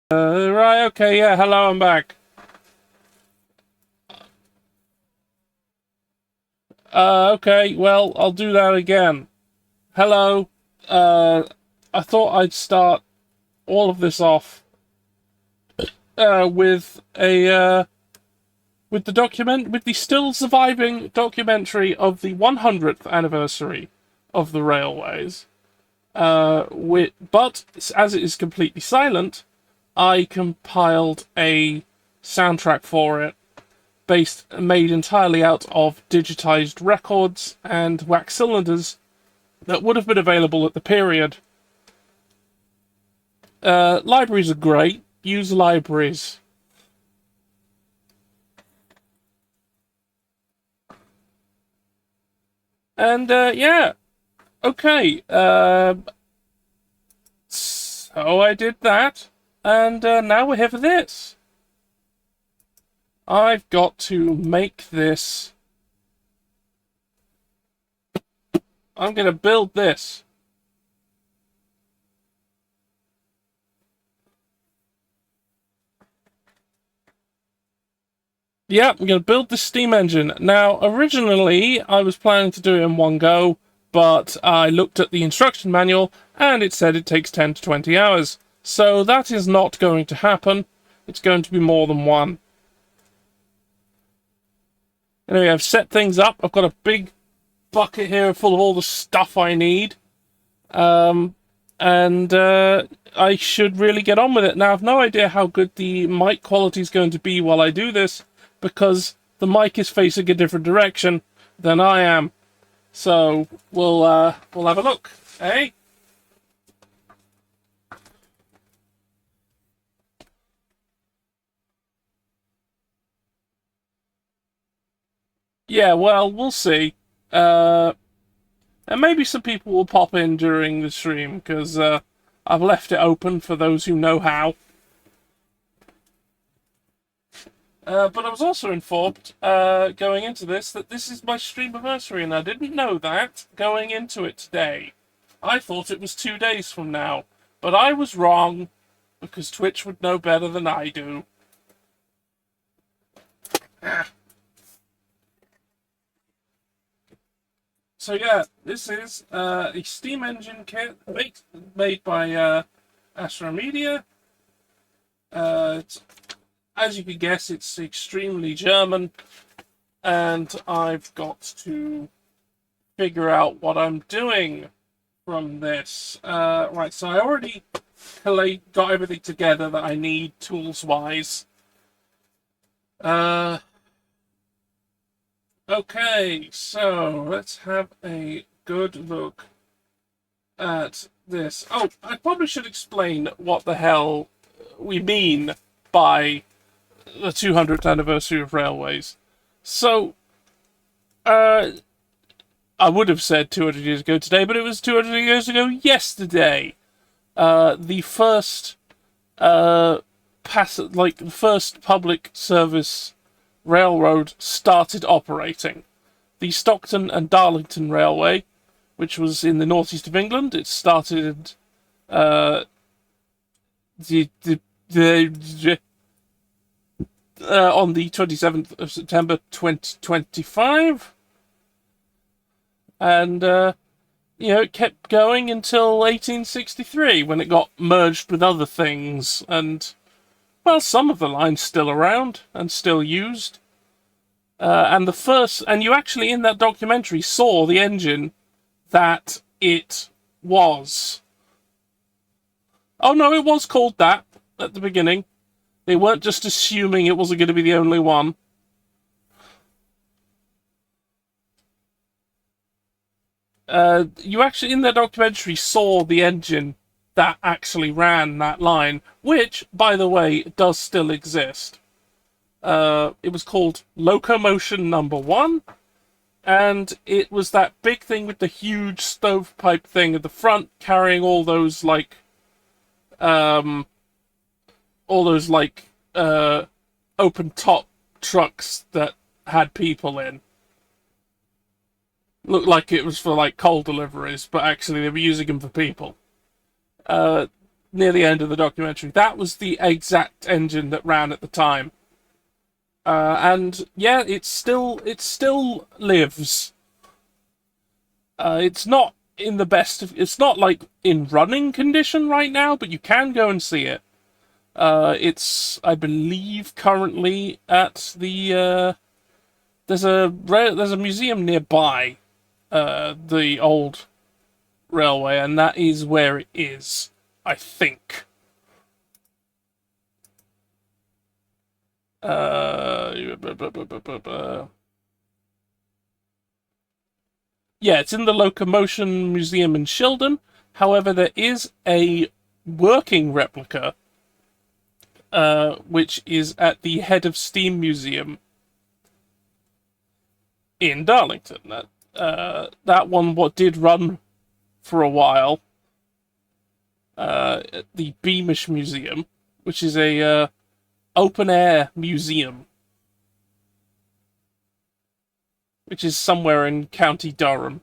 Right, okay, yeah, hello, I'm back. Okay, well, I'll do that again. Hello, uh, I thought I'd start all of this off, with with the still surviving documentary of the 100th anniversary of the railways. But as it is completely silent, I compiled a soundtrack for it made entirely out of digitized records and wax cylinders that would have been available at the period. Libraries are great. Use libraries. And yeah, okay. So I did that, and now we're here for this. I've got to make this. I'm gonna build this. Yeah, I'm going to build the steam engine. Now, originally, I was planning to do it in one go, but I looked at the instruction manual, and it said it takes 10 to 20 hours. So that is not going to happen. It's going to be more than one. Anyway, I've set things up. I've got a big bucket here full of all the stuff I need. And I should really get on with it. Now, I've no idea how good the mic quality is going to be while I do this, because the mic is facing a different direction than I am. So we'll have a look, eh? Yeah, well, we'll see. And maybe some people will pop in during the stream, because I've left it open for those who know how. But I was also informed, going into this, that this is my stream anniversary, and I didn't know that going into it today. I thought it was 2 days from now, but I was wrong, because Twitch would know better than I do. So yeah, this is a steam engine kit made by Astro Media. As you can guess, it's extremely German, and I've got to figure out what I'm doing from this. Right, so I already got everything together that I need tools-wise. Okay, so let's have a good look at this. Oh, I probably should explain what the hell we mean by the 200th anniversary of railways. So, I would have said 200 years ago today, but it was 200 years ago yesterday. The first, the first public service railroad started operating. The Stockton and Darlington Railway, which was in the northeast of England, it started on the 27th of September 2025. And, it kept going until 1863, when it got merged with other things, and, well, some of the lines still around and still used. And you actually in that documentary saw the engine that it was. Oh no, it was called that at the beginning. They weren't just assuming it wasn't going to be the only one. You actually in that documentary saw the engine that actually ran that line, which, by the way, does still exist. It was called Locomotion Number 1, and it was that big thing with the huge stovepipe thing at the front, carrying all those, open top trucks that had people in. Looked like it was for, coal deliveries, but actually they were using them for people. near the end of the documentary. That was the exact engine that ran at the time. And yeah, it still lives. It's not in the best of, it's not like in running condition right now, but you can go and see it. It's, I believe, currently at the there's a museum nearby the old railway, and that is where it is, I think. Yeah, it's in the Locomotion Museum in Shildon. However, there is a working replica, which is at the Head of Steam Museum in Darlington. That one did run for a while at the Beamish Museum, which is a open air museum, which is somewhere in County Durham,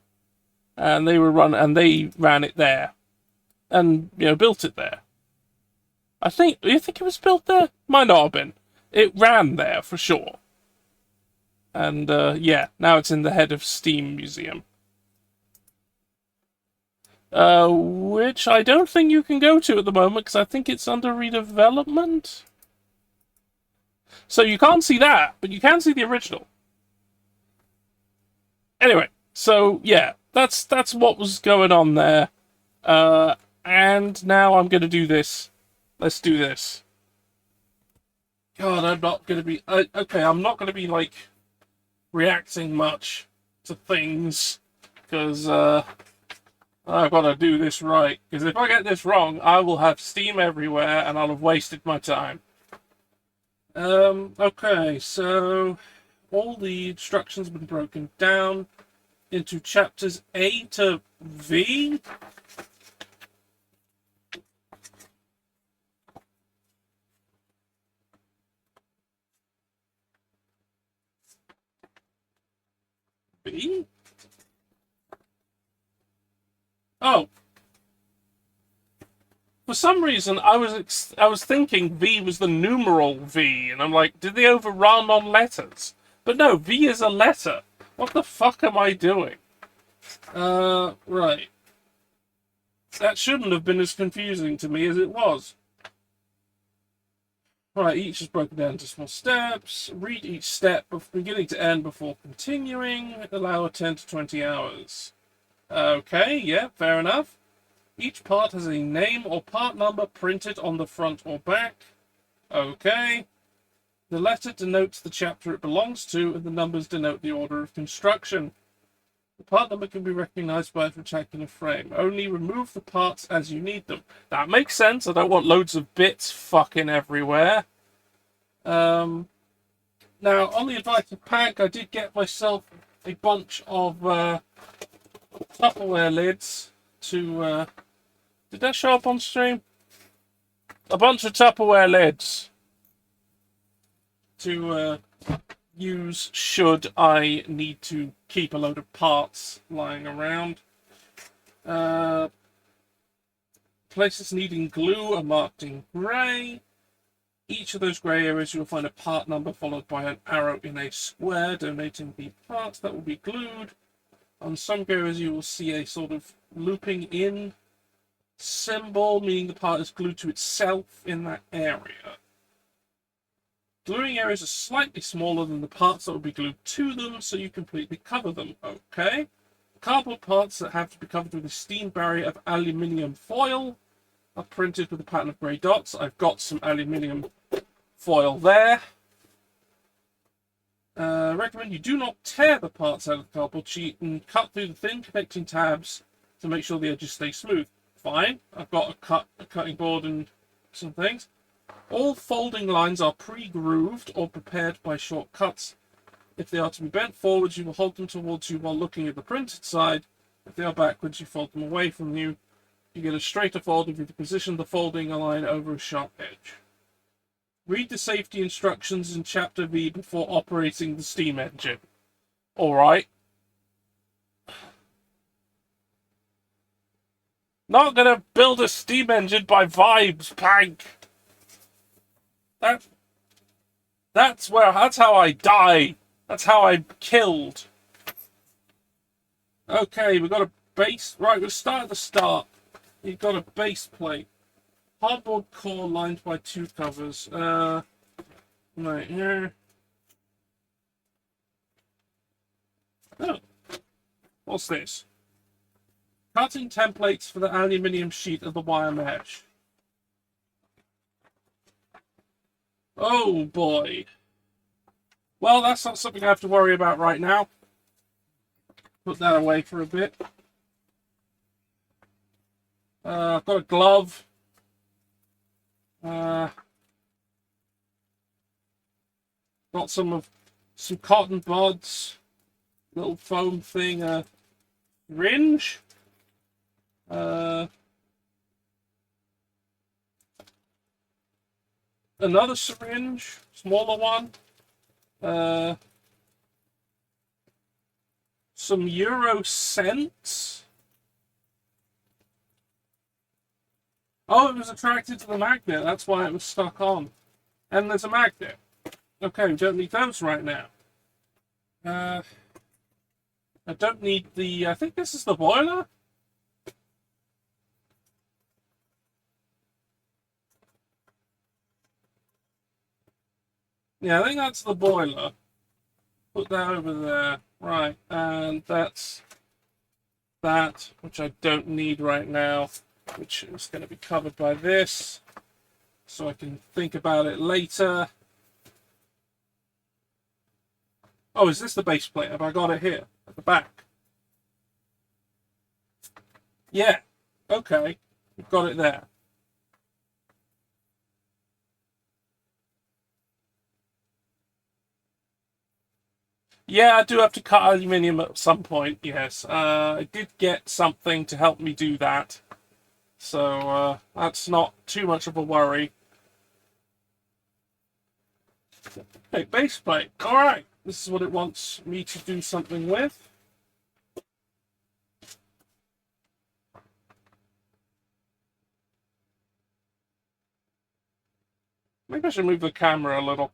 and they ran it there, and built it there. You think it was built there? Might not have been. It ran there for sure. And yeah, now it's in the Head of Steam Museum. Which I don't think you can go to at the moment, because I think it's under redevelopment. So you can't see that, but you can see the original. Anyway, so yeah, that's what was going on there. And now I'm gonna do this. Let's do this. God, I'm not gonna be... okay, I'm not gonna be, like, reacting much to things, because I've got to do this right. Because if I get this wrong, I will have steam everywhere, and I'll have wasted my time. Okay, so all the instructions have been broken down into chapters A to V. B? Oh. For some reason, I was thinking V was the numeral V, and I'm like, did they overrun on letters? But no, V is a letter. What the fuck am I doing? Right. That shouldn't have been as confusing to me as it was. Right, each is broken down into small steps. Read each step from beginning to end before continuing. Allow 10 to 20 hours. Okay, yeah, fair enough. Each part has a name or part number printed on the front or back. Okay. The letter denotes the chapter it belongs to, and the numbers denote the order of construction. The part number can be recognized by a rectangular frame. Only remove the parts as you need them. That makes sense. I don't want loads of bits fucking everywhere. Now, on the advice of Pack, I did get myself a bunch of Tupperware lids to... did that show up on stream? A bunch of Tupperware lids to use should I need to keep a load of parts lying around. Places needing glue are marked in grey. Each of those grey areas you'll find a part number followed by an arrow in a square donating the parts that will be glued. On some areas you will see a sort of looping in symbol, meaning the part is glued to itself in that area. Gluing areas are slightly smaller than the parts that will be glued to them, so you completely cover them. Okay. Cardboard parts that have to be covered with a steam barrier of aluminium foil are printed with a pattern of grey dots. I've got some aluminium foil there. Recommend you do not tear the parts out of the cardboard sheet and cut through the thin connecting tabs to make sure the edges stay smooth. Fine. I've got a cutting board and some things. All folding lines are pre-grooved or prepared by short cuts. If they are to be bent forwards, you will hold them towards you while looking at the printed side. If they are backwards, you fold them away from you. You get a straighter fold if you position the folding line over a sharp edge. Read the safety instructions in Chapter V before operating the steam engine. Alright. Not gonna build a steam engine by vibes, Pank. That that's how I die. That's how I'm killed. Okay, we've got a base. Right, we'll start at the start. You've got a base plate. Hardboard core lined by two covers. Right here. Oh, what's this? Cutting templates for the aluminium sheet of the wire mesh. Oh boy. Well, that's not something I have to worry about right now. Put that away for a bit. I've got a glove. Got some cotton buds. Little foam thing. Syringe. Another syringe, smaller one. Some Euro cents. Oh, it was attracted to the magnet. That's why it was stuck on. And there's a magnet. Okay, we don't need those right now. I don't need the... I think this is the boiler? Yeah, I think that's the boiler. Put that over there. Right, and that's that, which I don't need right now, which is going to be covered by this, so I can think about it later. Oh, is this the base plate? Have I got it here at the back? Yeah. Okay. We've got it there. Yeah, I do have to cut aluminium at some point, yes. I did get something to help me do that. So that's not too much of a worry. Okay, base plate. Alright. This is what it wants me to do something with. Maybe I should move the camera a little.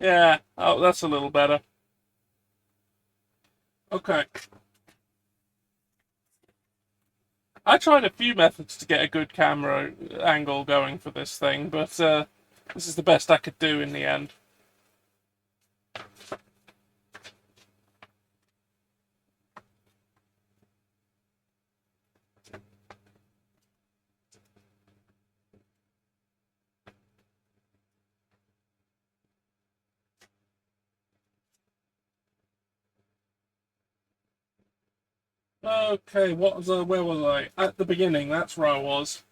Yeah, oh, that's a little better. Okay. I tried a few methods to get a good camera angle going for this thing, but this is the best I could do in the end. Okay, where was I? At the beginning, that's where I was.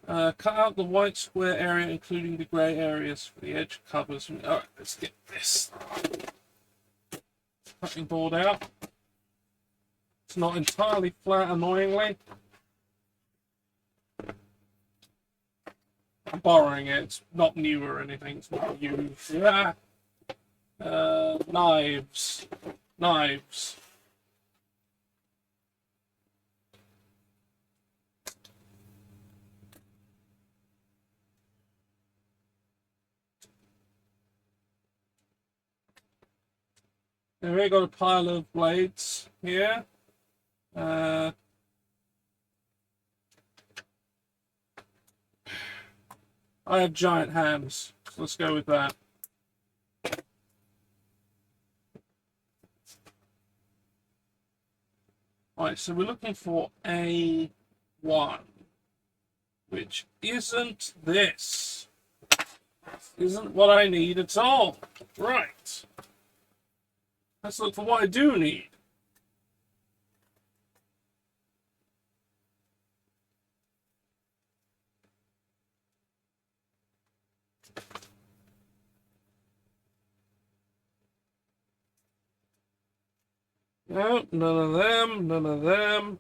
Cut out the white square area, including the grey areas for the edge covers. Alright, let's get this cutting board out. It's not entirely flat, annoyingly. I'm borrowing it. It's not new or anything. It's not used. Yeah. Knives. Knives. Then we got a pile of blades here. I have giant hands, so let's go with that. Alright, so we're looking for A1, which isn't this. Isn't what I need at all. Right. Let's look for what I do need. No, none of them, none of them.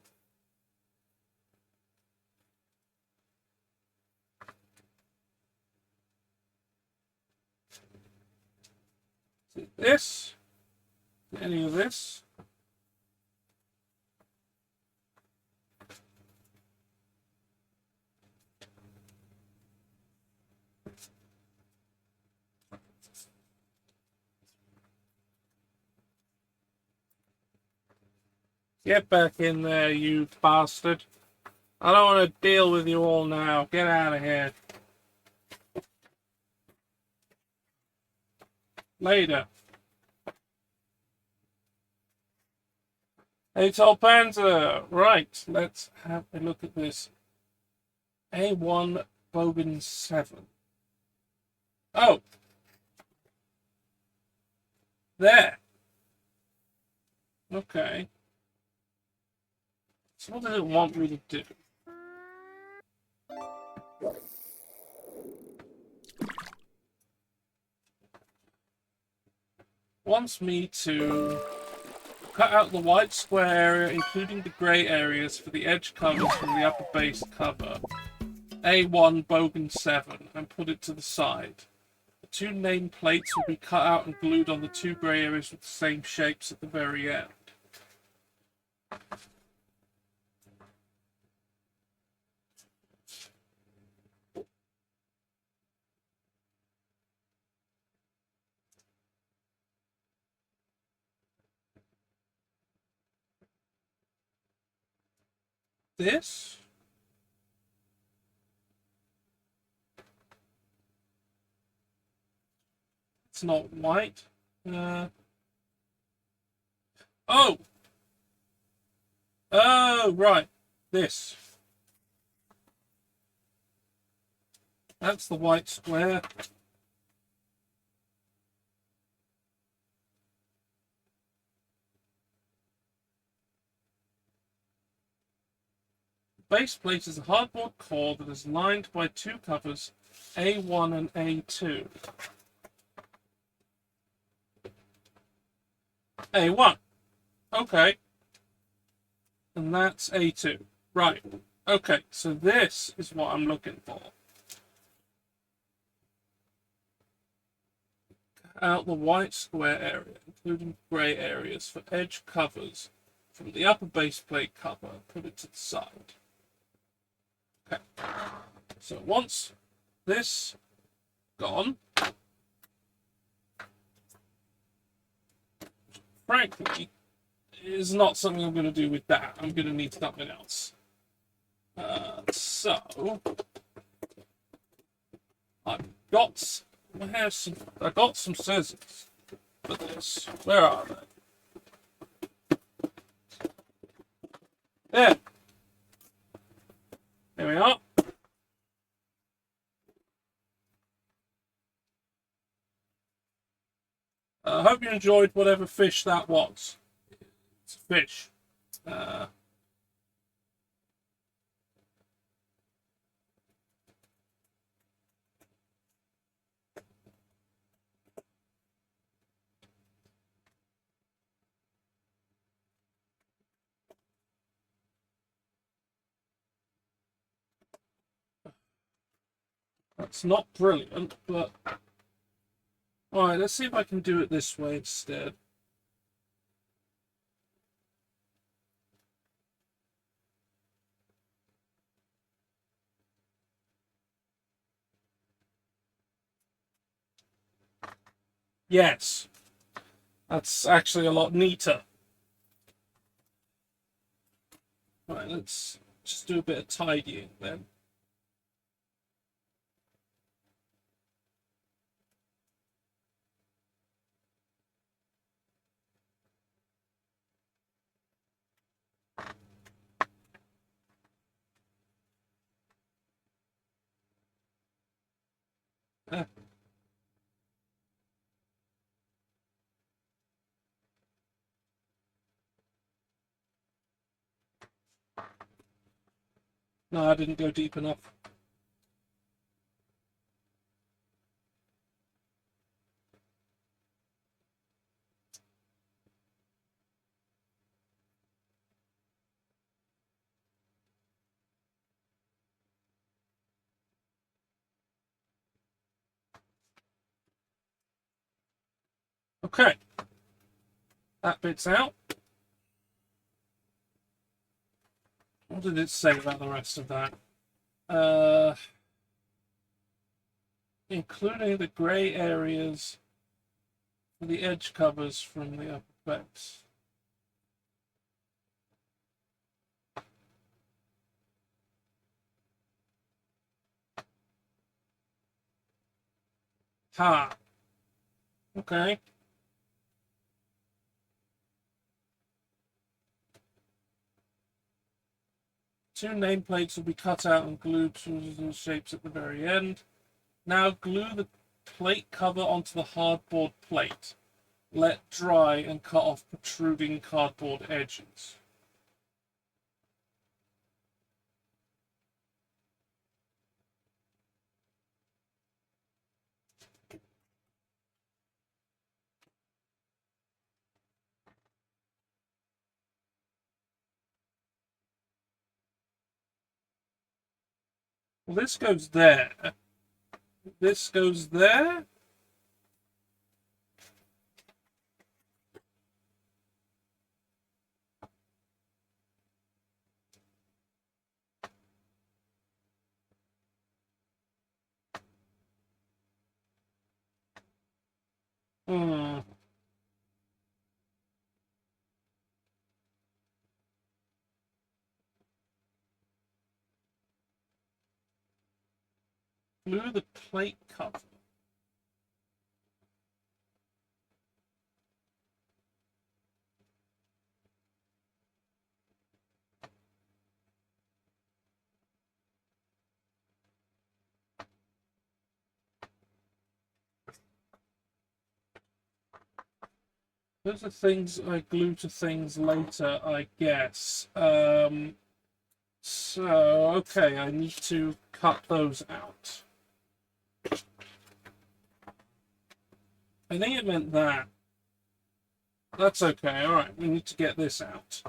This? Any of this? Get back in there, you bastard. I don't want to deal with you all now. Get out of here. Later. Hey, Tall Panzer. Right, let's have a look at this. A1 Bogan 7. Oh. There. Okay. So what does it want me to do? Wants me to cut out the white square area, including the grey areas, for the edge covers from the upper base cover. A1 Bogan 7, and put it to the side. The two name plates will be cut out and glued on the two grey areas with the same shapes at the very end. This? It's not white. Oh! Oh, right. This. That's the white square. Base plate is a hardboard core that is lined by two covers, A1 and A2. A1. Okay. And that's A2. Right. Okay, so this is what I'm looking for. Out the white square area, including grey areas, for edge covers from the upper base plate cover. Put it to the side. Okay. So once this gone, frankly, is not something I'm going to do with that. I'm going to need something else. So I got some scissors for this. Where are they? There. There we are. I hope you enjoyed whatever fish that was. It's a fish. That's not brilliant, but... Alright, let's see if I can do it this way instead. Yes. That's actually a lot neater. Alright, let's just do a bit of tidying then. No, I didn't go deep enough. Okay. That bit's out. What did it say about the rest of that? Including the grey areas for the edge covers from the upper base. Ha. Okay. Two nameplates will be cut out and glued to the shapes at the very end. Now glue the plate cover onto the hardboard plate. Let dry and cut off protruding cardboard edges. Well, this goes there. This goes there. Hmm. Glue the plate cover. Those are things I glue to things later, I guess. So, okay, I need to cut those out. I think it meant that. That's okay, alright, we need to get this out.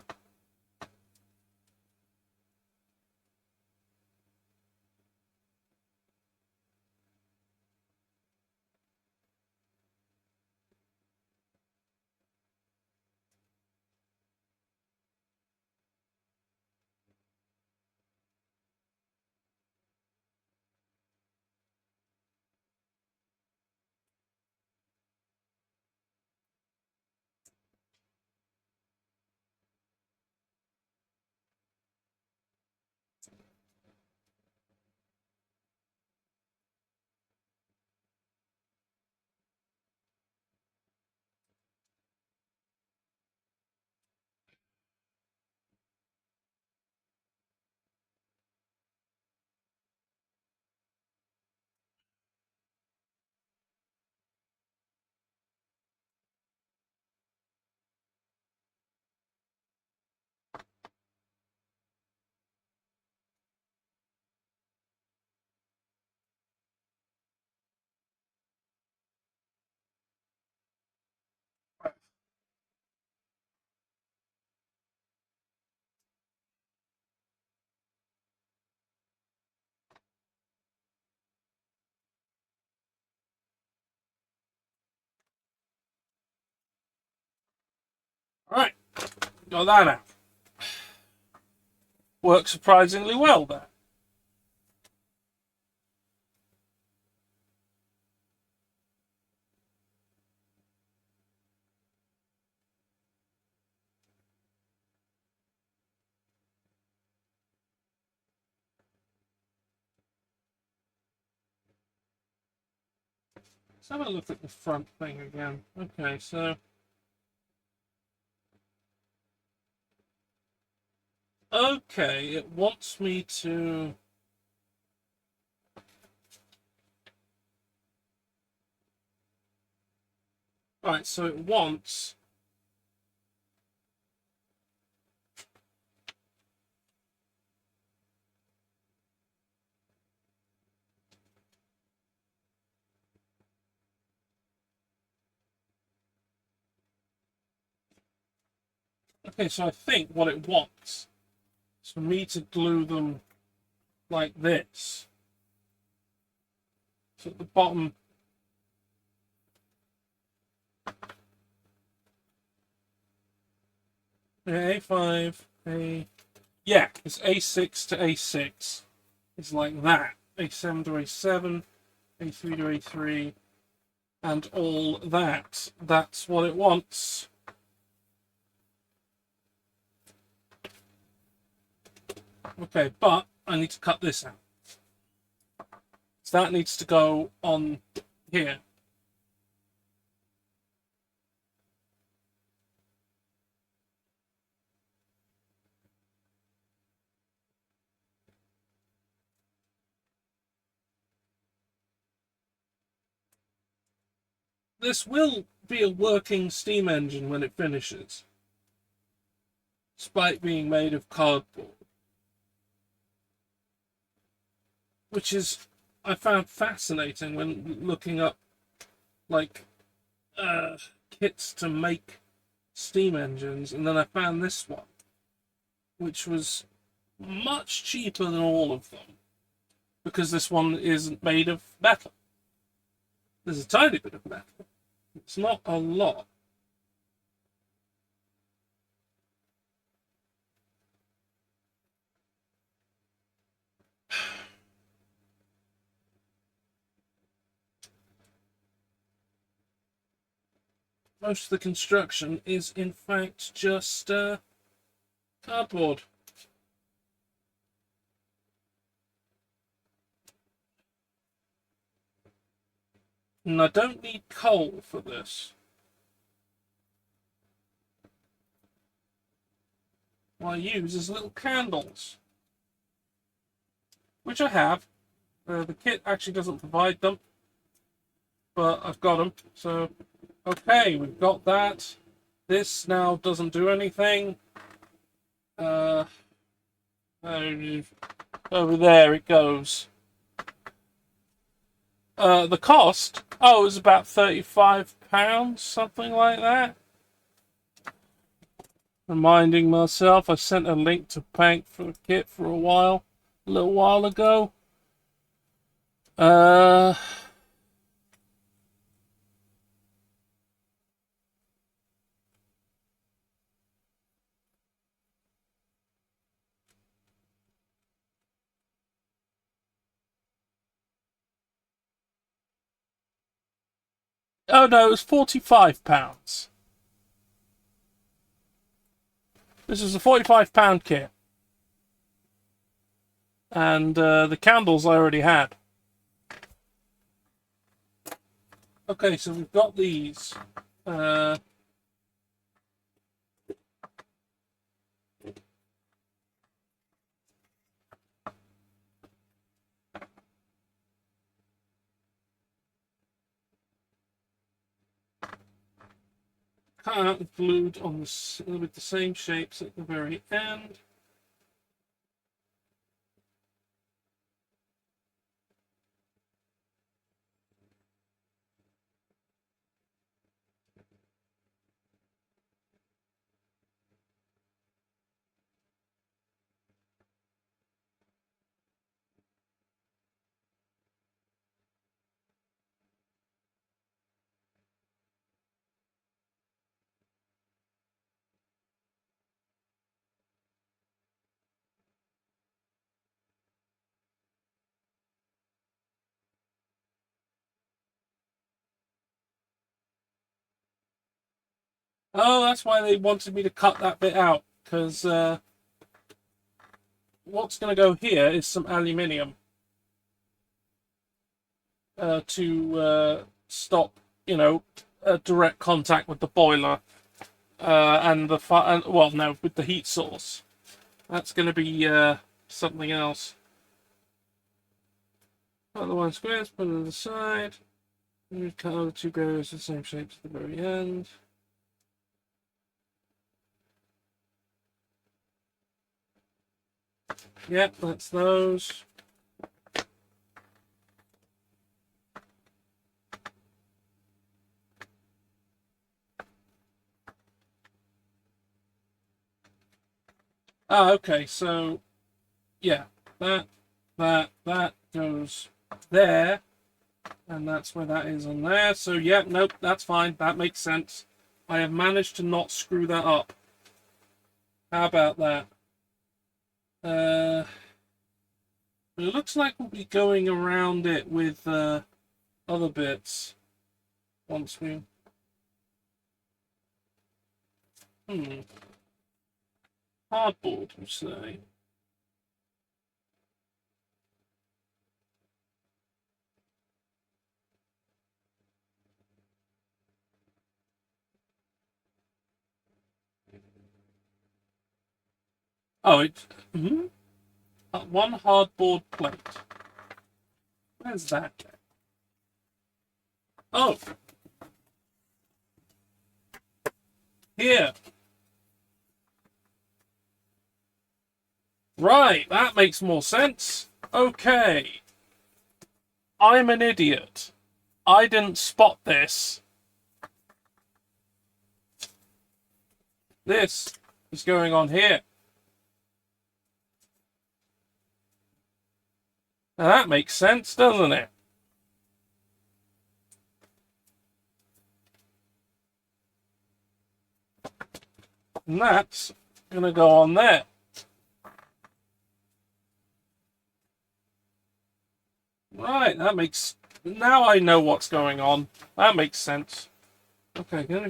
Alright, got that out. Works surprisingly well there. Let's have a look at the front thing again. Okay, so... Okay, it wants me to... Alright, so it wants... Okay, so I think what it wants is for me to glue them like this. So at the bottom... A5, A... Yeah, it's A6 to A6. It's like that. A7 to A7, A3 to A3, and all that. That's what it wants. Okay, but I need to cut this out. So that needs to go on here. this will be a working steam engine when it finishes, despite being made of cardboard. Which is, I found fascinating when looking up, like, kits to make steam engines, and then I found this one, which was much cheaper than all of them, because this one isn't made of metal. There's a tiny bit of metal. It's not a lot. Most of the construction is, in fact, just cardboard. And I don't need coal for this. What I use is little candles, which I have. The kit actually doesn't provide them, but I've got them. So, okay, we've got that. This now doesn't do anything. Over there it goes. The cost, it was about £35, something like that. Reminding myself, I sent a link to Pank for the kit for a little while ago. Oh no, it was £45. This is a £45 kit. And the candles I already had. Okay, so we've got these. Cut out and glued on with the same shapes at the very end. Oh, that's why they wanted me to cut that bit out, because what's going to go here is some aluminium to stop, direct contact with the boiler and the with the heat source. That's going to be something else. Cut the one squares, put it on the side. Cut all the two barriers the same shape at the very end. Yep, that's those. Okay, so yeah, that goes there, and that's where that is on there. So yeah, nope, that's fine. That makes sense. I have managed to not screw that up. How about that? But it looks like we'll be going around it with other bits once we. Hardboard, you say? Oh, it's one hardboard plate. Where's that? Oh, here. Right, that makes more sense. Okay. I'm an idiot. I didn't spot this. This is going on here. Now that makes sense, doesn't it? And that's going to go on there. Right, that makes... Now I know what's going on. That makes sense. Okay, glue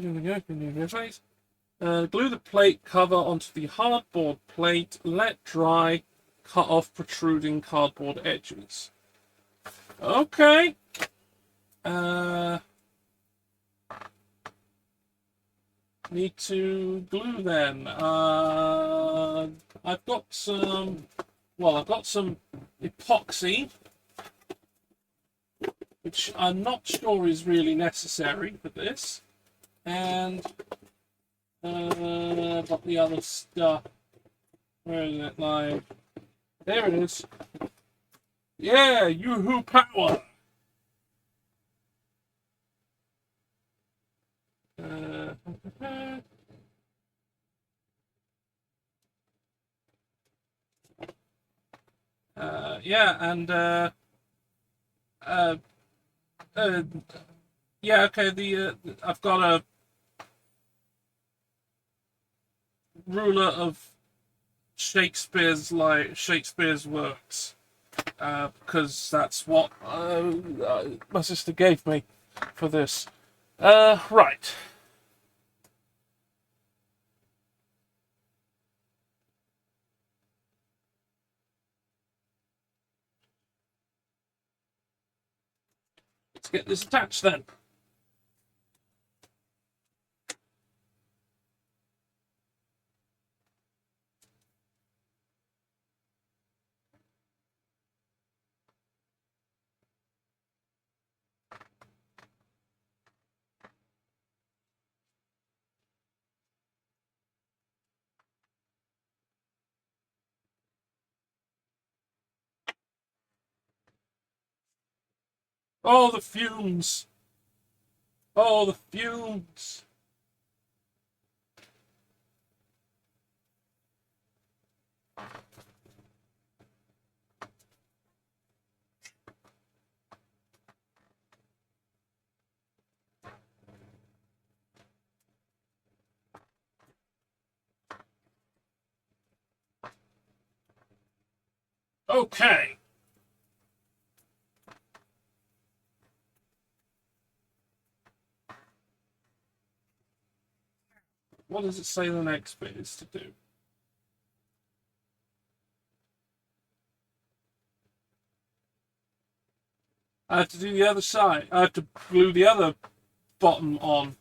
the plate cover onto the hardboard plate. Let dry. Cut off protruding cardboard edges. Okay. Need to glue then. I've got some... Well, I've got some epoxy, which I'm not sure is really necessary for this. And got the other stuff. Where is it? Like, there it is. Yeah, yoo-hoo power. Yeah, and yeah, okay. I've got a ruler of Shakespeare's works, because that's what my sister gave me for this. Right. Let's get this attached then. Oh, the fumes! Oh, the fumes! Okay. What does it say the next bit is to do? I have to do the other side. I have to glue the other bottom on.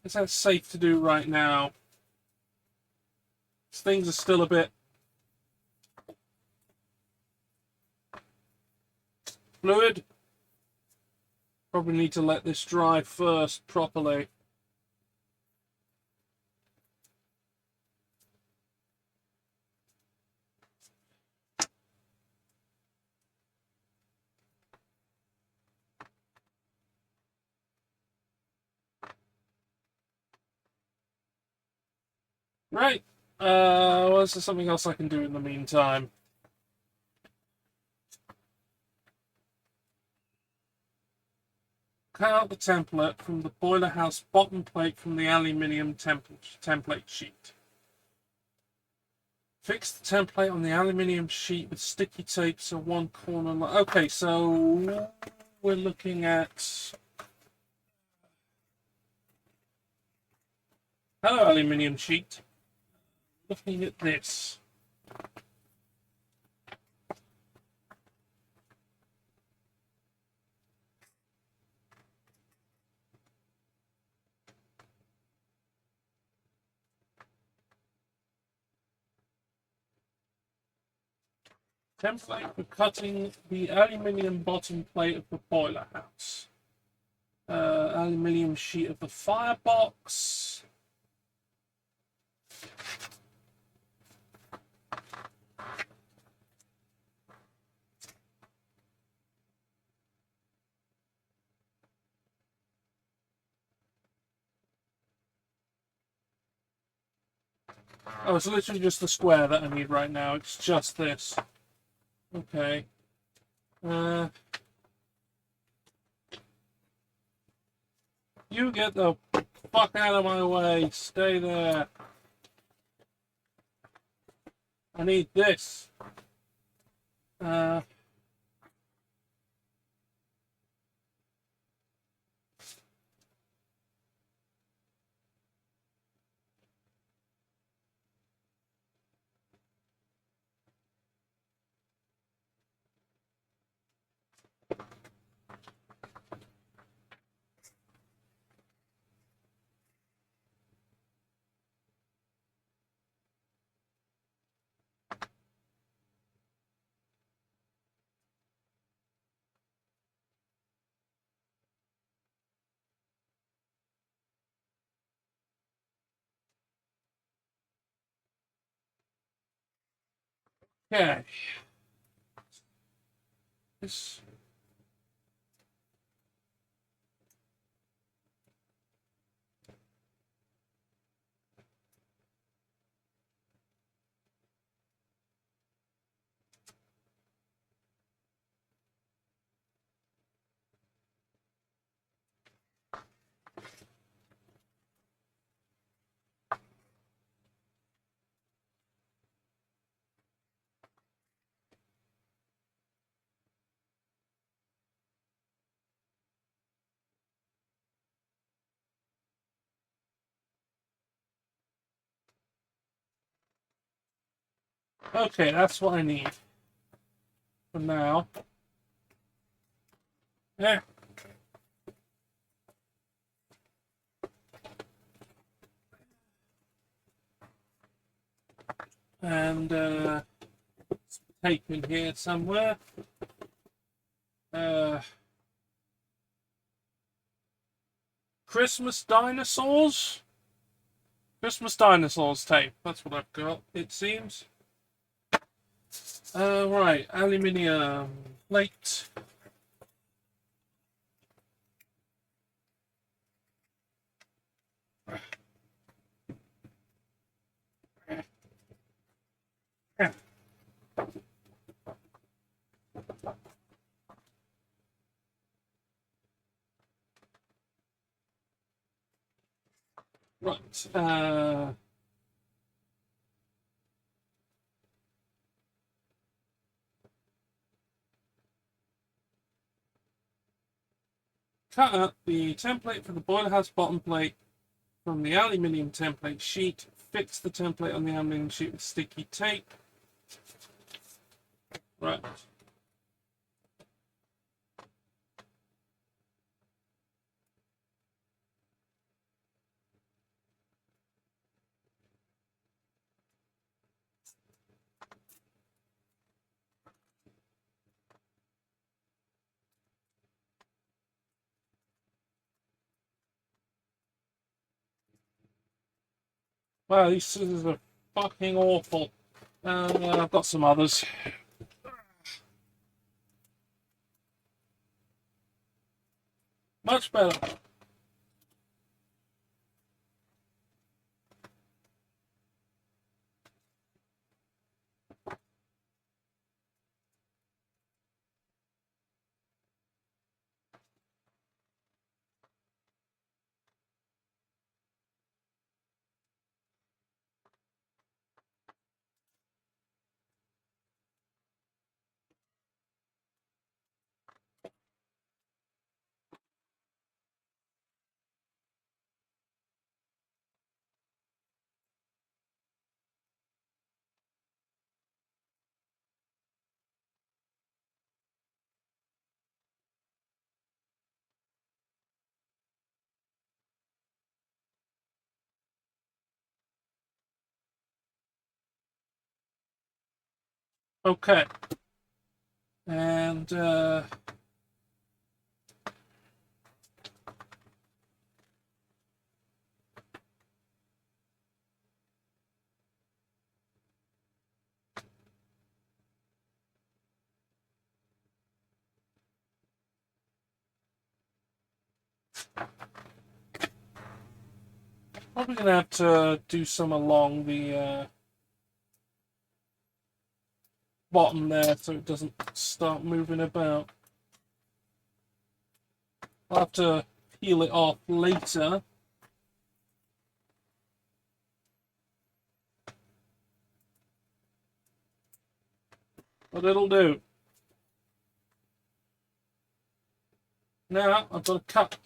Is that safe to do right now? Things are still a bit fluid. Probably need to let this dry first properly. Right. Well, is there something else I can do in the meantime? Cut out the template from the boiler house bottom plate from the aluminium template sheet. Fix the template on the aluminium sheet with sticky tape so one corner... Okay, so we're looking at... Hello, aluminium sheet. Looking at this. Template for cutting the aluminium bottom plate of the boiler house. Aluminium sheet of the firebox. Oh, it's literally just the square that I need right now. It's just this. Okay. You get the fuck out of my way. Stay there. I need this. Uh, okay. This. Okay, that's what I need for now. Yeah. And it's tape in here somewhere. Uh, Christmas dinosaurs. Christmas dinosaurs tape. That's what I've got. It seems. Right. Aluminium plate. Right. Cut out the template for the boiler house bottom plate from the aluminium template sheet. Fix the template on the aluminium sheet with sticky tape. Right. Wow, these scissors are fucking awful. I've got some others. Much better. Okay. And Probably gonna have to do some along the bottom there so it doesn't start moving about. I'll have to peel it off later. But it'll do. Now I've got to cut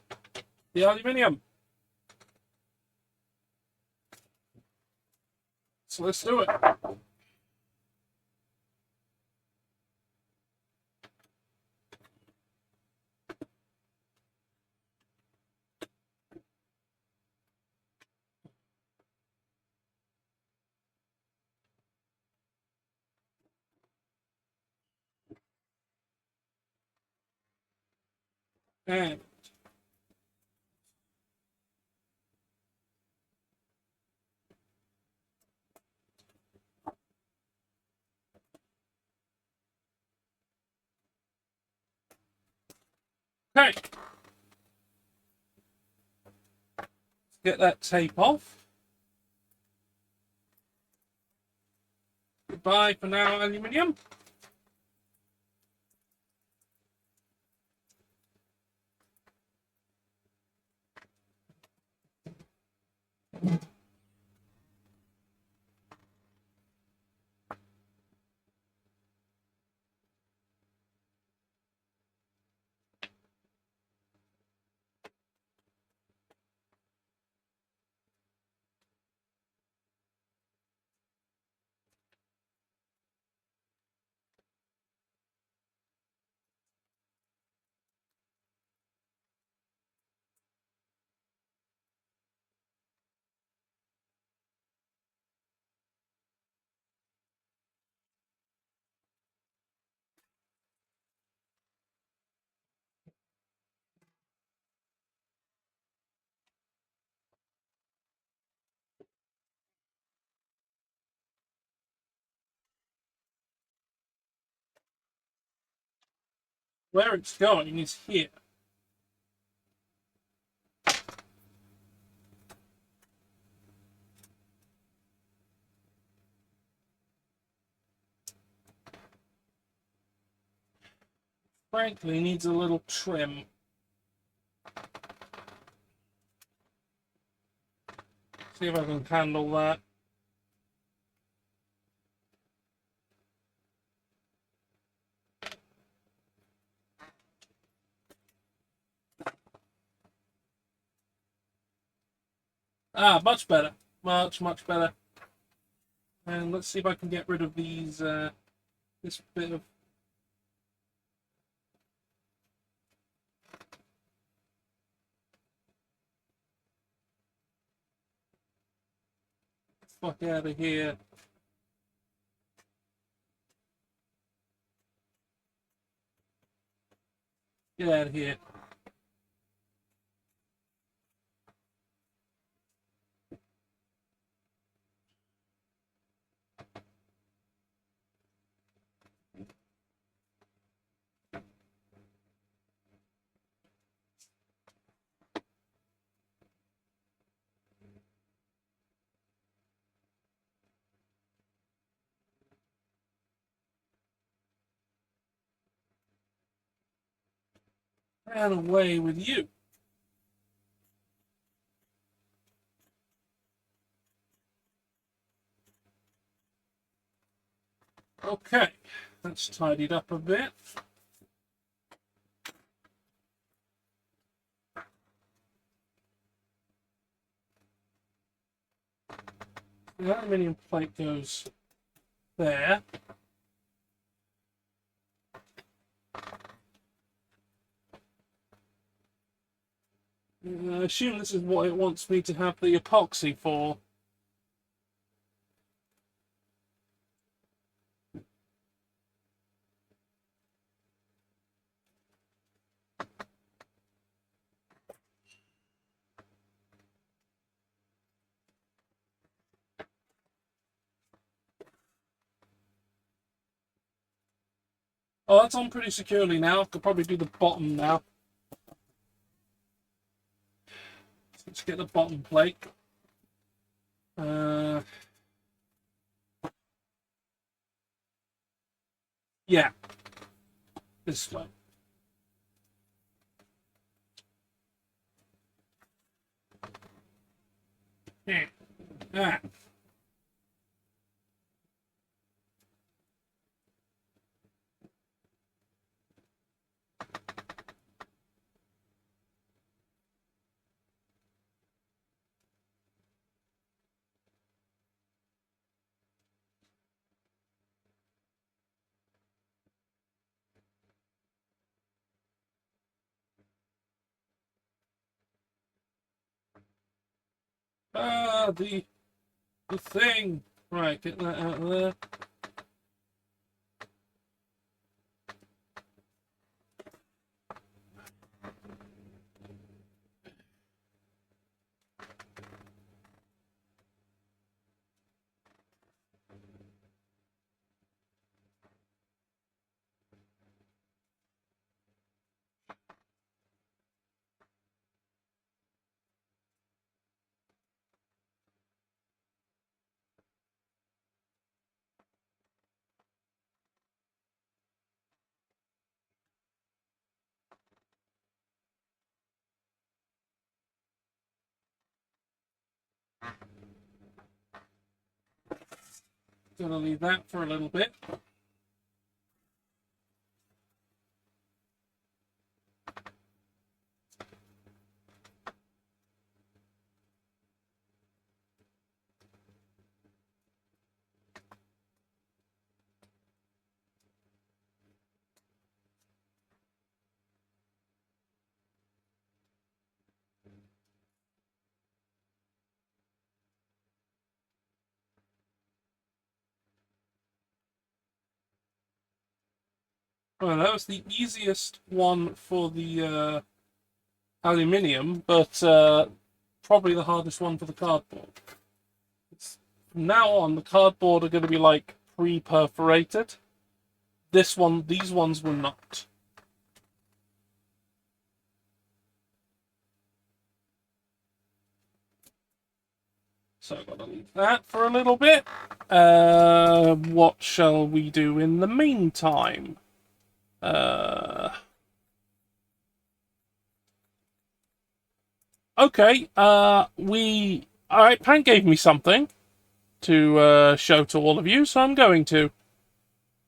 the aluminium. So let's do it. And okay. Get that tape off. Goodbye for now, aluminium. Where it's going is here. Frankly, needs a little trim. See if I can handle that. Ah, much better. Much, much better. And let's see if I can get rid of these, this bit of... Fuck out of here. Get out of here. And away with you. Okay, that's tidied up a bit. The aluminium plate goes there. I assume this is what it wants me to have the epoxy for. Oh, that's on pretty securely now. I could probably do the bottom now. Let's get the bottom plate. Uh, yeah, this one. Yeah. Ah. Ah, the thing. Right, get that out of there. Gonna leave that for a little bit. Well, that was the easiest one for the aluminium, but probably the hardest one for the cardboard. From now on, the cardboard are going to be like pre-perforated. These ones were not. So I've got to leave that for a little bit. What shall we do in the meantime? Okay, Alright, Pan gave me something to show to all of you, so I'm going to.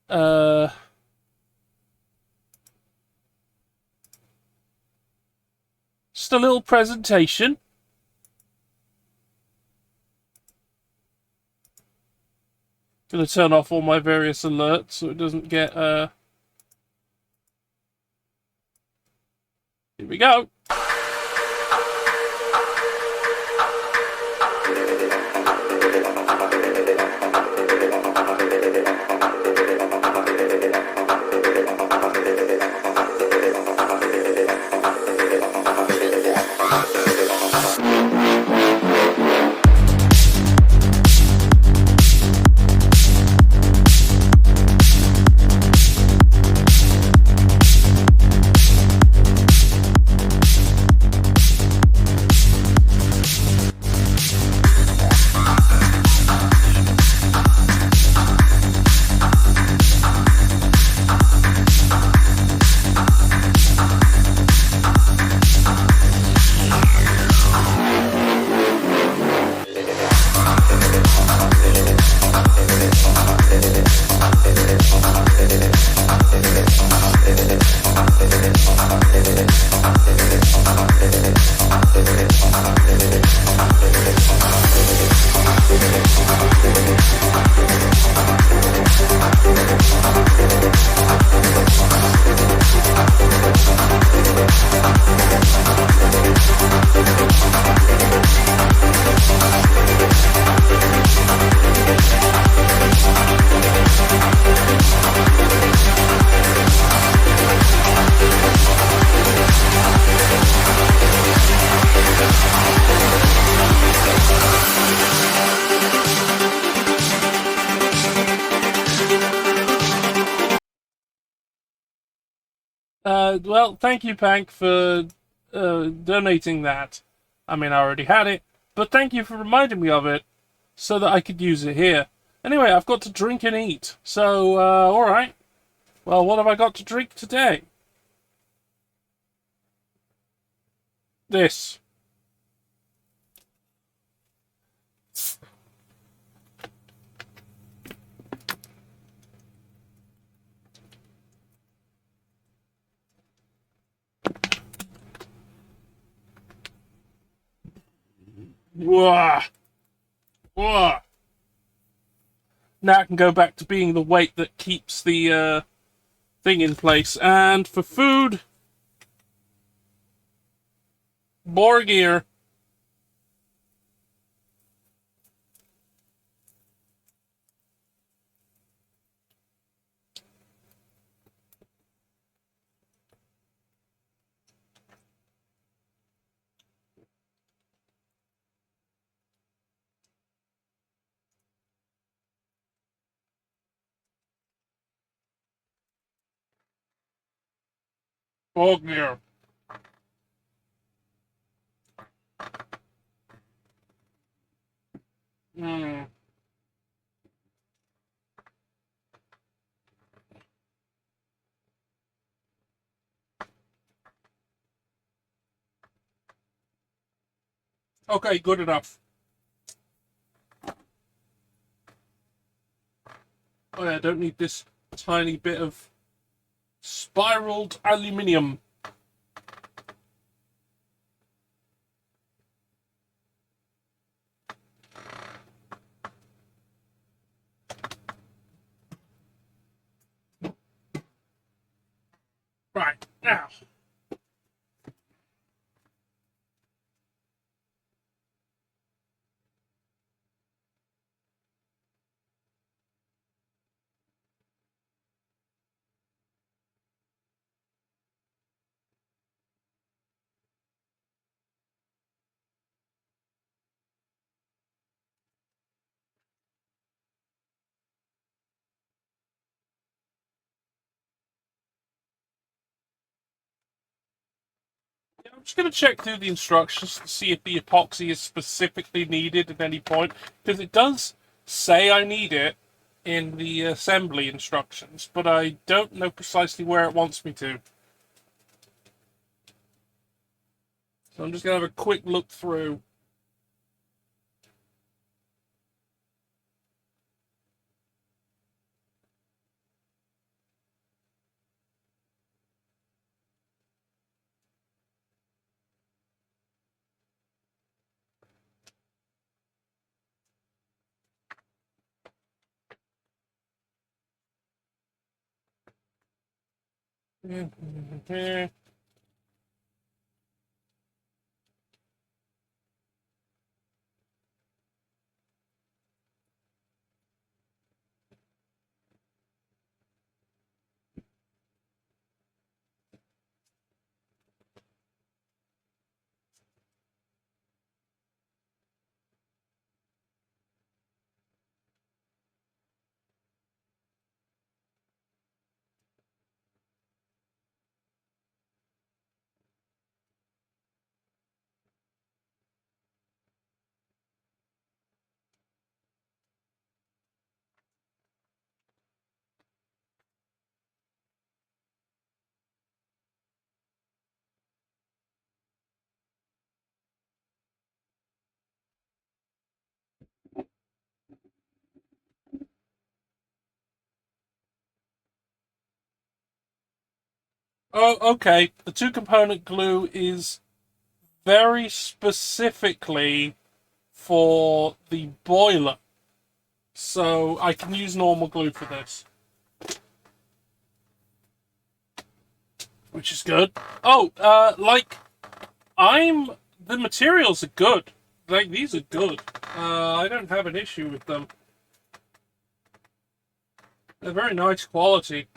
Uh... Just a little presentation. Gonna turn off all my various alerts so it doesn't get, Here we go. Well, thank you, Pank, for donating that. I mean, I already had it, but thank you for reminding me of it. so that I could use it here. Anyway, I've got to drink and eat. So, alright. Well, what have I got to drink today? This. Wah! Wah! Now I can go back to being the weight that keeps the thing in place. And for food, more gear. More gear. Hmm. Okay, good enough. Oh yeah, I don't need this tiny bit of spiraled aluminium. Right, now. I'm just going to check through the instructions to see if the epoxy is specifically needed at any point, because it does say I need it in the assembly instructions, but I don't know precisely where it wants me to. So I'm just going to have a quick look through. Oh, okay. The two-component glue is very specifically for the boiler, so I can use normal glue for this, which is good. Oh, the materials are good. Like, these are good. I don't have an issue with them. They're very nice quality.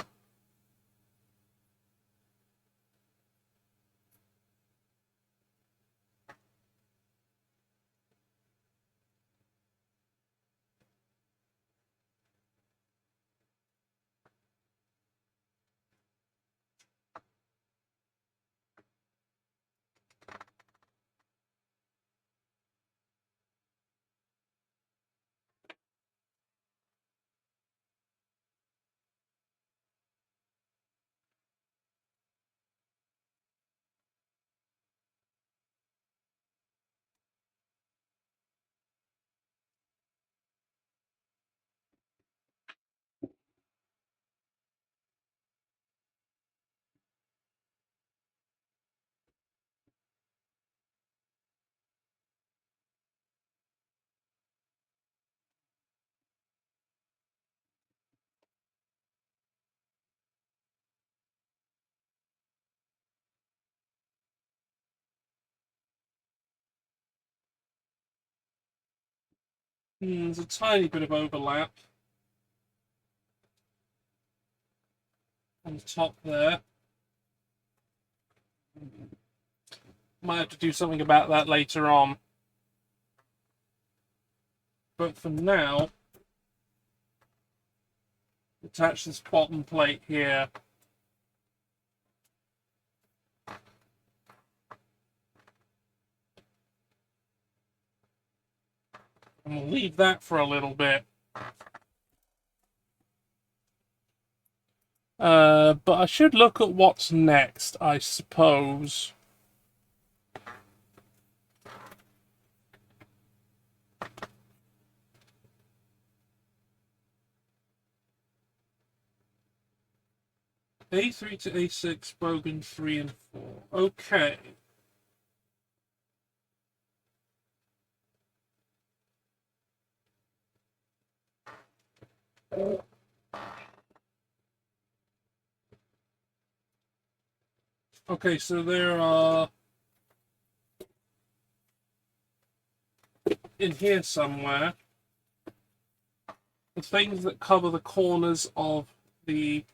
There's a tiny bit of overlap on the top there. Might have to do something about that later on. But for now, attach this bottom plate here. And we'll leave that for a little bit. But I should look at what's next, I suppose. A3 to A6, bogan 3 and 4. Okay. Okay, so there are in here somewhere the things that cover the corners of the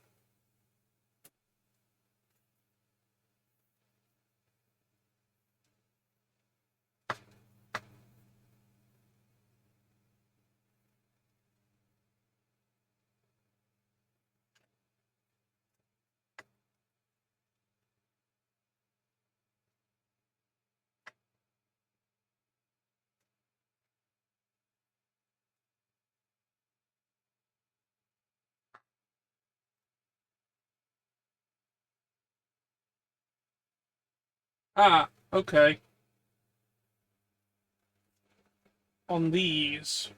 okay. On these.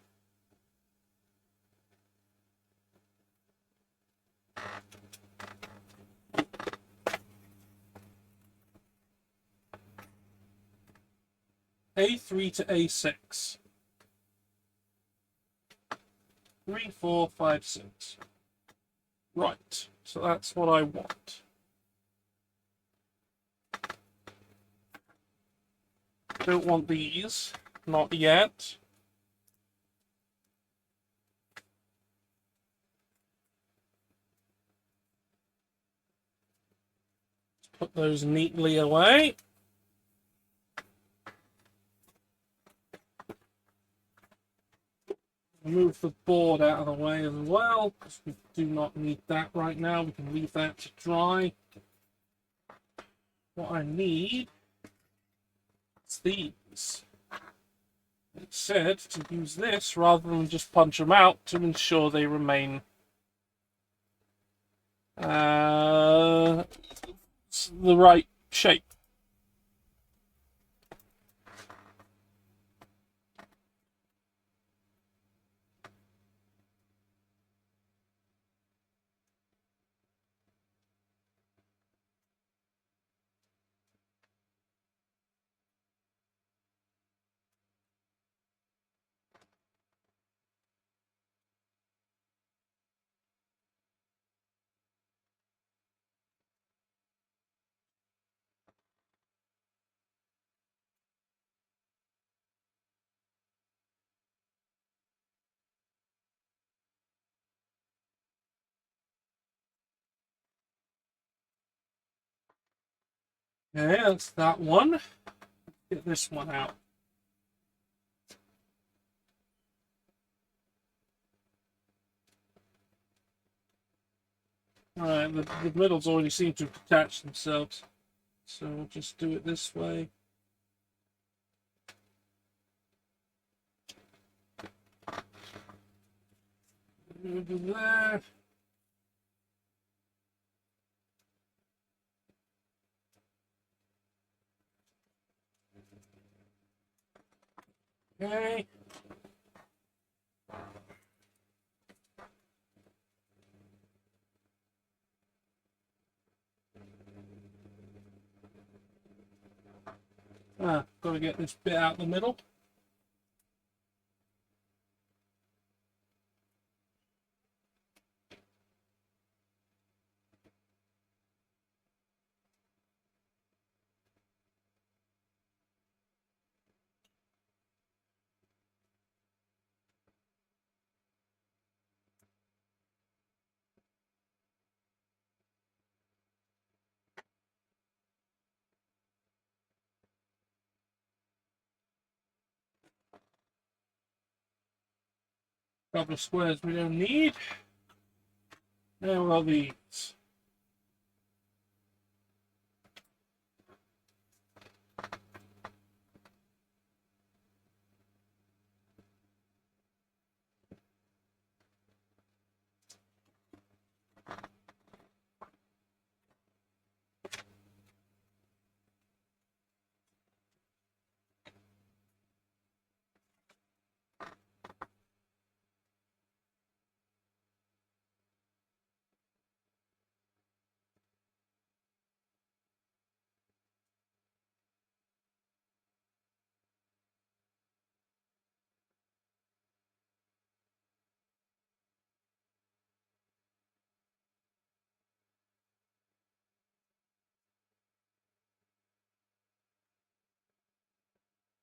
A3 to A6. 3, 4, 5, 6. Right, so that's what I want. Don't want these. Not yet. Let's put those neatly away. Move the board out of the way as well, because we do not need that right now. We can leave that to dry. What I need is these. It said to use this rather than just punch them out to ensure they remain the right shape. Okay, that's that one. Get this one out. Alright, the middles already seem to detach themselves. So we'll just do it this way. Over there. Okay. Gotta get this bit out in the middle. Couple of squares we don't need. Now are these.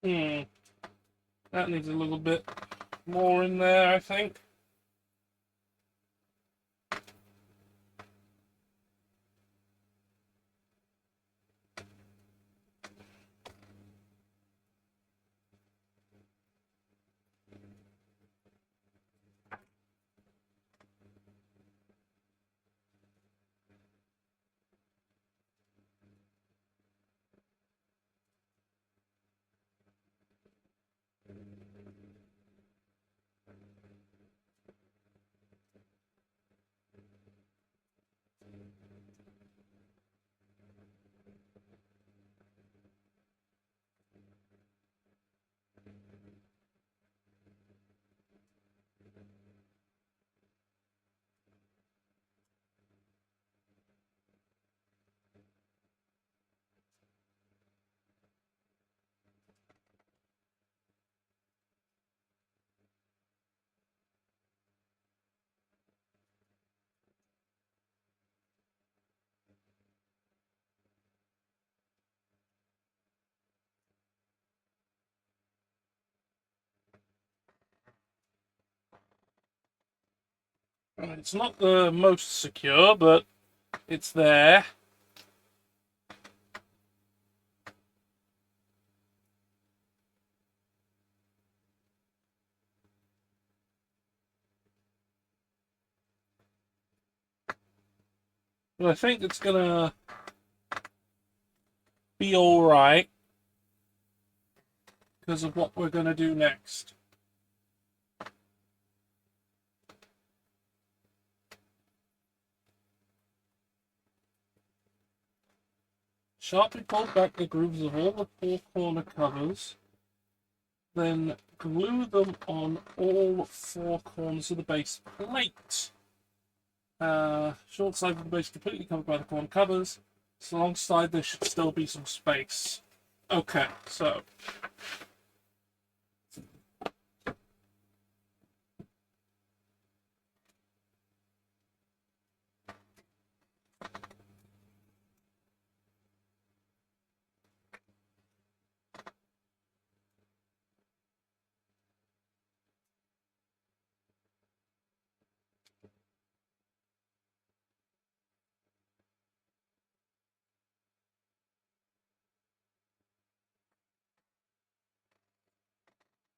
Hmm. That needs a little bit more in there, I think. It's not the most secure, but it's there. But I think it's gonna be alright because of what we're gonna do next. Sharply pull back the grooves of all the four corner covers, then glue them on all four corners of the base plate. Short side of the base completely covered by the corner covers. So alongside there should still be some space. Okay, so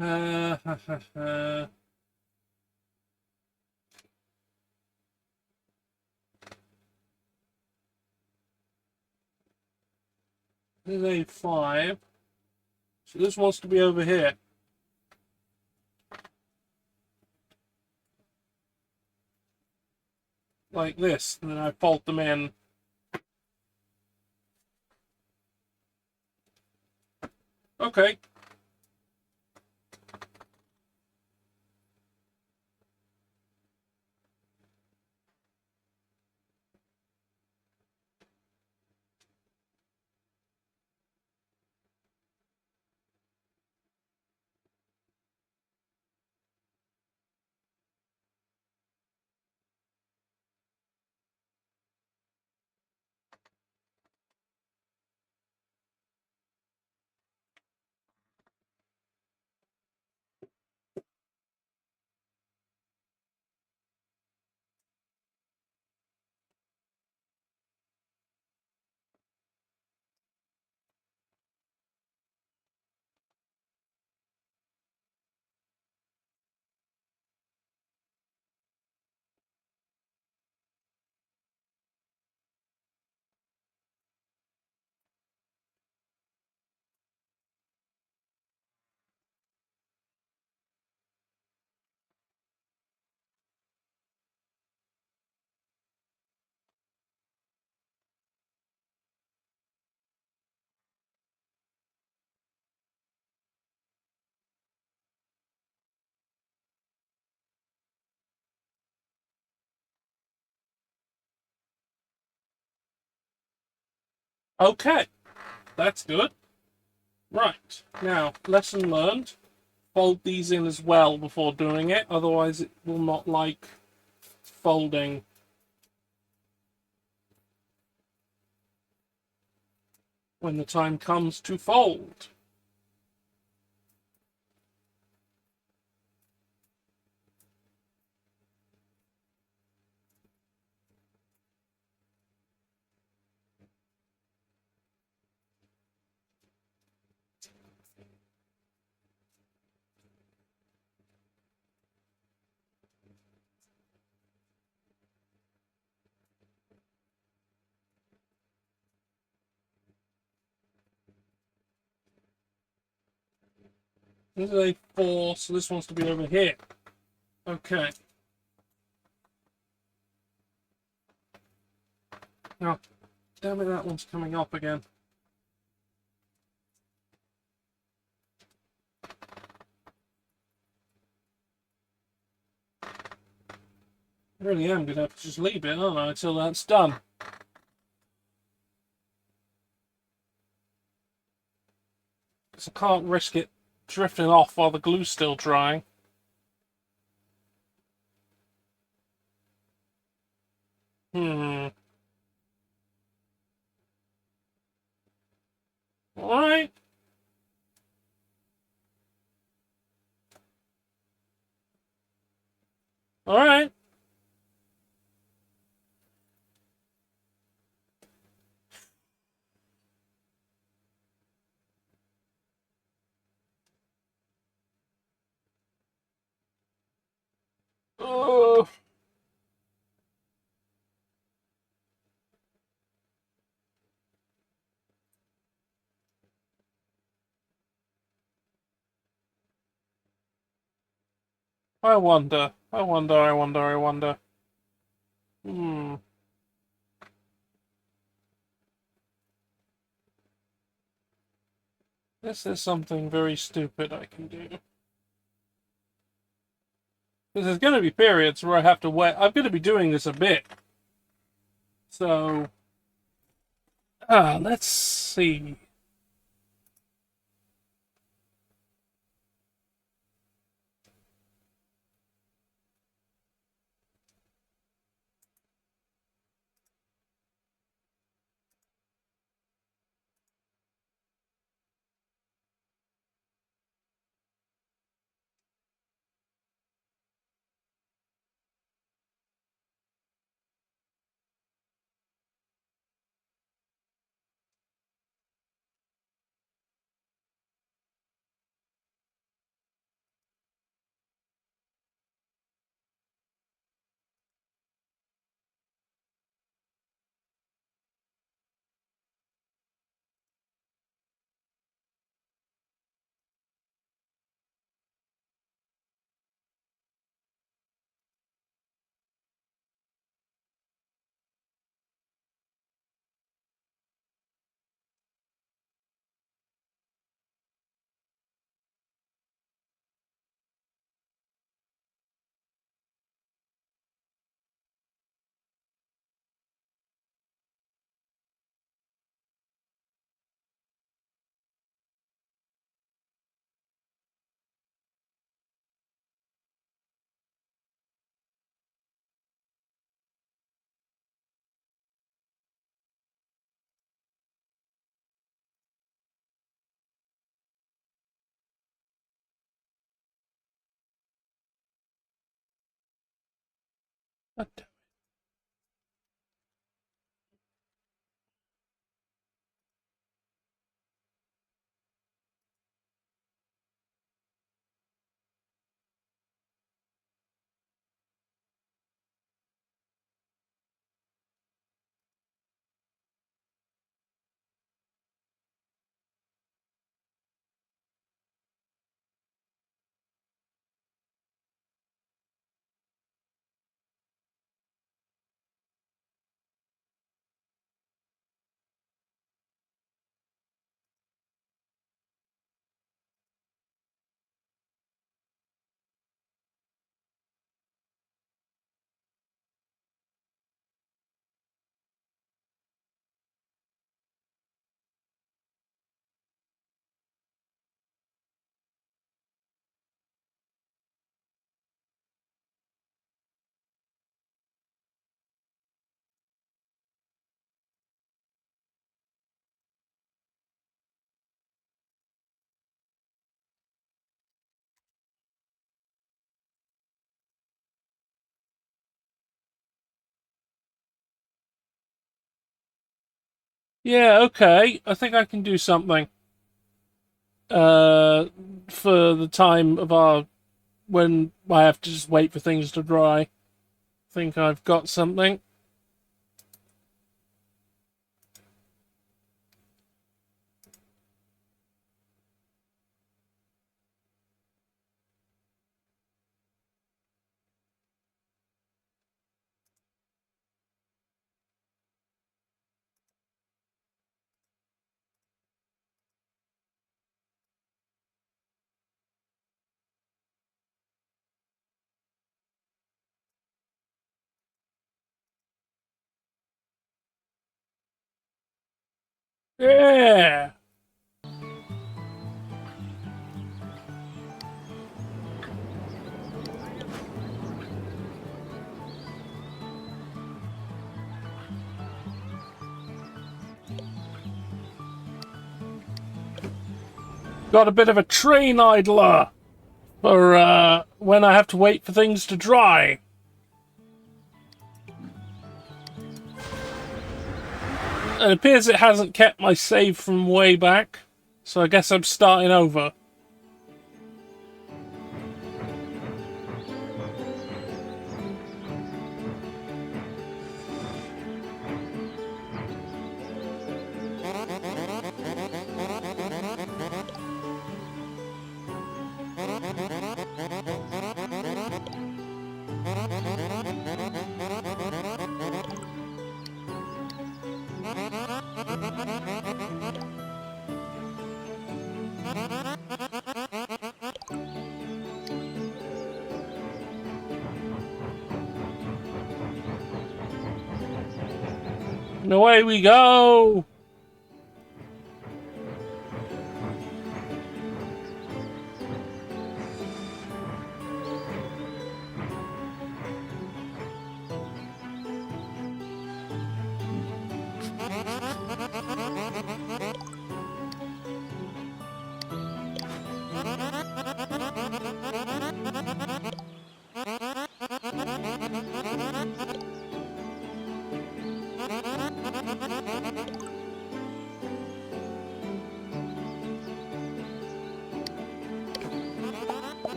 uh, there's A5. So this wants to be over here. Like this, and then I fold them in. Okay. Okay, that's good. Right, now, lesson learned. Fold these in as well before doing it, otherwise it will not like folding when the time comes to fold. This is a 4, so this wants to be over here. Okay. Now, damn it, that one's coming up again. I really am going to have to just leave it, aren't I, until that's done. Because I can't risk it drifting off while the glue's still drying. Hmm. Alright. Alright. Oh. I wonder. I wonder, I wonder, I wonder. Hmm. This is something very stupid I can do. Because there's going to be periods where I have to wait. I'm going to be doing this a bit. So, let's see. Yeah, okay. I think I can do something. Uh, for the time of our when I have to just wait for things to dry. I think I've got something. Yeah. Got a bit of a train idler for when I have to wait for things to dry. It appears it hasn't kept my save from way back, so I guess I'm starting over. And away we go!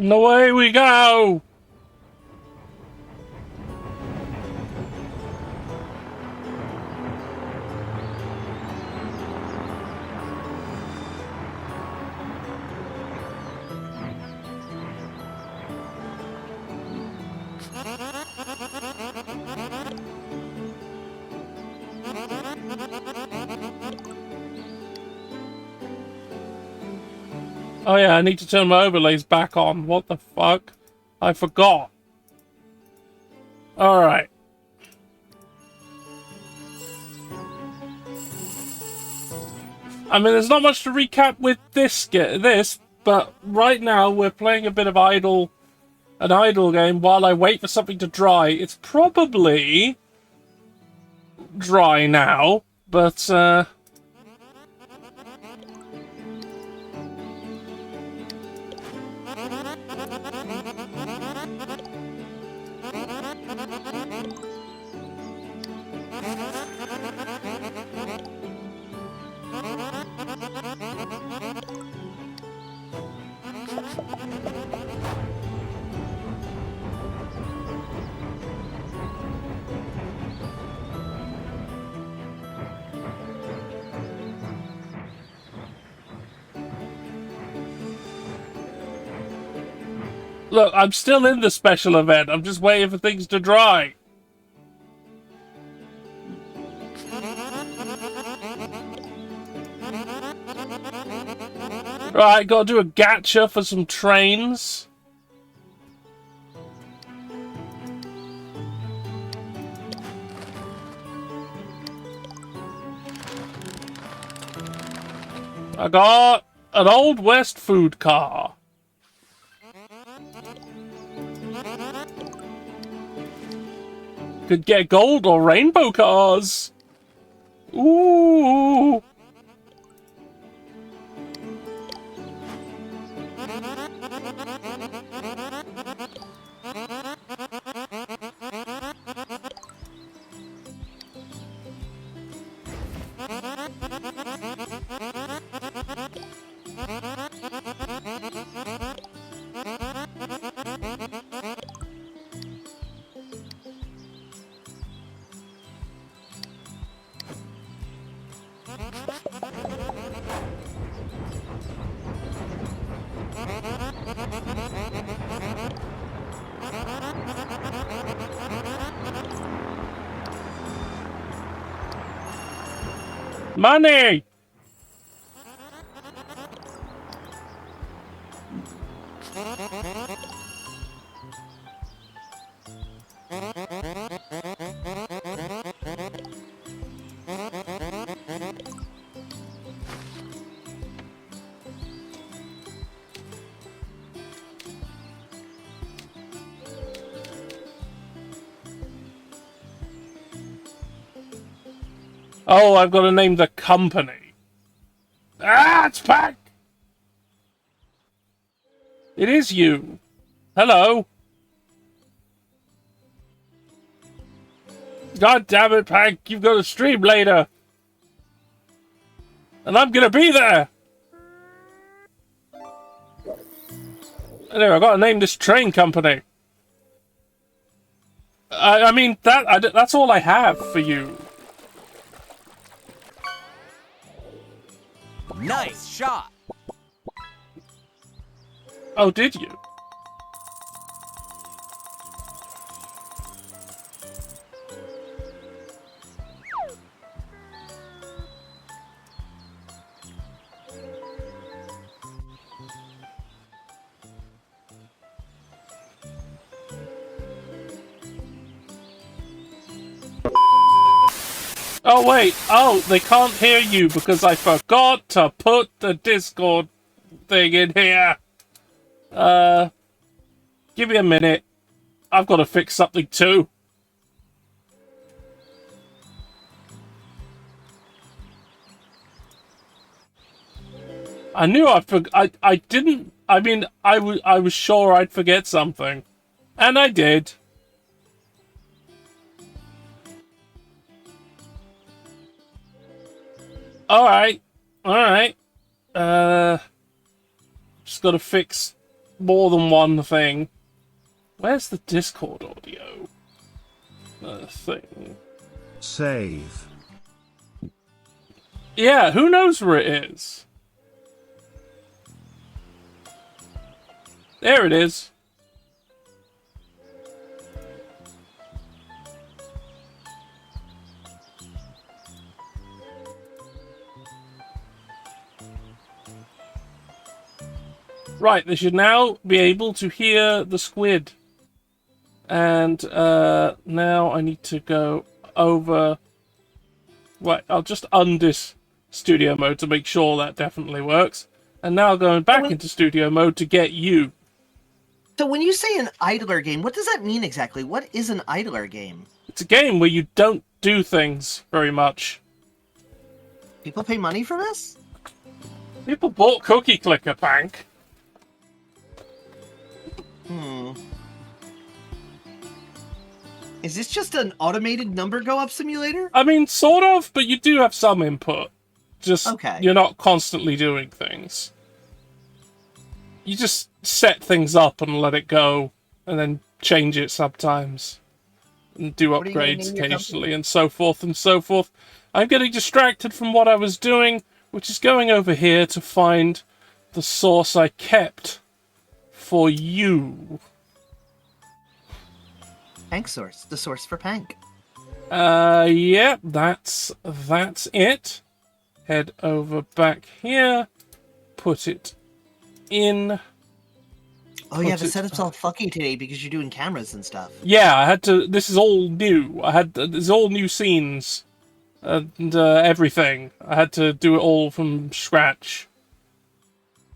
And away we go! Oh yeah, I need to turn my overlays back on. What the fuck? I forgot. Alright. I mean, there's not much to recap with this, but right now we're playing a bit of an idle game while I wait for something to dry. It's probably dry now, but look, I'm still in the special event. I'm just waiting for things to dry. Right, gotta do a gacha for some trains. I got an Old West food car. Could get gold or rainbow cars. Ooh. Money! Oh, I've got to name the company. Ah, it's Pack! It is you. Hello. God damn it, Pack. You've got to stream later. And I'm going to be there. Anyway, I've got to name this train company. I mean, that's all I have for you. Nice shot. Oh, did you? Oh, wait. Oh, they can't hear you because I forgot to put the Discord thing in here. Give me a minute. I've got to fix something too. I knew I didn't. I mean, I was sure I'd forget something. And I did. Alright. Alright. Just gotta fix more than one thing. Where's the Discord audio? Thing. Save. Yeah, who knows where it is? There it is. Right, they should now be able to hear the squid. And now I need to go over... Right, I'll just undo studio mode to make sure that definitely works. And now going back into studio mode to get you. So when you say an idler game, what does that mean exactly? What is an idler game? It's a game where you don't do things very much. People pay money for this? People bought Cookie Clicker, Pank. Is this just an automated number go-up simulator? I mean, sort of, but you do have some input. Just, okay. You're not constantly doing things. You just set things up and let it go, and then change it sometimes. And do upgrades occasionally, and so forth and so forth. I'm getting distracted from what I was doing, which is going over here to find the source I kept for you. Pank source. The source for Pank. Yeah, that's it. Head over back here. Put it in. Oh, yeah, the setup's all fucky today because you're doing cameras and stuff. Yeah, I had to. This is all new. There's all new scenes and everything. I had to do it all from scratch.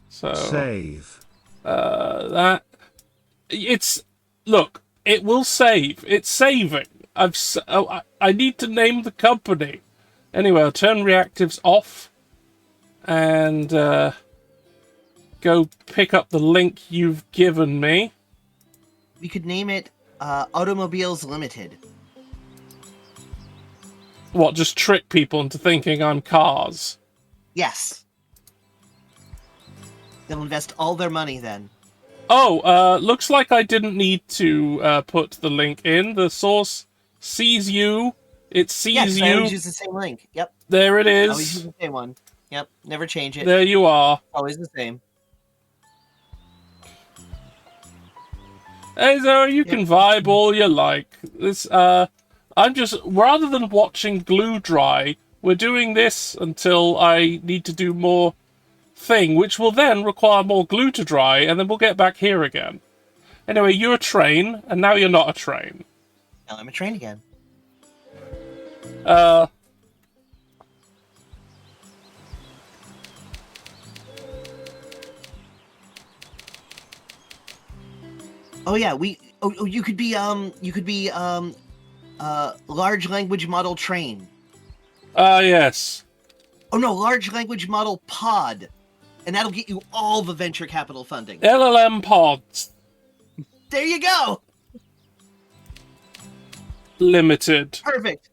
So save. Look. It will save. It's saving. I need to name the company. Anyway, I'll turn reactives off and go pick up the link you've given me. We could name it Automobiles Limited. What, just trick people into thinking I'm cars? Yes. They'll invest all their money then. Oh, looks like I didn't need to put the link in. The source sees you. It sees you. I always use the same link. Yep. There it is. Always use the same one. Yep. Never change it. There you are. Always the same. Hey, Zoe, you can vibe all you like. This, I'm just, rather than watching glue dry, we're doing this until I need to do more thing, which will then require more glue to dry, and then we'll get back here again. Anyway, you're a train, and now you're not a train. Now I'm a train again. Oh yeah, you could be large language model train. Yes. Oh no, large language model pod. And that'll get you all the venture capital funding. LLM pods. There you go. Limited. Perfect.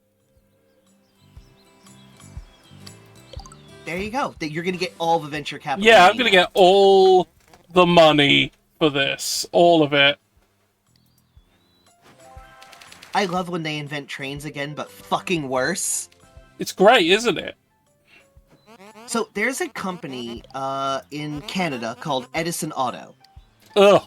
There you go. You're going to get all the venture capital. Yeah, I'm going to get all the money for this. All of it. I love when they invent trains again, but fucking worse. It's great, isn't it? So there's a company in Canada called Edison Auto. Ugh.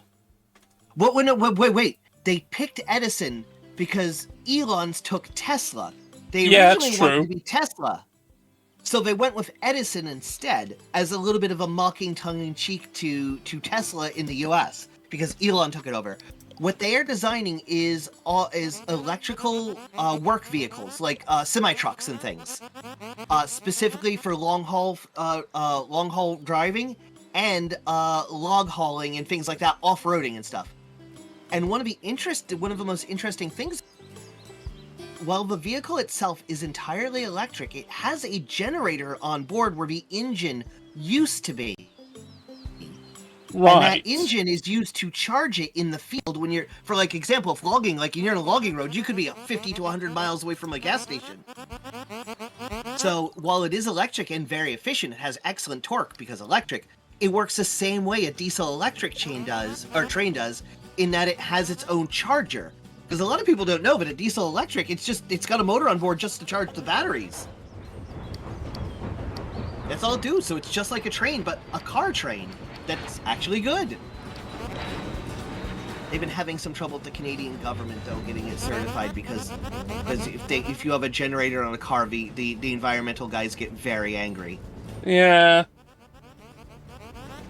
Wait. They picked Edison because Elon's took Tesla. They Yeah, originally it's wanted true. to be Tesla. So they went with Edison instead as a little bit of a mocking tongue-in-cheek to Tesla in the US because Elon took it over. What they are designing is electrical work vehicles like semi-trucks and things, specifically for long haul driving and log hauling and things like that, off-roading and stuff. And one of the most interesting things, while the vehicle itself is entirely electric, it has a generator on board where the engine used to be. Right. And that engine is used to charge it in the field when you're, for like example, if logging, like you're in a logging road, you could be 50 to 100 miles away from a gas station. So while it is electric and very efficient, it has excellent torque because electric, it works the same way a diesel electric train does, in that it has its own charger. Because a lot of people don't know, but a diesel electric, it's got a motor on board just to charge the batteries. That's all it do. So it's just like a train, but a car train. That's actually good. They've been having some trouble with the Canadian government, though, getting it certified because if you have a generator on a car, the environmental guys get very angry. Yeah.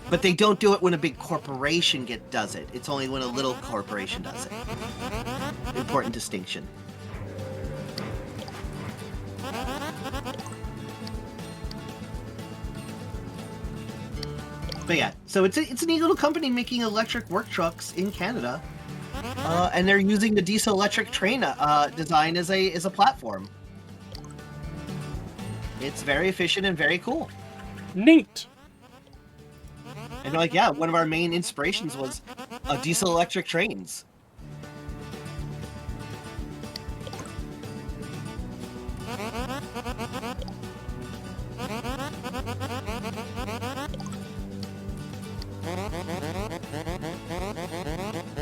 But they don't do it when a big corporation does it. It's only when a little corporation does it. Important distinction. But yeah, so it's a neat little company making electric work trucks in Canada, and they're using the diesel electric train design as a platform. It's very efficient and very cool. Neat. And like, yeah, one of our main inspirations was diesel electric trains.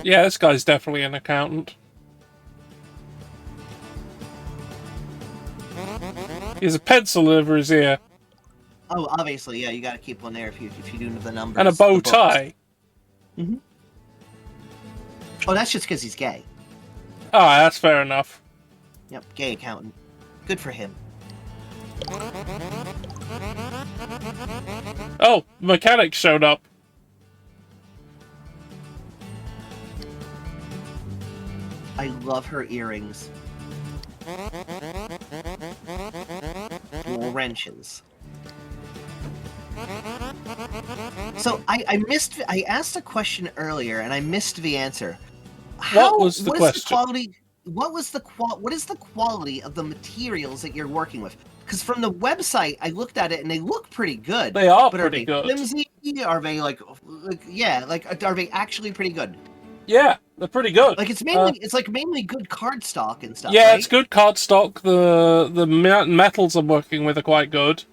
Yeah, this guy's definitely an accountant. He has a pencil over his ear. Oh, obviously, yeah, you got to keep one there if you do the numbers. And a bow tie. Mm-hmm. Oh, that's just because he's gay. Ah, that's fair enough. Yep, gay accountant. Good for him. Oh, mechanic showed up. I love her earrings. Dual wrenches. So I asked a question earlier and I missed the answer. What was the question? What is the quality of the materials that you're working with? Because from the website, I looked at it and they look pretty good. They are but pretty good. Flimsy? Are they are they actually pretty good? Yeah, they're pretty good. Like it's mainly good card stock and stuff. Yeah, right? it's good card stock. The metals I'm working with are quite good.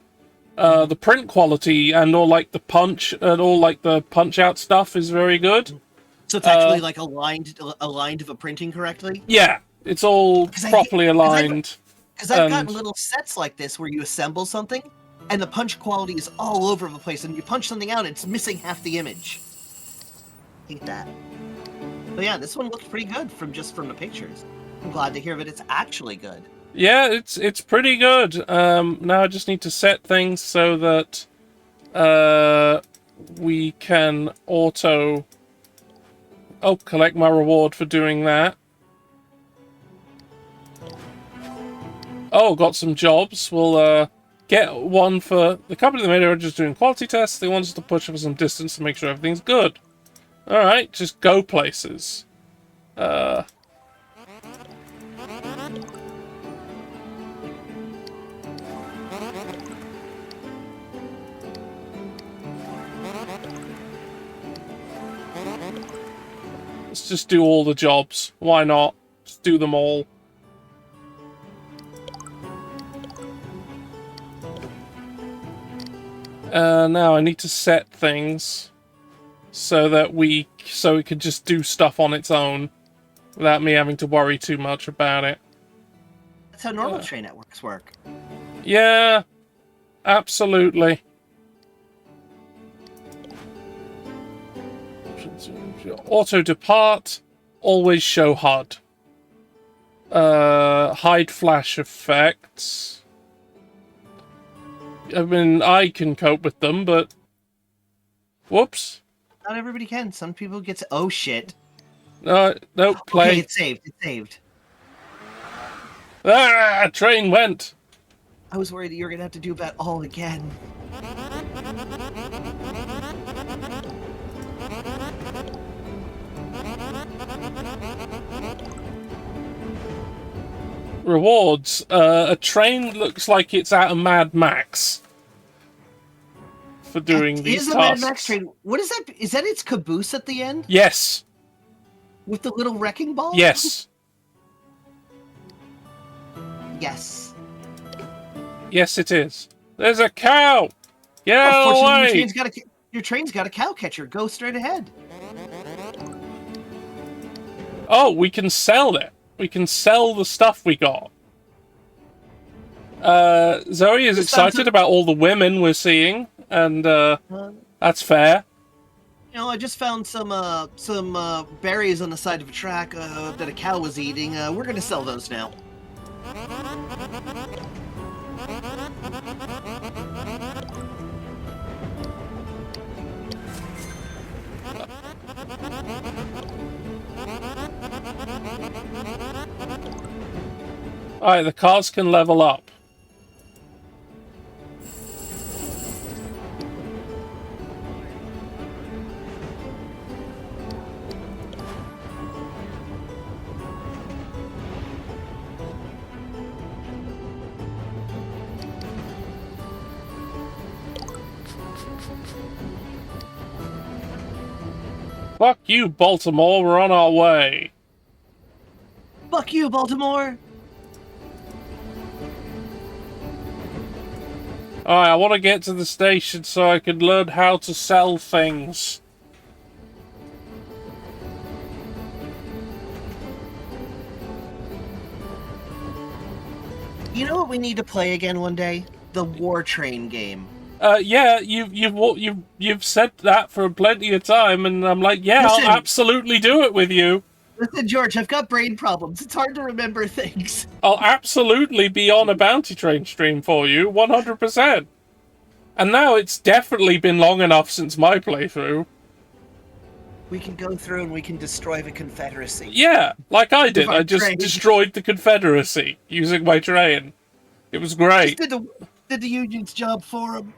The print quality and all like the punch out stuff is very good. So it's actually like aligned to the printing correctly. Yeah, it's all properly aligned. Because I've gotten little sets like this where you assemble something, and the punch quality is all over the place, and you punch something out, it's missing half the image. Hate that. But yeah, this one looks pretty good from the pictures. I'm glad to hear that it's actually good. Yeah, it's pretty good. Now I just need to set things so that we can auto collect my reward for doing that. Oh, got some jobs. We'll get one for the company that made it. Are just doing quality tests. They want us to push for some distance to make sure everything's good. All right, just go places. Let's just do all the jobs. Why not? Just do them all. Now I need to set things so that it can just do stuff on its own without me having to worry too much about it. That's how normal train networks work. Yeah, absolutely. Auto depart, always show HUD. Hide flash effects. I mean, I can cope with them, but whoops. Not everybody can. Some people get to... Oh, shit. No, play. Okay, it's saved. It's saved. Ah, train went. I was worried that you were going to have to do that all again. Rewards. A train looks like it's at a Mad Max for doing these tasks. Is a Mad Max train. What is that? Is that its caboose at the end? Yes. With the little wrecking ball? Yes. Yes. Yes, it is. There's a cow! Get out of the way! Your train's got a cow catcher. Go straight ahead. Oh, we can sell it. We can sell the stuff we got. Zoe is excited about all the women we're seeing, and that's fair. You know, I just found some berries on the side of a track that a cow was eating. We're gonna sell those now. Alright, the cars can level up. Fuck you, Baltimore, we're on our way. Fuck you, Baltimore! Alright, I want to get to the station so I can learn how to sell things. You know what we need to play again one day? The War Train game. Yeah, you've said that for plenty of time, and I'm like, yeah, Listen, I'll absolutely do it with you. Listen, George, I've got brain problems. It's hard to remember things. I'll absolutely be on a Bounty Train stream for you, 100%. And now it's definitely been long enough since my playthrough. We can go through and we can destroy the Confederacy. Yeah, like I did. I just train. destroyed the Confederacy using my train. It was great. Just did the Union's job for them.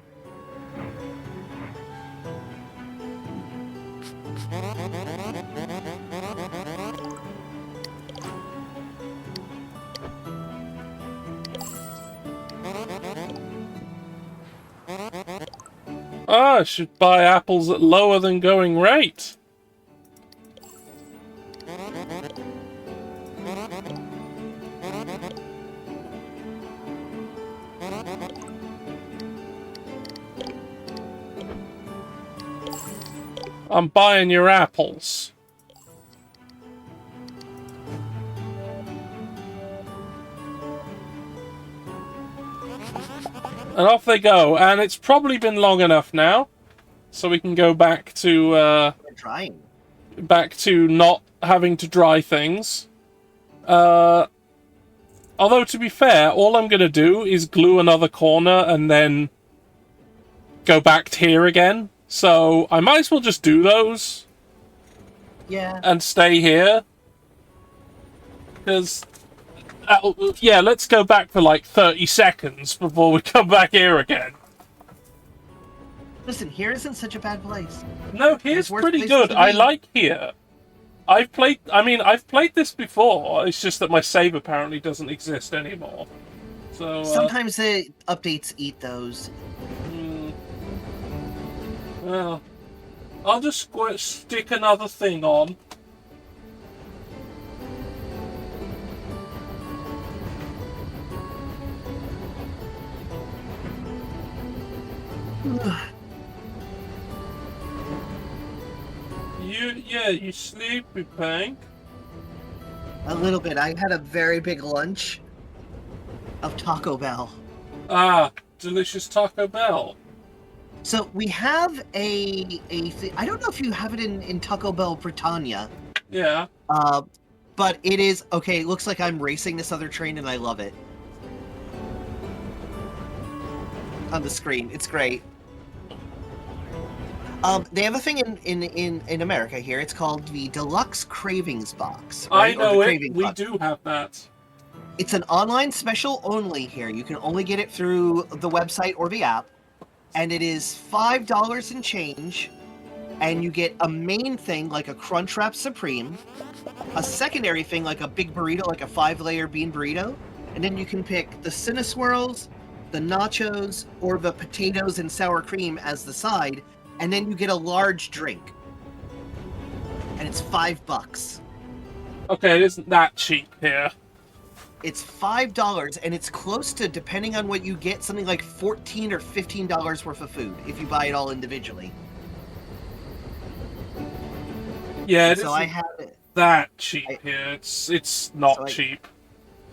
Ah, I should buy apples at lower than going rate. I'm buying your apples. And off they go, and it's probably been long enough now, so we can go back to We're trying. back to not having to dry things. I'll Although, to be fair, all I'm going to do is glue another corner and then go back to here again. So I might as well just do those. Yeah. And stay here. Because, yeah, let's go back for like 30 seconds before we come back here again. Listen, here isn't such a bad place. No, here's There's worse pretty places good. to I be. like here. I've played this before. It's just that my save apparently doesn't exist anymore. So Sometimes the updates eat those. Well, I'll just stick another thing on. You sleepy, Pank? A little bit. I had a very big lunch of Taco Bell. Ah, delicious Taco Bell. So we have I don't know if you have it in Taco Bell Britannia. Yeah. But it is okay. It looks like I'm racing this other train, and I love it. On the screen, it's great. They have a thing in America here. It's called the Deluxe Cravings Box. Right? I know it. Craving We Box. do have that. It's an online special only here. You can only get it through the website or the app, and it is $5 and change. And you get a main thing like a Crunchwrap Supreme, a secondary thing like a big burrito, like a 5-layer bean burrito, and then you can pick the Cinnaswirls, the nachos, or the potatoes and sour cream as the side, and then you get a large drink. And it's $5. Okay, it isn't that cheap here. It's $5, and it's close to, depending on what you get, something like $14 or $15 worth of food if you buy it all individually. Yeah, it So isn't I have it. that cheap here. It's not So cheap.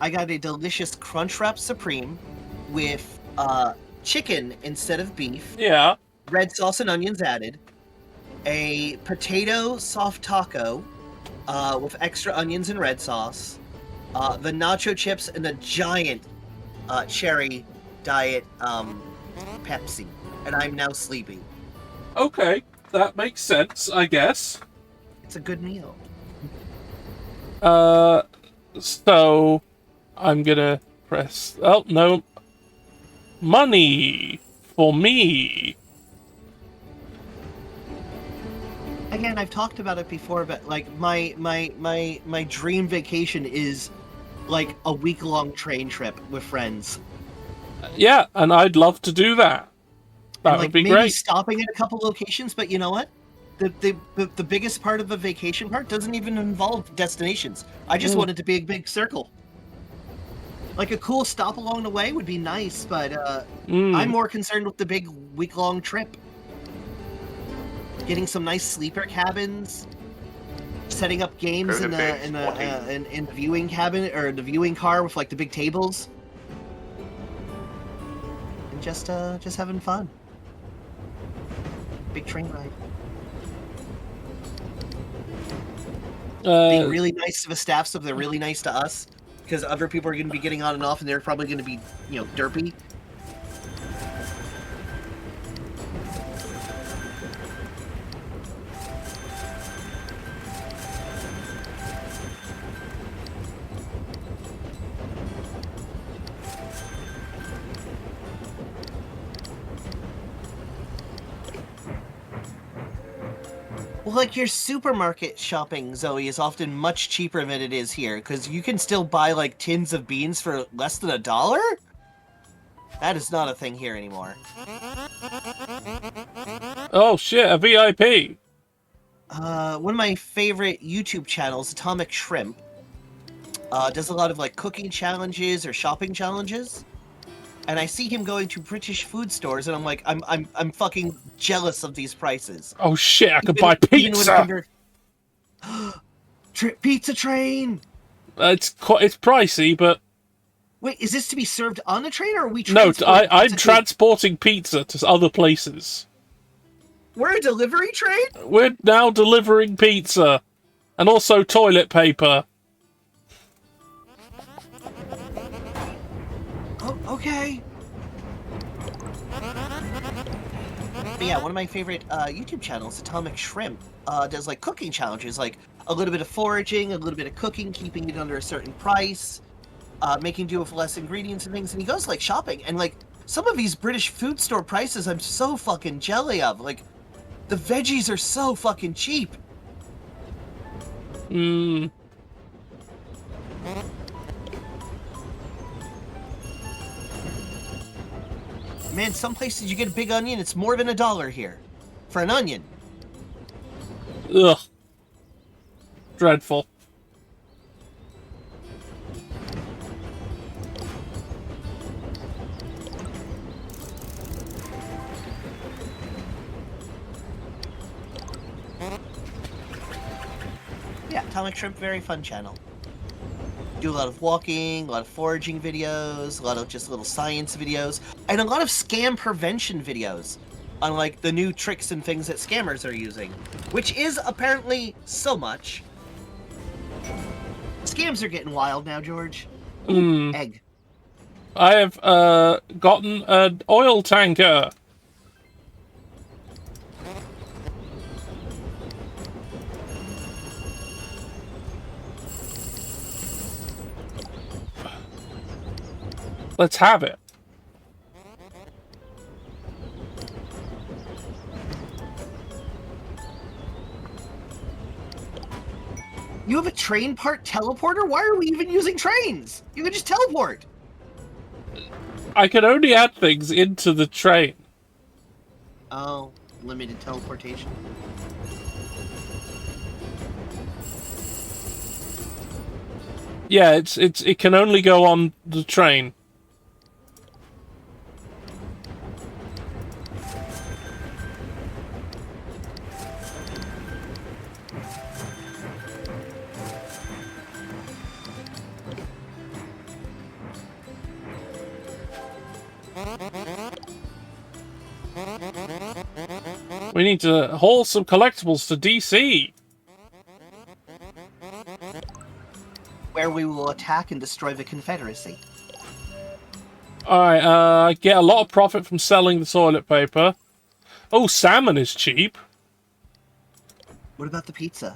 I got a delicious Crunchwrap Supreme with chicken instead of beef, Yeah. red sauce and onions added, a potato soft taco with extra onions and red sauce, the nacho chips, and a giant cherry diet Pepsi. And I'm now sleepy. Okay, that makes sense, I guess. It's a good meal. So I'm gonna press. Oh no, money for me. Again, I've talked about it before, but like my dream vacation is like a week-long train trip with friends. Yeah, and I'd love to do that. That And, would be maybe great. stopping at a couple locations, but you know what? The biggest part of a vacation part doesn't even involve destinations. I just want it to be a big circle. Like a cool stop along the way would be nice, but I'm more concerned with the big week-long trip. Getting some nice sleeper cabins, setting up games in the viewing cabin or the viewing car with like the big tables, and just having fun. Big train ride. Being really nice to the staff, so they're really nice to us, because other people are going to be getting on and off, and they're probably going to be, derpy. Well, like your supermarket shopping, Zoe, is often much cheaper than it is here, because you can still buy like tins of beans for less than $1. That is not a thing here anymore. Oh shit, a VIP. One of my favorite YouTube channels, Atomic Shrimp, does a lot of like cooking challenges or shopping challenges. And I see him going to British food stores, and I'm like, I'm fucking jealous of these prices. Oh shit, I could buy pizza. Pizza train. It's pricey, but wait, is this to be served on the train, or are we? No, I'm transporting pizza to other places. We're a delivery train. We're now delivering pizza, and also toilet paper. okay. But yeah, one of my favorite YouTube channels, Atomic Shrimp, does like cooking challenges, like a little bit of foraging, a little bit of cooking, keeping it under a certain price, making do with less ingredients and things. And he goes like shopping, and like some of these British food store prices, I'm so fucking jelly of. Like the veggies are so fucking cheap. Mm. Man, some places you get a big onion, it's more than $1 here for an onion. Ugh. Dreadful. Yeah, Atomic Shrimp, very fun channel. Do a lot of walking, a lot of foraging videos, a lot of just little science videos, and a lot of scam prevention videos on like the new tricks and things that scammers are using, which is apparently so much. Scams are getting wild now, George. Ooh, egg. I have gotten an oil tanker. Let's have it. You have a train part teleporter? Why are we even using trains? You can just teleport. I can only add things into the train. Oh, limited teleportation. Yeah, it can only go on the train. We need to haul some collectibles to DC. Where we will attack and destroy the Confederacy. Alright, I get a lot of profit from selling the toilet paper. Oh, salmon is cheap. What about the pizza?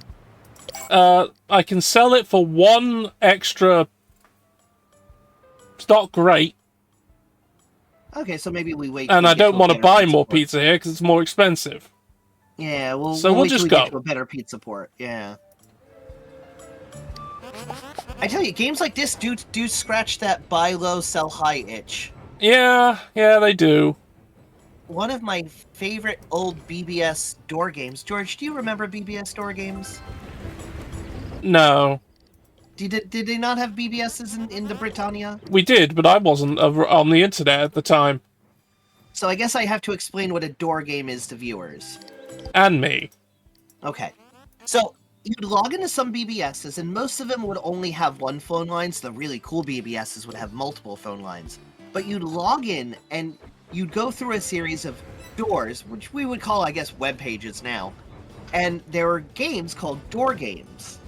I can sell it for 1 extra. It's not great. Okay, so maybe we wait. And I don't want to buy more pizza here because it's more expensive. Yeah, we'll wait just till we go get to a better pizza port. Yeah. I tell you, games like this do scratch that buy low, sell high itch. Yeah, they do. One of my favorite old BBS door games. George, do you remember BBS door games? No. Did they not have BBSs in the Britannia? We did, but I wasn't on the internet at the time. So I guess I have to explain what a door game is to viewers. And me. Okay. So you'd log into some BBSs, and most of them would only have one phone line, so the really cool BBSs would have multiple phone lines. But you'd log in, and you'd go through a series of doors, which we would call, I guess, web pages now. And there were games called door games.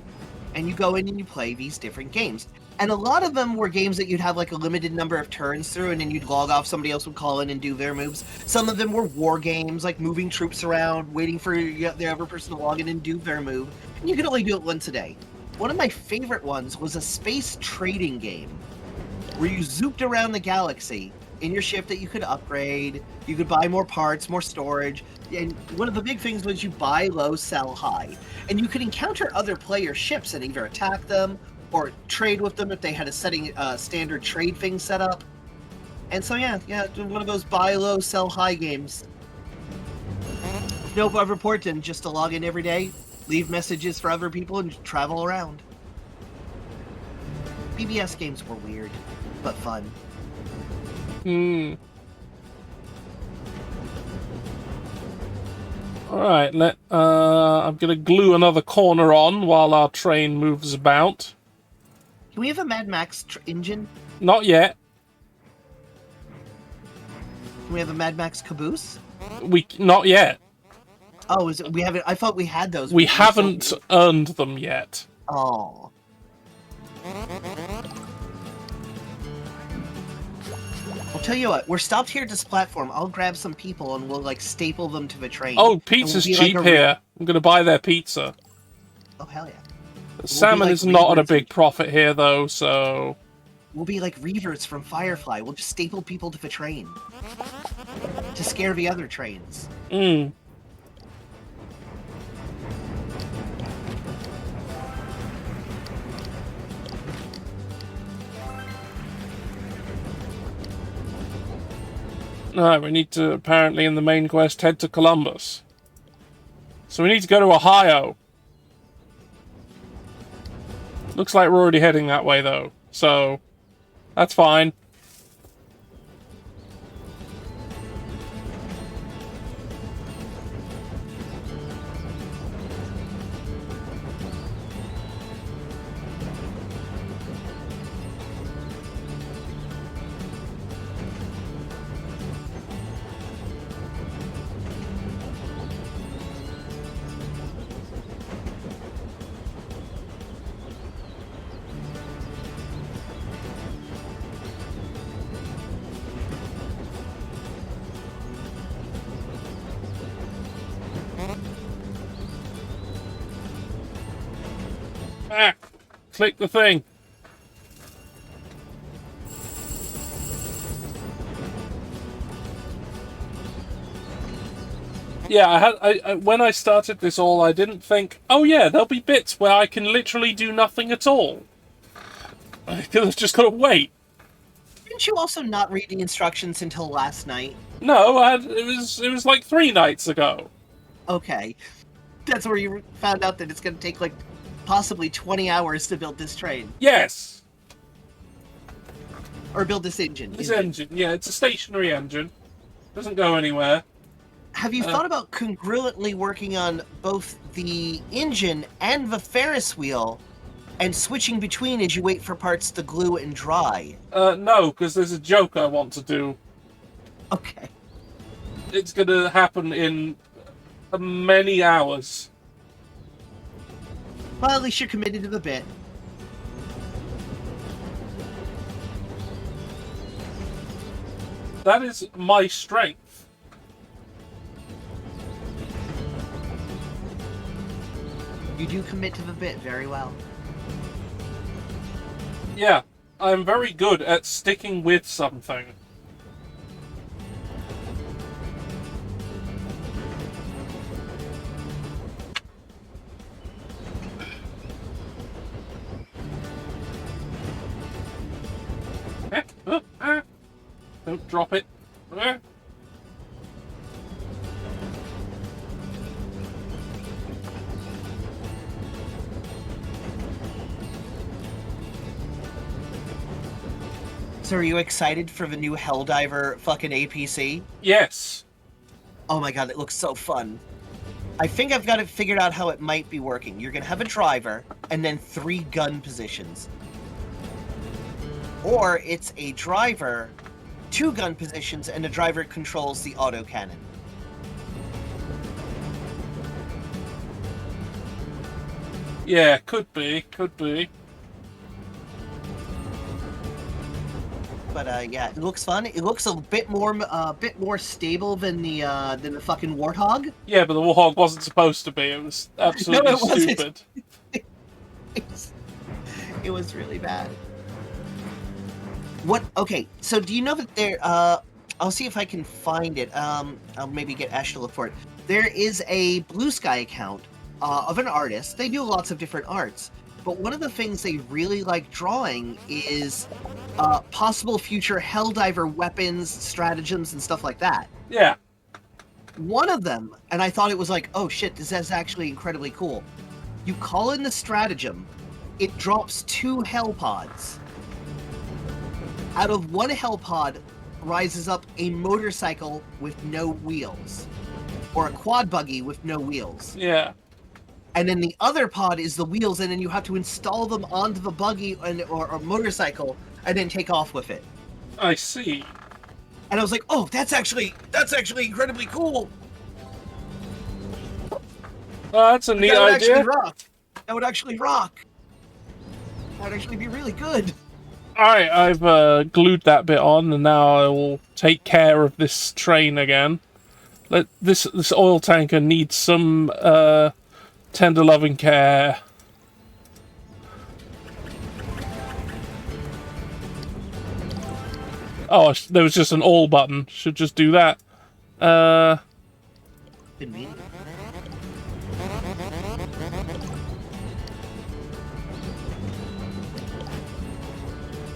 And you go in and you play these different games. And a lot of them were games that you'd have like a limited number of turns through, and then you'd log off, somebody else would call in and do their moves. Some of them were war games, like moving troops around, waiting for the other person to log in and do their move. And you could only do it once a day. One of my favorite ones was a space trading game, where you zooped around the galaxy in your ship that you could upgrade, you could buy more parts, more storage, and one of the big things was you buy low, sell high. And you could encounter other player ships and either attack them or trade with them if they had a standard trade thing set up. And so yeah, one of those buy low, sell high games. No other port than just to log in every day, leave messages for other people, and travel around. BBS games were weird, but fun. Alright, I'm gonna glue another corner on while our train moves about. Can we have a Mad Max engine? Not yet. Can we have a Mad Max caboose? Not yet. Oh, is it? We haven't. I thought we had those. We haven't earned them yet. Oh. I'll tell you what, we're stopped here at this platform. I'll grab some people and we'll, like, staple them to the train. Oh, And pizza's we'll be like cheap here. I'm gonna buy their pizza. Oh, hell yeah. Salmon like is not at a Reavers big profit here, though, so... We'll be like Reavers from Firefly. We'll just staple people to the train. To scare the other trains. Mm. Alright, we need to, apparently, in the main quest, head to Columbus. So we need to go to Ohio. Looks like we're already heading that way, though. So, that's fine. Ah! Click the thing. Yeah, when I started this all, I didn't think, oh yeah, there'll be bits where I can literally do nothing at all. I could have just gotta wait. Didn't you also not read the instructions until last night? No, it was like 3 nights ago. Okay. That's where you found out that it's going to take, like, possibly 20 hours to build this train. Yes! Or build this engine. This engine, yeah, it's a stationary engine. Doesn't go anywhere. Have you thought about congruently working on both the engine and the Ferris wheel and switching between as you wait for parts to glue and dry? No, because there's a joke I want to do. Okay. It's gonna happen in many hours. Well, at least you're committed to the bit. That is my strength. You do commit to the bit very well. Yeah, I'm very good at sticking with something. Don't drop it. So are you excited for the new Helldiver fucking APC? Yes. Oh my god, it looks so fun. I think I've got it figured out how it might be working. You're gonna have a driver, and then 3 gun positions. Or it's a driver, 2 gun positions, and the driver controls the autocannon. Yeah, could be, could be. But yeah, it looks fun. It looks a bit more stable than the fucking Warthog. Yeah, but the Warthog wasn't supposed to be. It was absolutely No, it wasn't. stupid. It was really bad. What? Okay, so do you know that there? I'll see if I can find it. I'll maybe get Ash to look for it. There is a Blue Sky account of an artist. They do lots of different arts, but one of the things they really like drawing is possible future Helldiver weapons, stratagems, and stuff like that. Yeah. One of them, and I thought it was like, oh shit, this is actually incredibly cool. You call in the stratagem, it drops 2 hell pods. Out of one hell pod rises up a motorcycle with no wheels, or a quad buggy with no wheels. Yeah. And then the other pod is the wheels, and then you have to install them onto the buggy or motorcycle, and then take off with it. I see. And I was like, oh, that's actually incredibly cool. Oh, that's a neat That would idea. actually rock. That would actually rock. That would actually be really good. Alright, I've glued that bit on, and now I will take care of this train again. This oil tanker needs some tender loving care. Oh, there was just an all button. Should just do that. Convenient.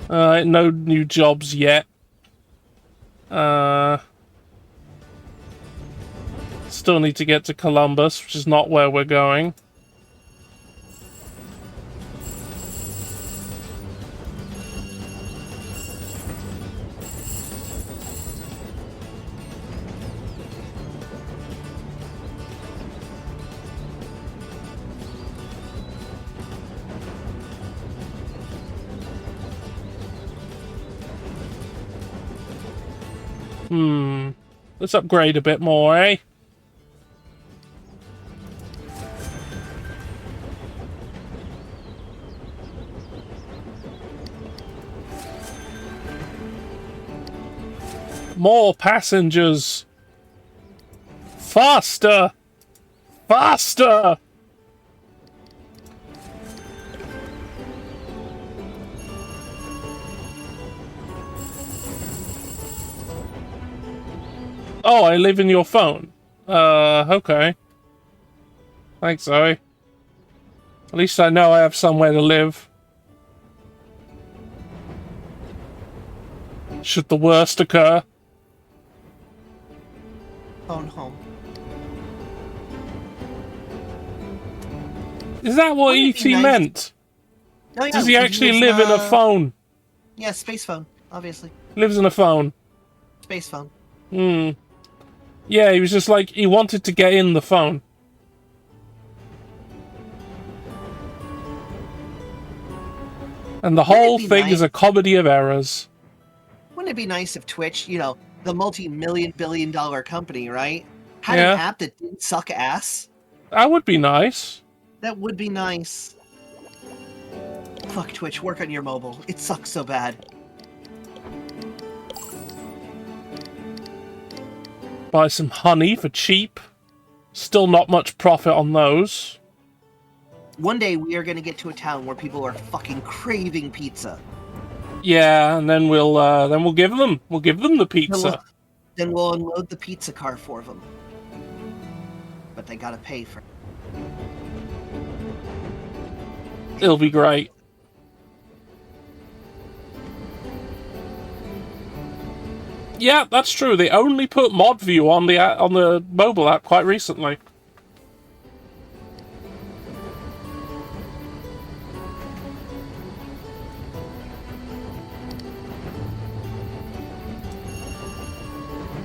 Alright, no new jobs yet. Still need to get to Columbus, which is not where we're going. Let's upgrade a bit more, eh? More passengers! Faster! Faster! Oh, I live in your phone. Okay. Thanks, Zoe. At least I know I have somewhere to live. Should the worst occur. Phone home. Is that what Wouldn't it E.T. be nice- meant? Oh, yeah, Does he because actually lives live in a phone? Yeah, space phone, obviously. Lives in a phone. Space phone. Yeah, he was just like, he wanted to get in the phone. And the whole be thing is nice- a comedy of errors. Wouldn't it be nice if Twitch, the multi-million billion-dollar company, right, had Yeah. an app that didn't suck ass? That would be nice. That would be nice. Fuck Twitch, work on your mobile. It sucks so bad. Buy some honey for cheap. Still not much profit on those. One day we are going to get to a town where people are fucking craving pizza. Yeah, and then we'll give them the pizza. Then we'll unload the pizza car for them. But they gotta pay for it. It'll be great. Yeah, that's true. They only put mod view on the mobile app quite recently.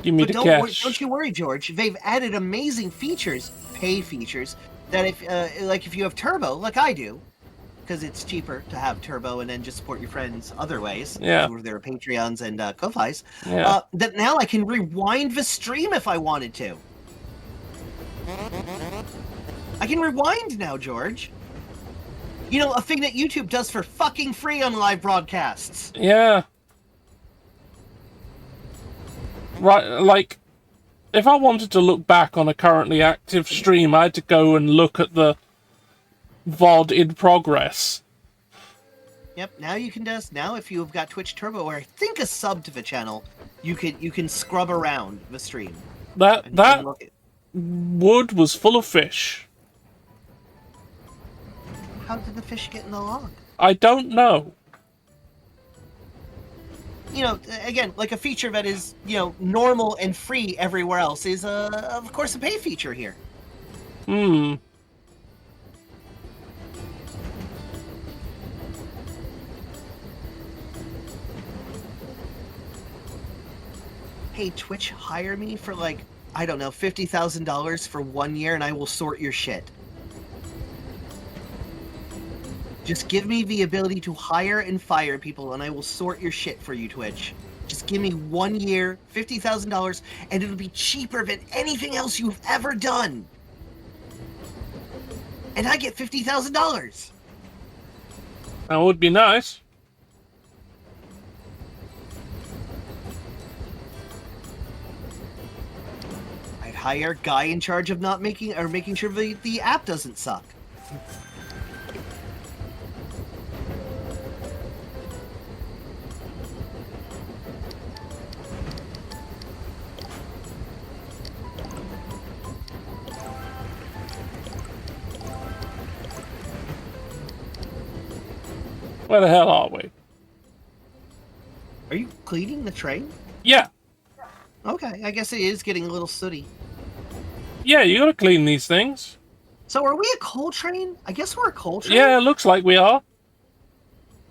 Give me But the cash. don't you worry, George. They've added amazing features, pay features, that if you have Turbo, like I do, because it's cheaper to have Turbo and then just support your friends other ways. Yeah. Through their Patreons and Ko-Fis. Yeah. That now I can rewind the stream if I wanted to. I can rewind now, George. A thing that YouTube does for fucking free on live broadcasts. Yeah. Right, like, if I wanted to look back on a currently active stream, I had to go and look at the VOD in progress. Yep, now you can just, now if you've got Twitch Turbo, or I think a sub to the channel, you can scrub around the stream. That look at, wood was full of fish. how did the fish get in the log? I don't know. Again, like a feature that is, normal and free everywhere else is, of course, a pay feature here. Hey, Twitch, hire me for, like, I don't know, $50,000 for 1 year and I will sort your shit. Just give me the ability to hire and fire people, and I will sort your shit for you, Twitch. Just give me 1 year, $50,000, and it'll be cheaper than anything else you've ever done. And I get $50,000. That would be nice. hire Guy in charge of not making sure the app doesn't suck. Where the hell are we? Are you cleaning the train? Yeah. Okay, I guess it is getting a little sooty. Yeah, you gotta clean these things. So are we a coal train? I guess we're a coal train? Yeah, it looks like we are.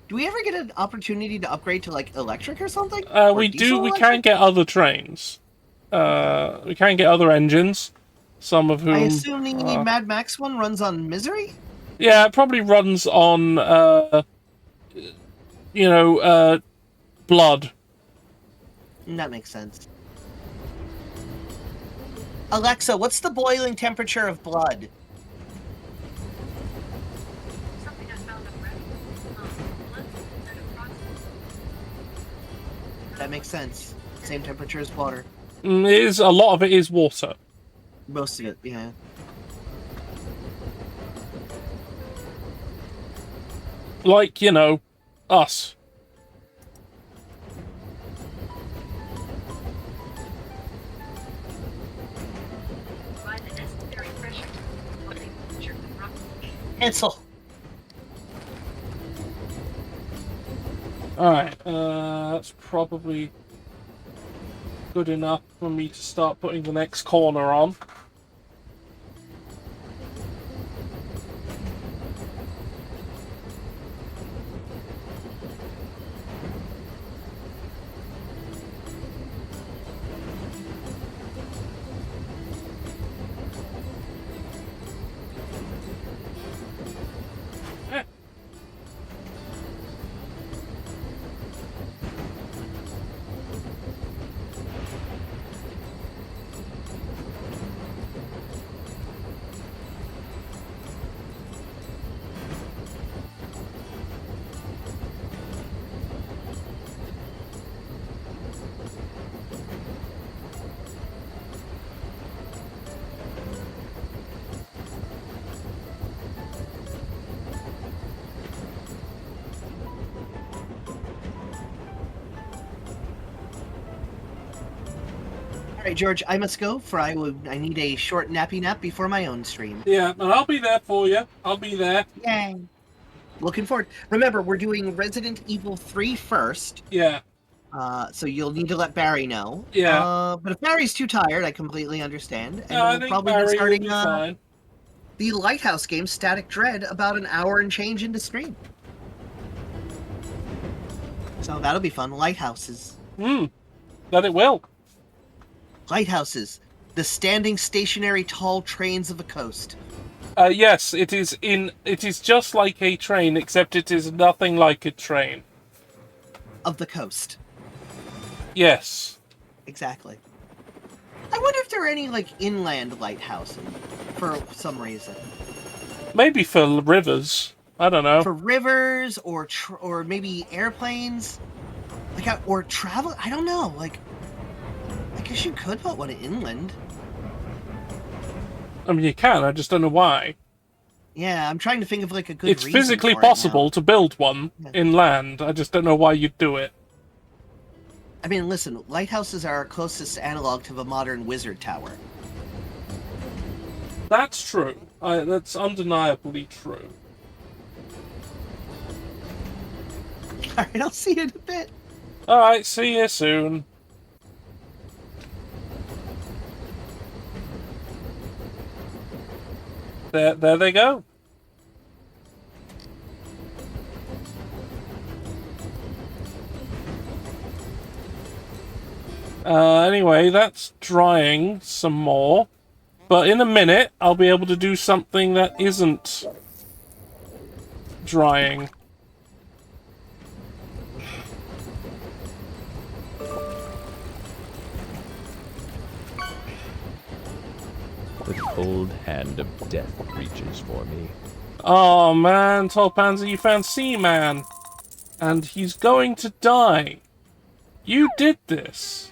Do we ever get an opportunity to upgrade to, like, electric or something? Or We diesel do. We electric? can get other trains. We can get other engines. Some of whom... I assume the Mad Max one runs on Misery? Yeah, it probably runs on, blood. That makes sense. Alexa, what's the boiling temperature of blood? Something I found on Reddit. Blood at approximately That makes sense. Same temperature as water. A lot of it is water. Most of it, yeah. Like, us. provide the necessary pressure to body temperature and rock. Cancel. Alright, that's probably good enough for me to start putting the next corner on. All right, George, I must go, for I need a short nappy nap before my own stream. Yeah, and I'll be there for you. I'll be there. Yay. Looking forward. Remember, we're doing Resident Evil 3 first, Yeah. so you'll need to let Barry know. Yeah. But if Barry's too tired, I completely understand. And I we'll think probably Barry be will starting be fine. the Lighthouse game, Static Dread, about an hour and change into stream. So that'll be fun. Lighthouses. That it will. Lighthouses. The standing, stationary, tall trains of the coast. Yes, it is just like a train, except it is nothing like a train. Of the coast. Yes. Exactly. I wonder if there are any, like, inland lighthouses for some reason. Maybe for rivers. I don't know. For rivers or maybe airplanes, like, or travel. I don't know. Like, I guess you could put one inland. I mean, you can. I just don't know why. Yeah, I'm trying to think of like a good. It's reason physically for it now. possible to build one inland. I just don't know why you'd do it. I mean, listen, lighthouses are our closest analog to the modern wizard tower. That's true. That's undeniably true. All right, I'll see you in a bit. All right, see you soon. There they go. Anyway, that's drying some more. But in a minute, I'll be able to do something that isn't drying. The cold hand of death reaches for me. Oh man, Tolpanzer, you found Seaman. And he's going to die. You did this.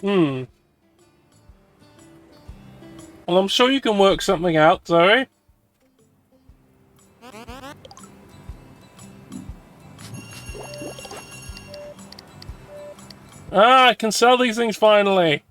Hmm. Well, I'm sure you can work something out, Zoe. Ah, I can sell these things finally.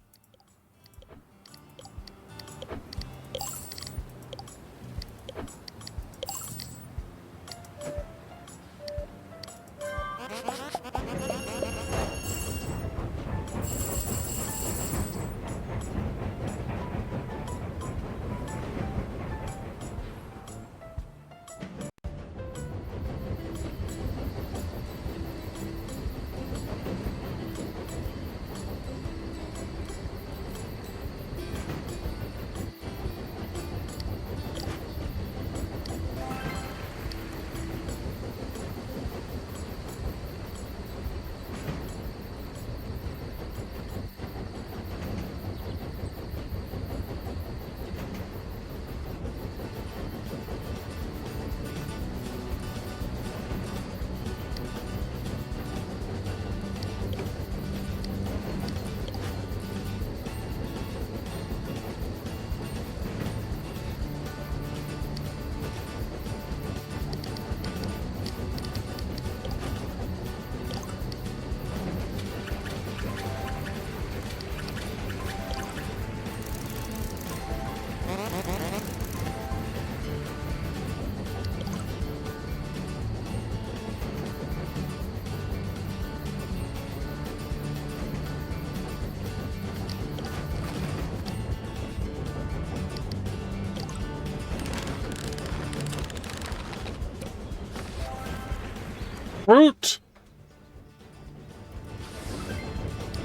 Fruit!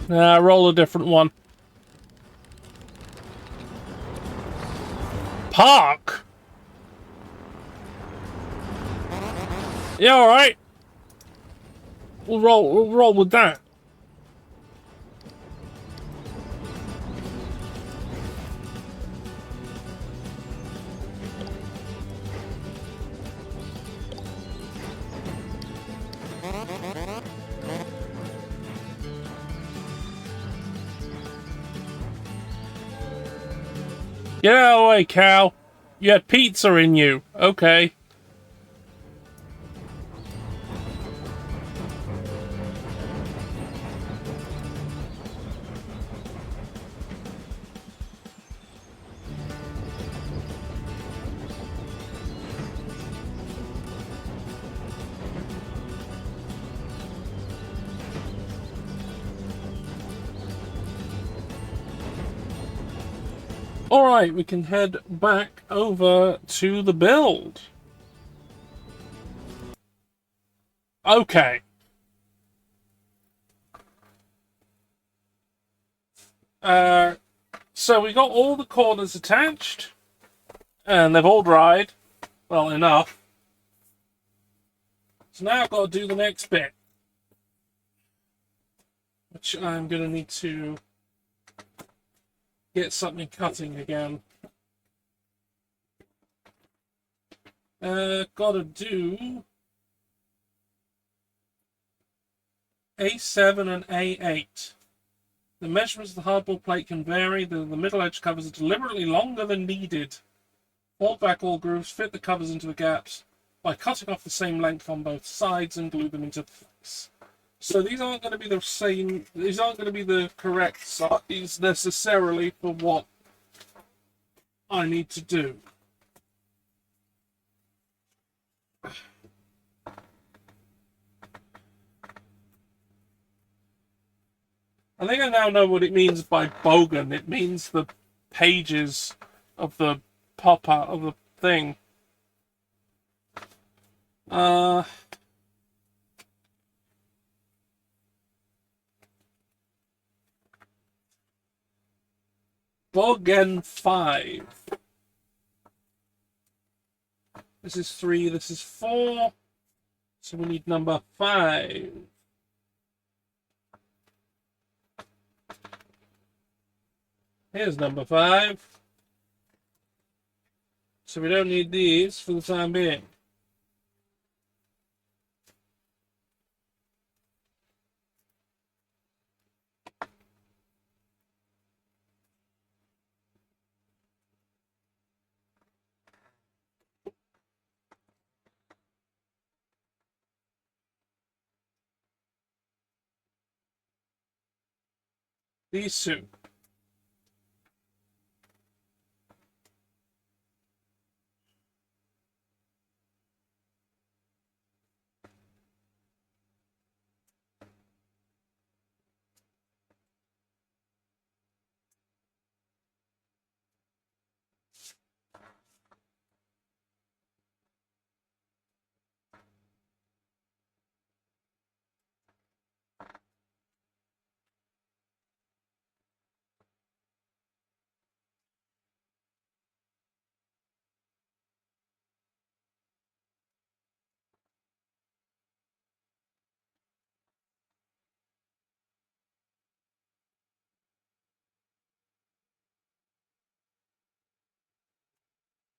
Roll a different one. Park? Yeah, alright. We'll roll with that. Get out of the way, cow. You had pizza in you. Okay. Alright, we can head back over to the build. Okay. So we got all the corners attached, and they've all dried. Well, enough. So now I've got to do the next bit, which I'm going to need to get something cutting again. Gotta do A7 and A8. The measurements of the hardboard plate can vary. The middle edge covers are deliberately longer than needed. Fold back all grooves, fit the covers into the gaps by cutting off the same length on both sides and glue them into place. So these aren't going to be the same, these aren't going to be the correct size necessarily for what I need to do. I think I now know what it means by bogan. It means the pages of the pop-out of the thing. Bogan 5. This is 3, this is 4. So we need number 5. Here's number 5. So we don't need these for the time being. These two.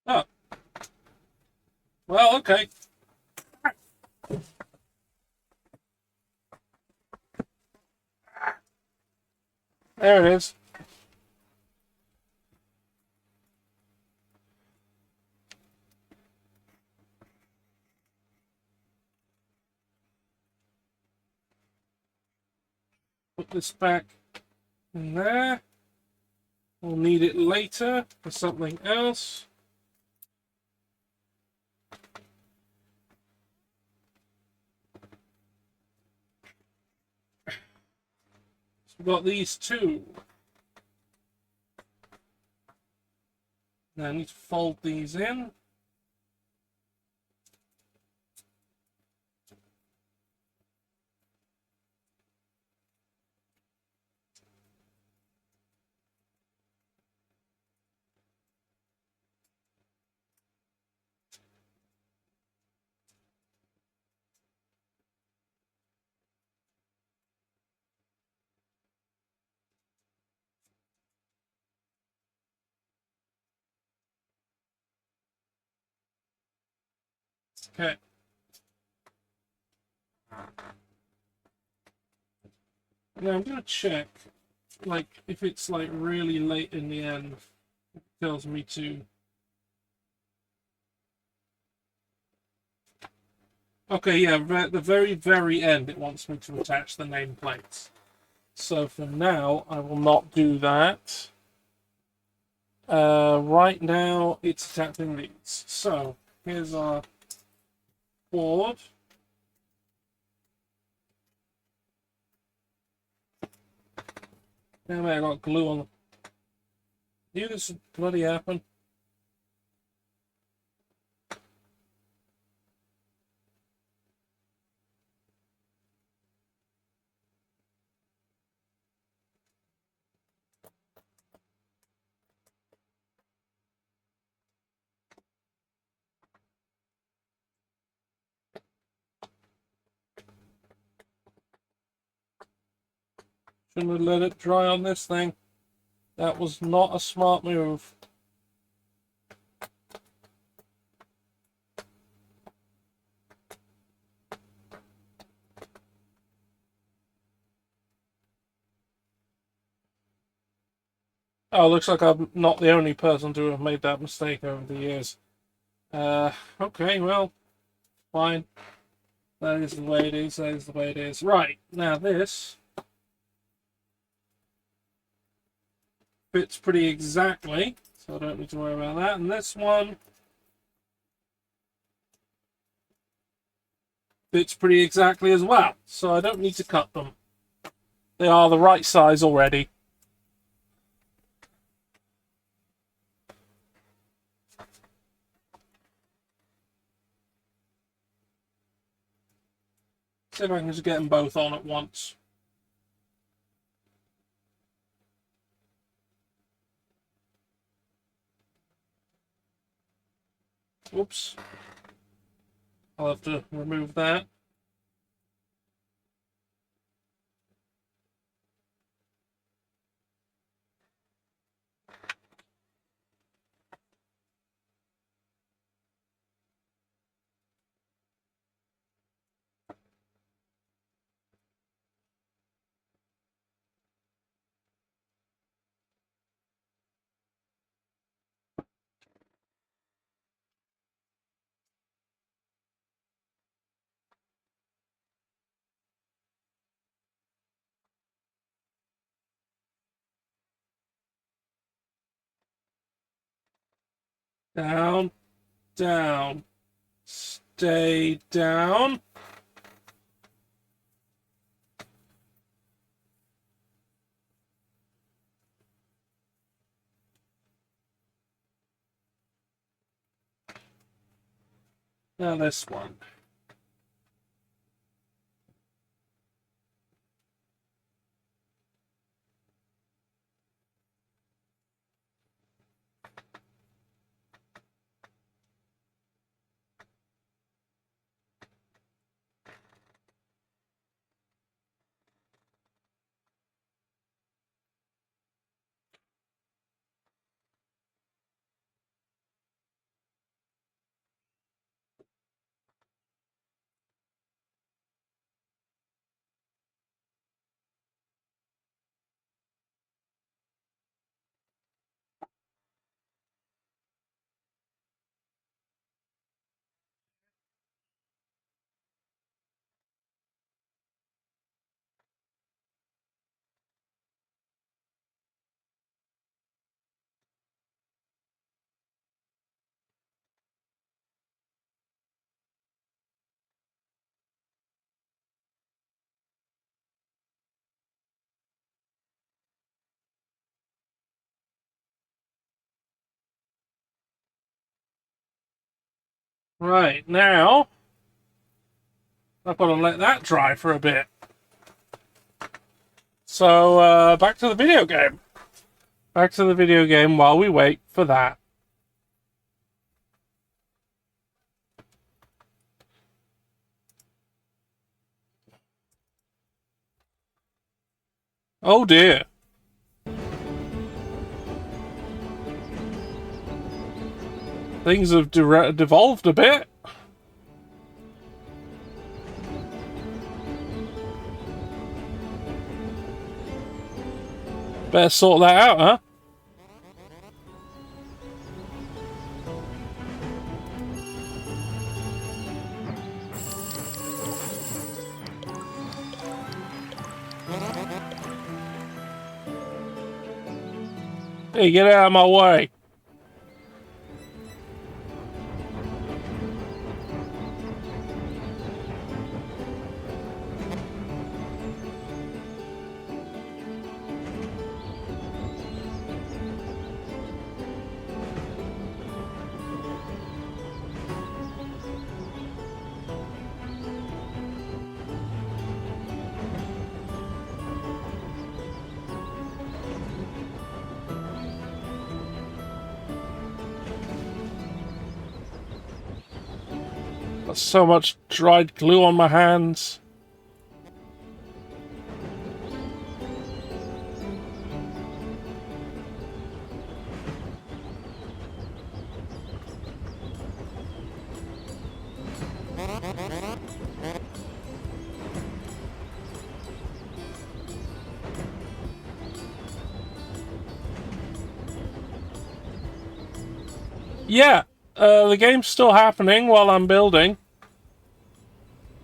Oh, well, okay. There it is. Put this back in there. We'll need it later for something else. So we've got these two. Now I need to fold these in. Okay. Now I'm gonna check, like, if it's like really late in the end, it tells me to. Okay, yeah, at the very, very end, it wants me to attach the nameplates. So for now, I will not do that. Right now, it's attaching these. So here's our board. Damn it, I got glue on. Knew this would bloody happen. Shouldn't have let it dry on this thing. That was not a smart move. Oh, looks like I'm not the only person to have made that mistake over the years. Okay, well, fine. That is the way it is, that is the way it is. Right, now this fits pretty exactly, so I don't need to worry about that. And this one fits pretty exactly as well, so I don't need to cut them. They are the right size already. See if I can just get them both on at once. Oops. I'll have to remove that. Down, down. Stay down. Now this one. Right, now I've got to let that dry for a bit. So, back to the video game. Back to the video game while we wait for that. Oh dear. Things have devolved a bit. Better sort that out, huh? Hey, get out of my way. Got so much dried glue on my hands. Yeah, the game's still happening while I'm building.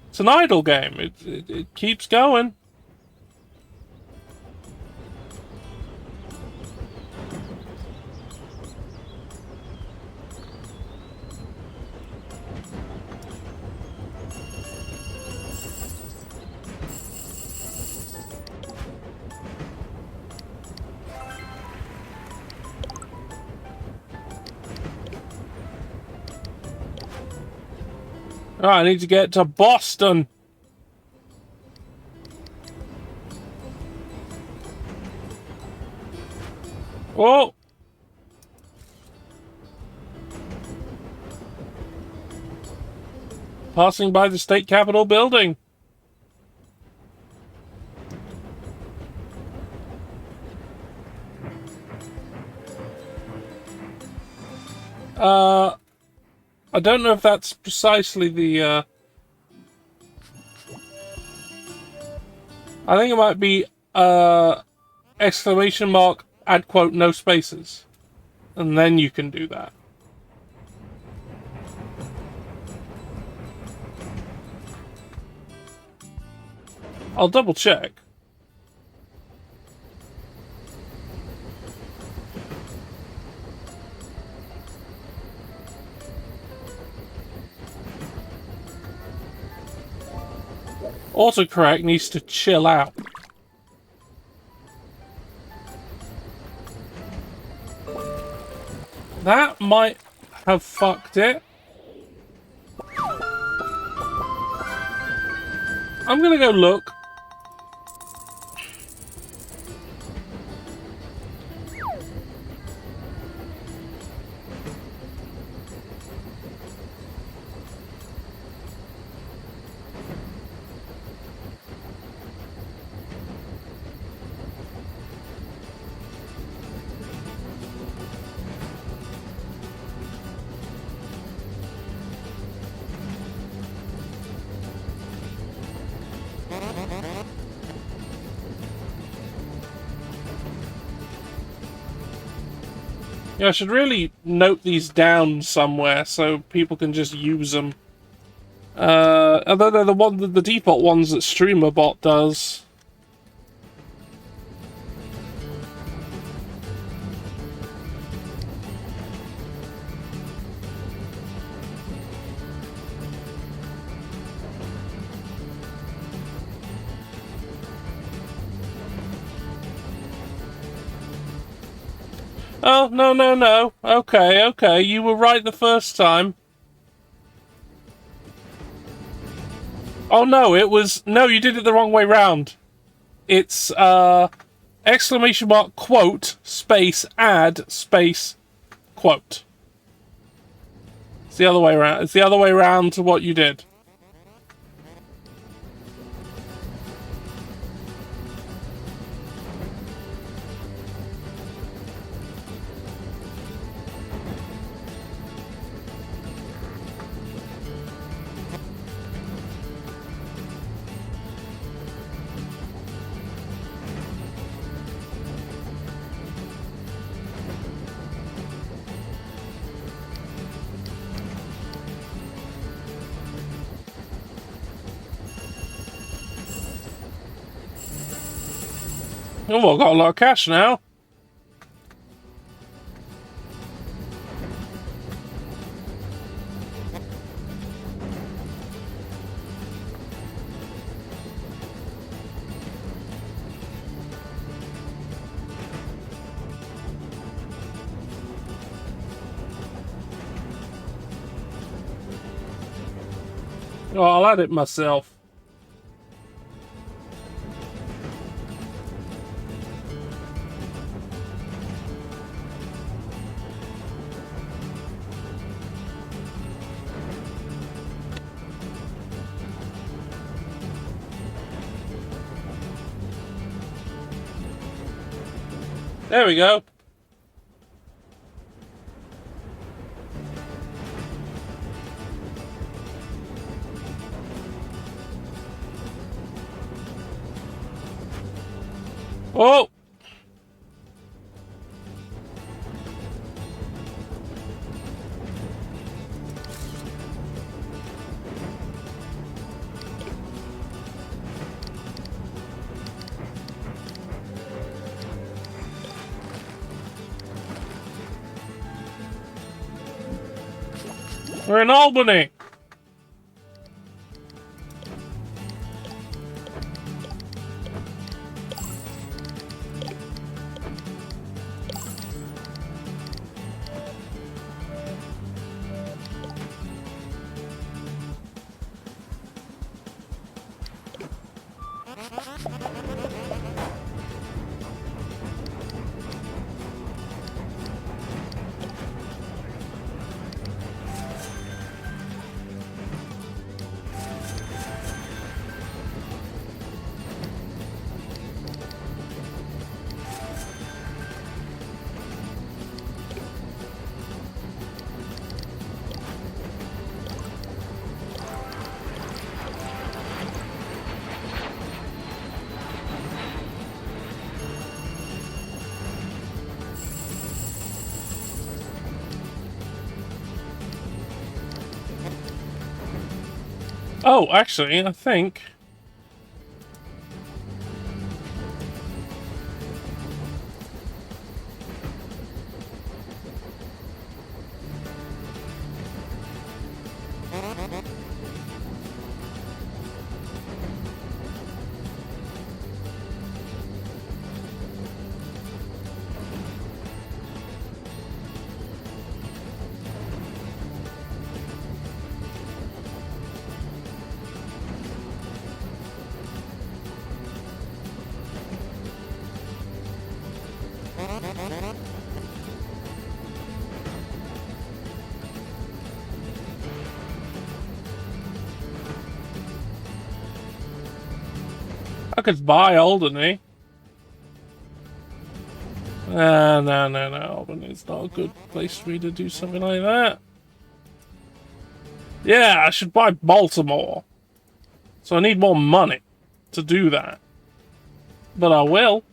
It's an idle game. It keeps going. Oh, I need to get to Boston. Oh! Passing by the state capitol building. I don't know if that's precisely the, I think it might be, exclamation mark, add quote, no spaces. And then you can do that. I'll double check. Autocorrect needs to chill out. That might have fucked it. I'm gonna go look. Yeah, I should really note these down somewhere so people can just use them. Although they're the default ones that StreamerBot does. Oh, no, no, no. Okay, okay. You were right the first time. Oh, no, it was... No, you did it the wrong way round. It's, exclamation mark, quote, space, add, space, quote. It's the other way around. It's the other way around to what you did. Oh, well, I've got a lot of cash now. Oh, I'll add it myself. There we go. Oh! We're in Albany. Oh, actually, I think... I could buy Alderney. No. Alderney's not a good place for me to do something like that. Yeah, I should buy Baltimore. So I need more money to do that. But I will.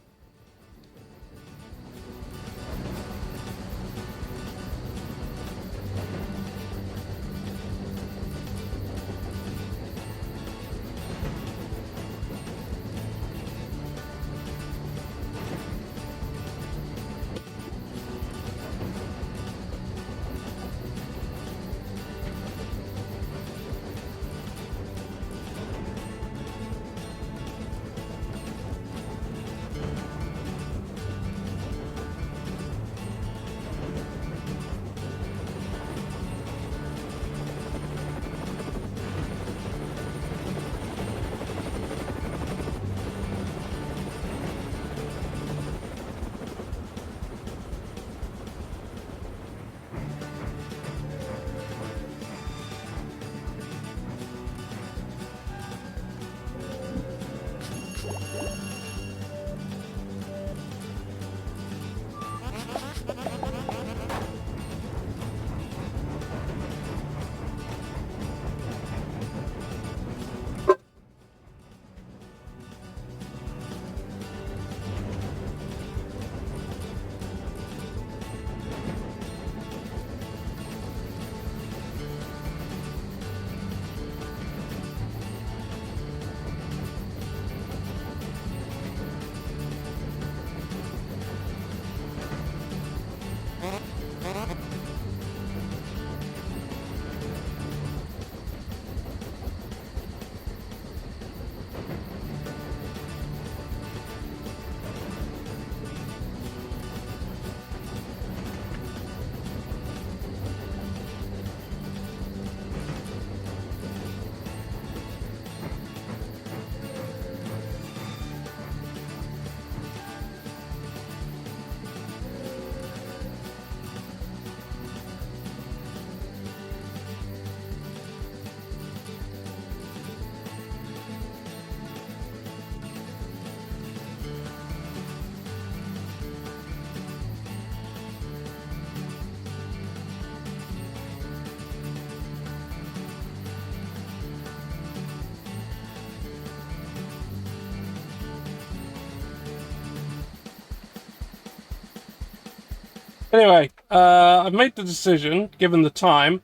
Anyway, I've made the decision, given the time,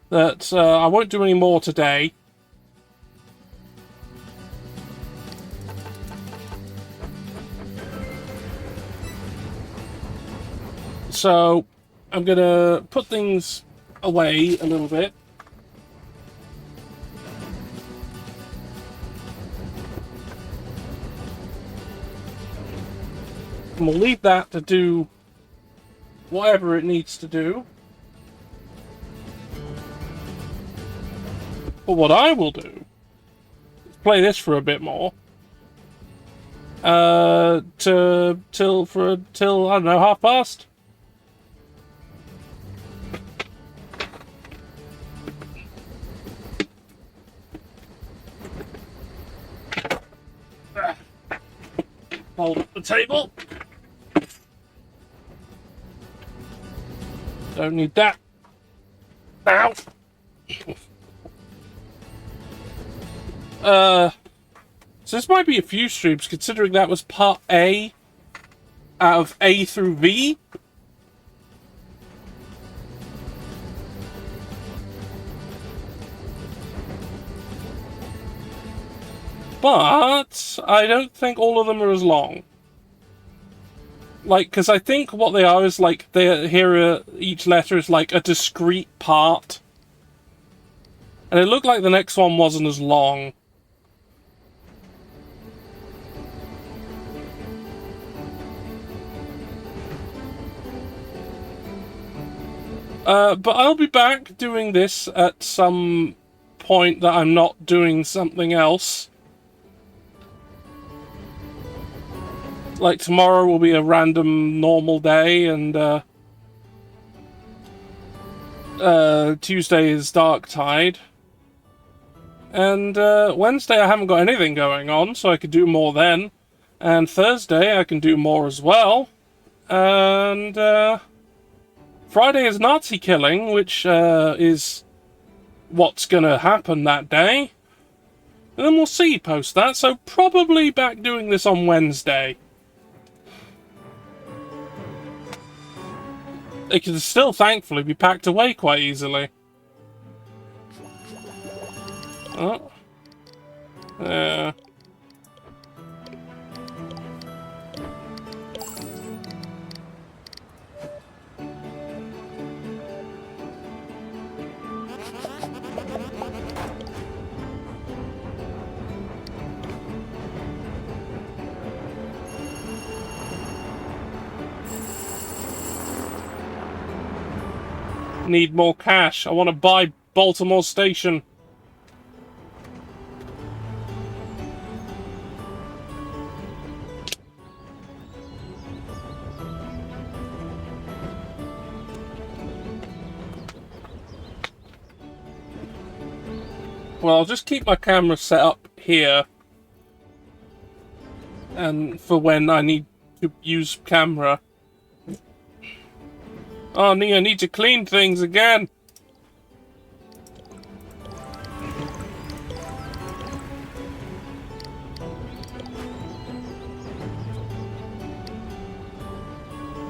that I won't do any more today. So, I'm gonna put things away a little bit. And we'll leave that to do whatever it needs to do. But what I will do is play this for a bit more. Till I don't know, past. Hold up the table. Don't need that. Now. So this might be a few streams, considering that was part A out of A through V. But I don't think all of them are as long. Like, because I think what they are is like each letter is like a discrete part, and it looked like the next one wasn't as long. But I'll be back doing this at some point that I'm not doing something else. Like, tomorrow will be a random normal day, and Tuesday is Dark Tide. And Wednesday I haven't got anything going on, so I could do more then. And Thursday I can do more as well. And Friday is Nazi killing, which is what's gonna happen that day. And then we'll see post that, so probably back doing this on Wednesday. It can still thankfully be packed away quite easily. Oh. Yeah. Need more cash. I want to buy Baltimore Station. Well, I'll just keep my camera set up here. And for when I need to use camera. Oh, I need to clean things again.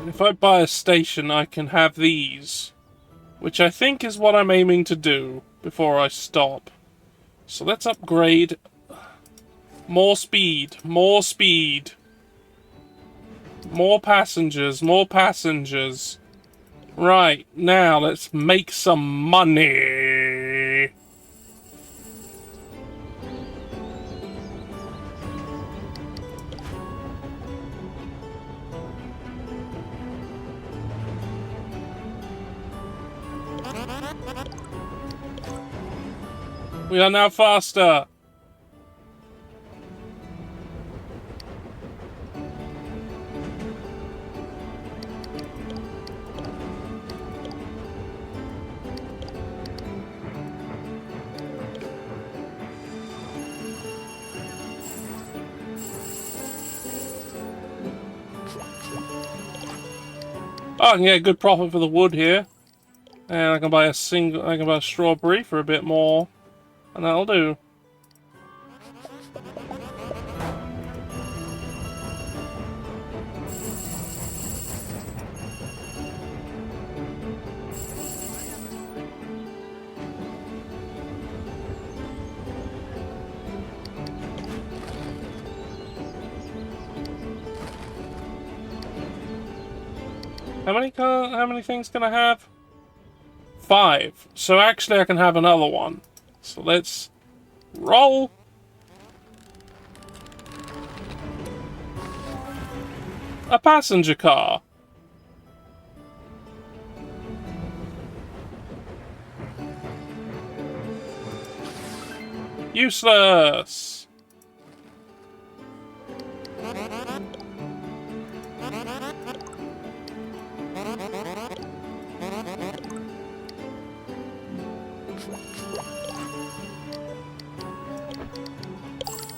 If I buy a station, I can have these. Which I think is what I'm aiming to do before I stop. So let's upgrade. More speed. More speed. More passengers. More passengers. Right, now let's make some money. We are now faster. Oh, I can get a good profit for the wood here. And I can buy a strawberry for a bit more. And that'll do. How many things can I have? 5. So actually I can have another one. So let's roll. A passenger car. Useless.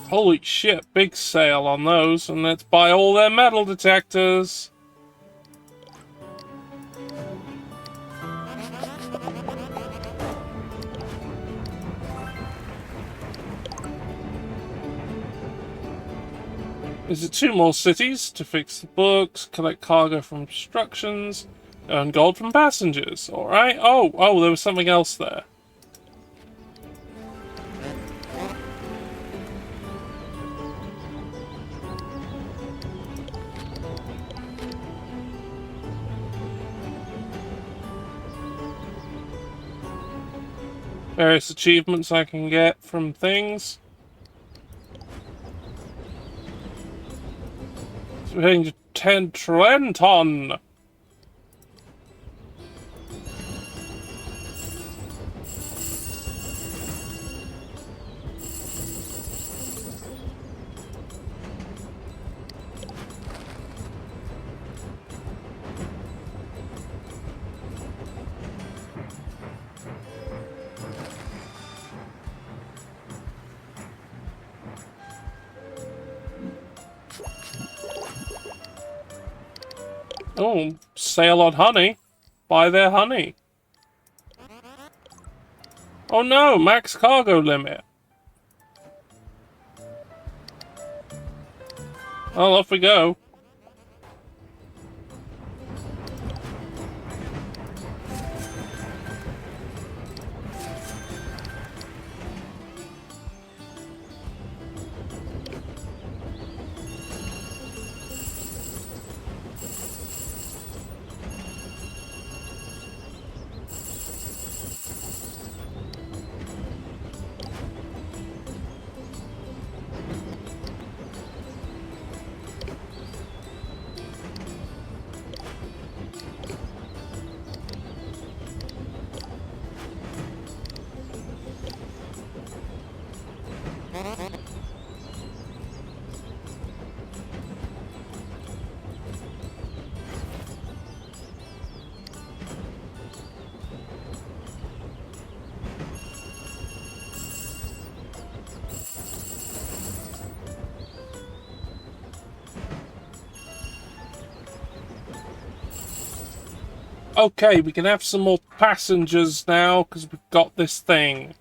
Holy shit, big sale on those, and let's buy all their metal detectors. Is it 2 more cities to fix the books, collect cargo from obstructions, earn gold from passengers? Alright. Oh, there was something else there. Various achievements I can get from things. So we're heading to Trenton. Oh, sale on honey. Buy their honey. Oh no, max cargo limit. Well, off we go. Okay, we can have some more passengers now, because we've got this thing.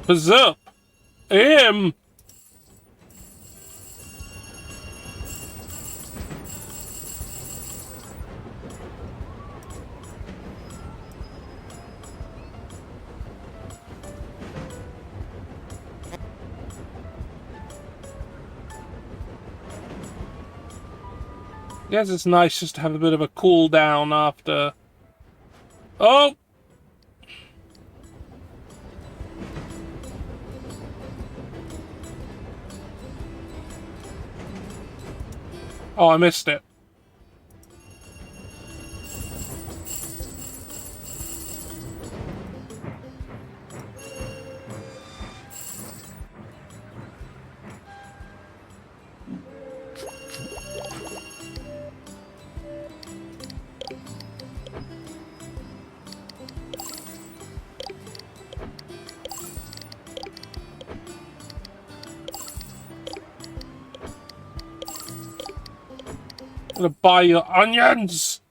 Berserk! Him! Guess it's nice just to have a bit of a cool down after. Oh! Oh, I missed it. I'm gonna buy your onions!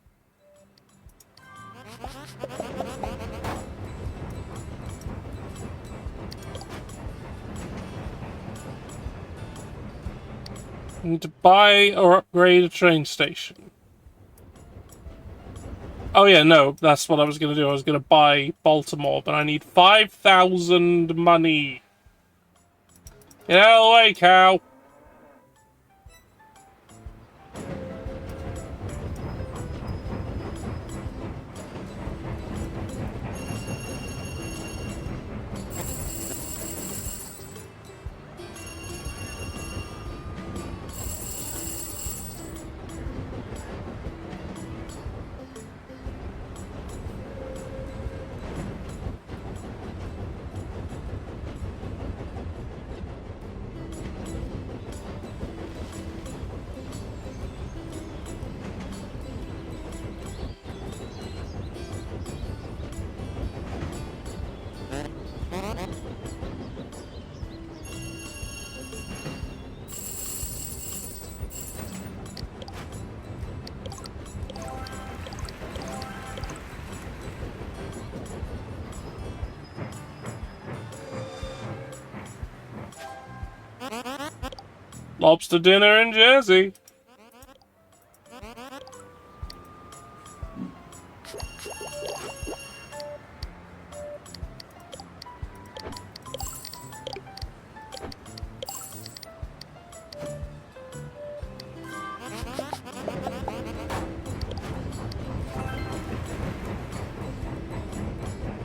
I need to buy or upgrade a train station. Oh yeah, no, that's what I was gonna do. I was gonna buy Baltimore, but I need 5,000 money. Get out of the way, cow! Lobster dinner in Jersey.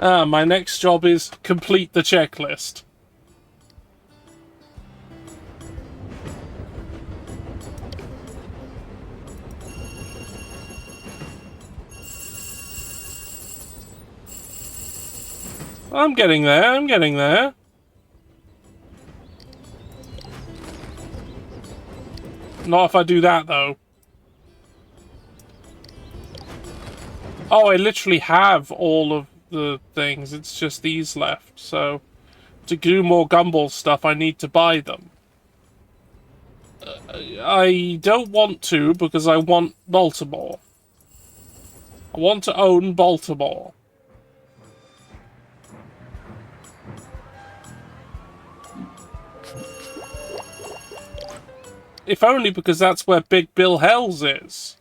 My next job is complete the checklist. I'm getting there, I'm getting there. Not if I do that, though. Oh, I literally have all of the things. It's just these left. So, to do more Gumball stuff, I need to buy them. I don't want to, because I want Baltimore. I want to own Baltimore. If only because that's where Big Bill Hells is.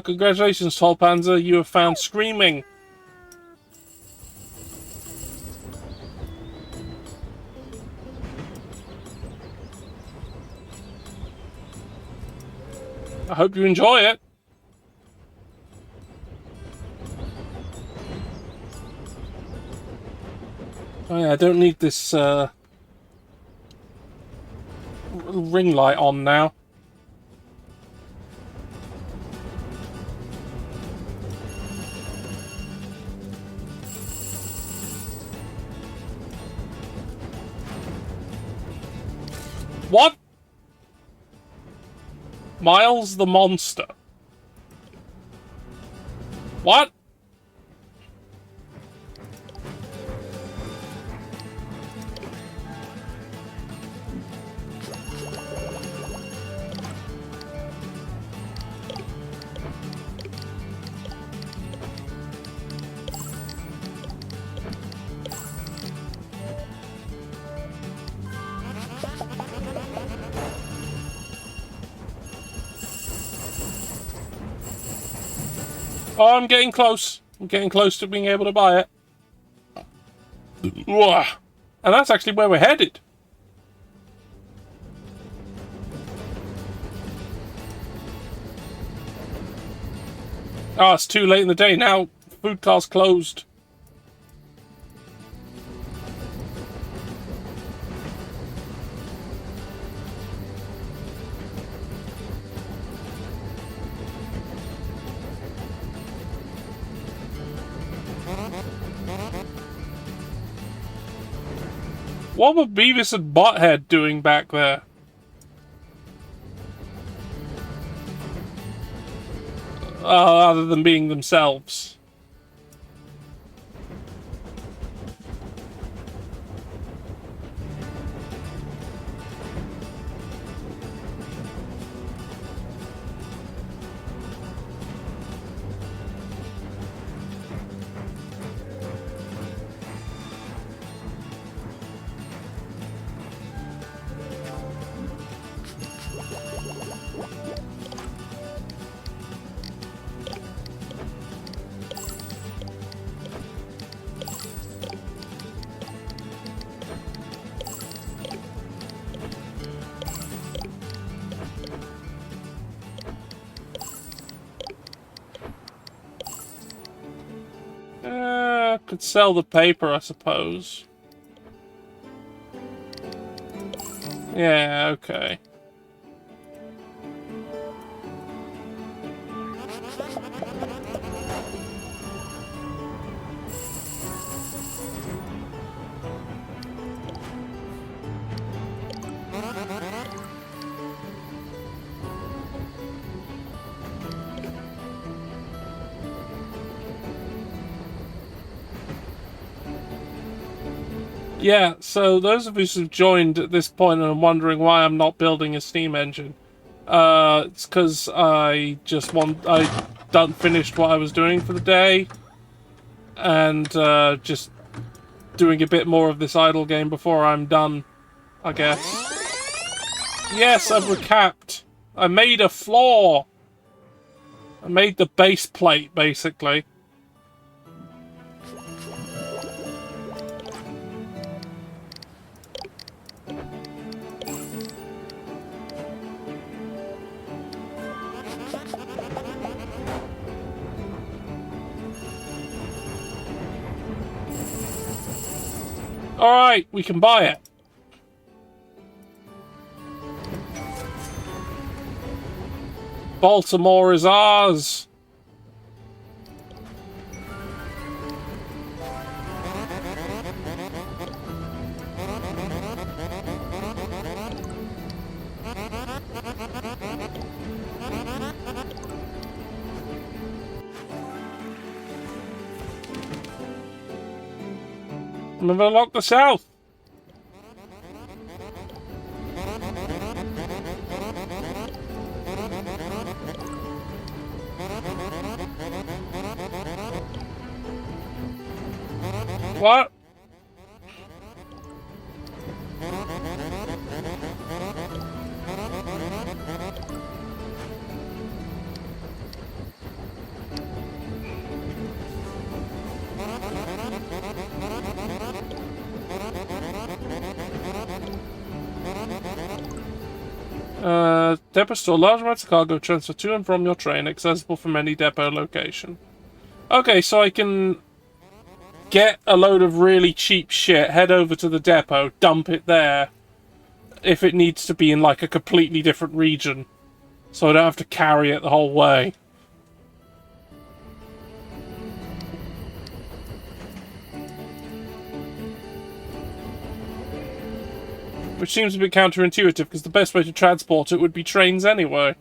Congratulations, Tall Panzer, you have found Screaming. I hope you enjoy it. Oh yeah, I don't need this ring light on now. What? Miles the monster. What? Oh, I'm getting close. I'm getting close to being able to buy it. And that's actually where we're headed. Oh, it's too late in the day now. Food car's closed. What were Beavis and Butthead doing back there? Other than being themselves. Could sell the paper, I suppose. Yeah, okay. Yeah, so those of us who've joined at this point and are wondering why I'm not building a steam engine, it's because I done finished what I was doing for the day, and just doing a bit more of this idle game before I'm done, I guess. Yes, I've recapped. I made a floor. I made the base plate, basically. Alright, we can buy it. Baltimore is ours. I'm gonna unlock the South. What? Depot store large amounts of cargo transfer to and from your train, accessible from any depot location. Okay, so I can get a load of really cheap shit, head over to the depot, dump it there, if it needs to be in like a completely different region, so I don't have to carry it the whole way. Which seems a bit counterintuitive, because the best way to transport it would be trains anyway.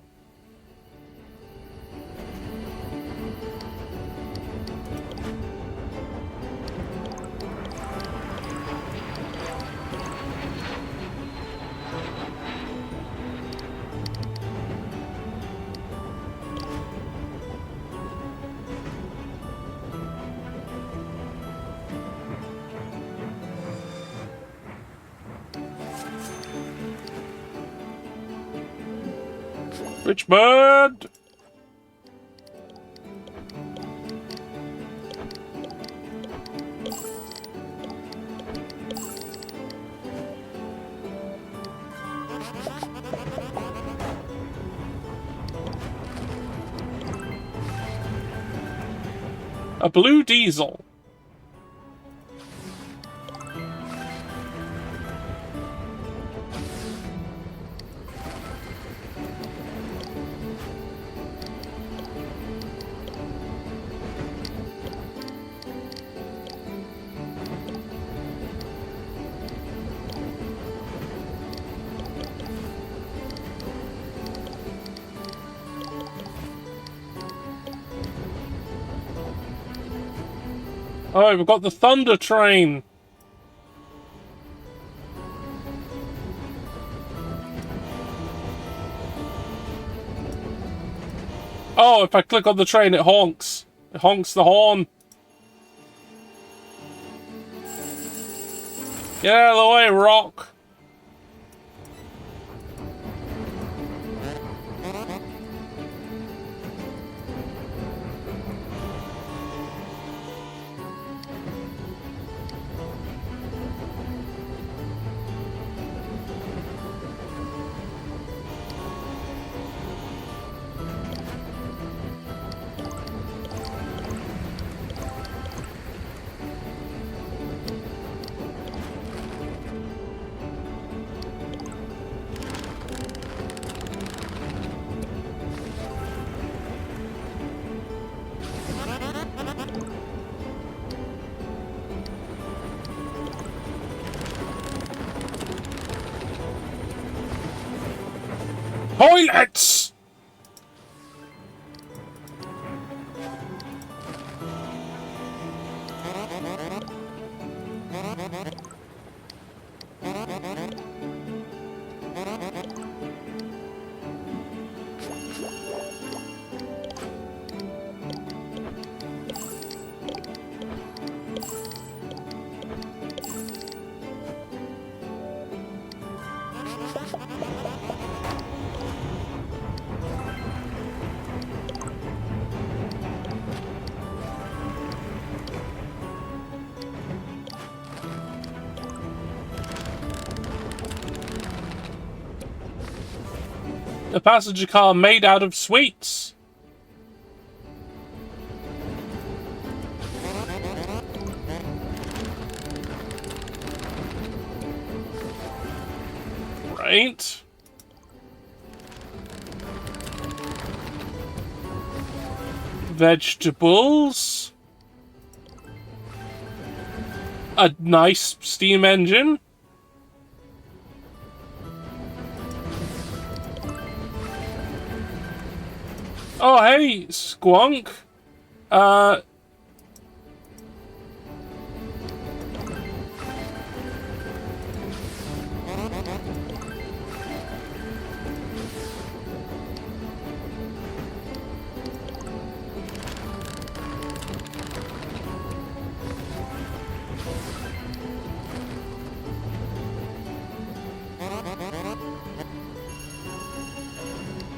Richmond! A blue diesel. Oh, we've got the Thunder Train. Oh, if I click on the train, it honks. It honks the horn. Get out of the way, Rock. Toilets! A passenger car made out of sweets. Right. Vegetables. A nice steam engine. Oh, hey, Squonk.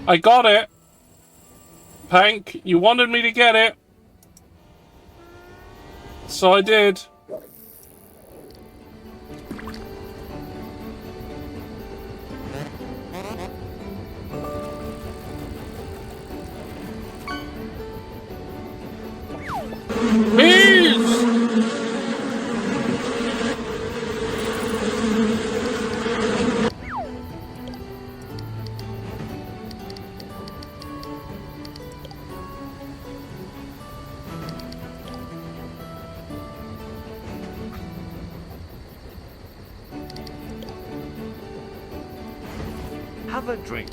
I got it. Pank, you wanted me to get it. So I did. Bees! Have a drink.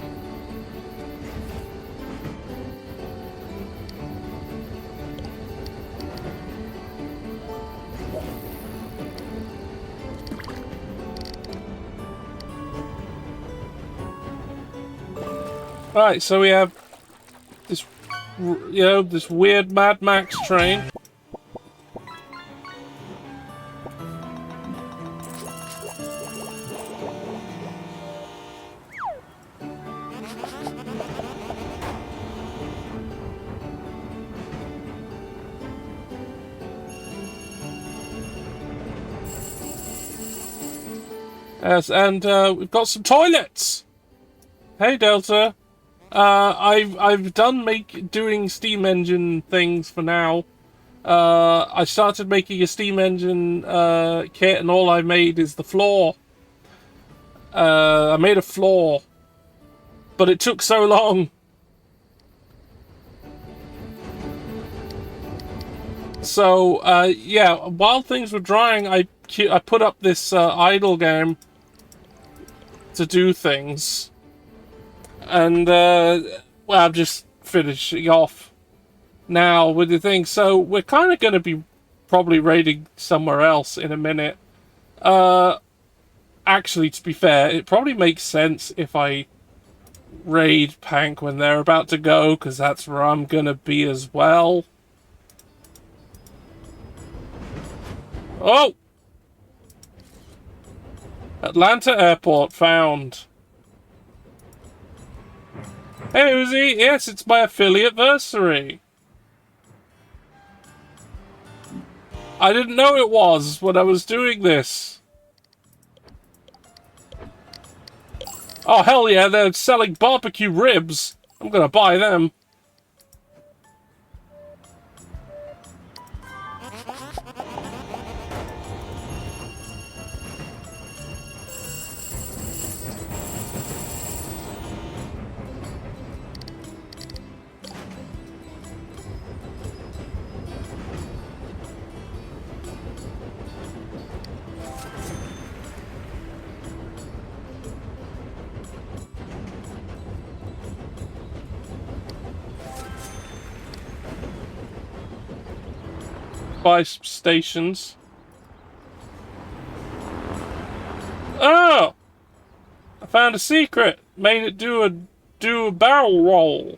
Right, so we have this, this weird Mad Max train. Yes, and we've got some toilets. Hey, Delta. I've done doing steam engine things for now. I started making a steam engine kit, and all I made is the floor. I made a floor, but it took so long. So yeah, while things were drying, I put up this idle game to do things. And, well, I'm just finishing off now with the thing. So we're kind of going to be probably raiding somewhere else in a minute. Actually, to be fair, it probably makes sense if I raid Pank when they're about to go, because that's where I'm going to be as well. Oh! Atlanta Airport found. Hey, Uzi. Yes, it's my affiliate-versary. I didn't know it was when I was doing this. Oh, hell yeah, they're selling barbecue ribs. I'm gonna buy them. Buy stations. Oh! I found a secret. Made it do a barrel roll.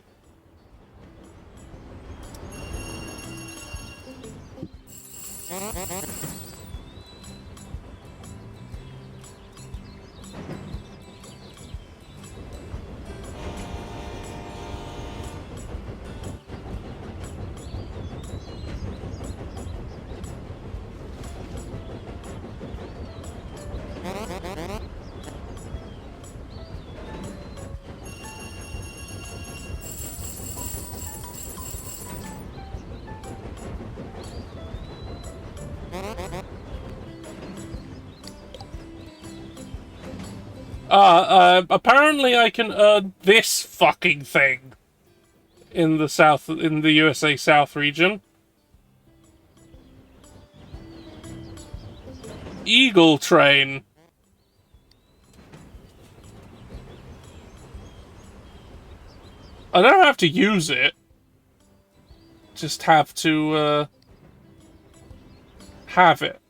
Apparently I can earn this fucking thing in the South, in the USA South region. Eagle train. I don't have to use it. Just have to, have it.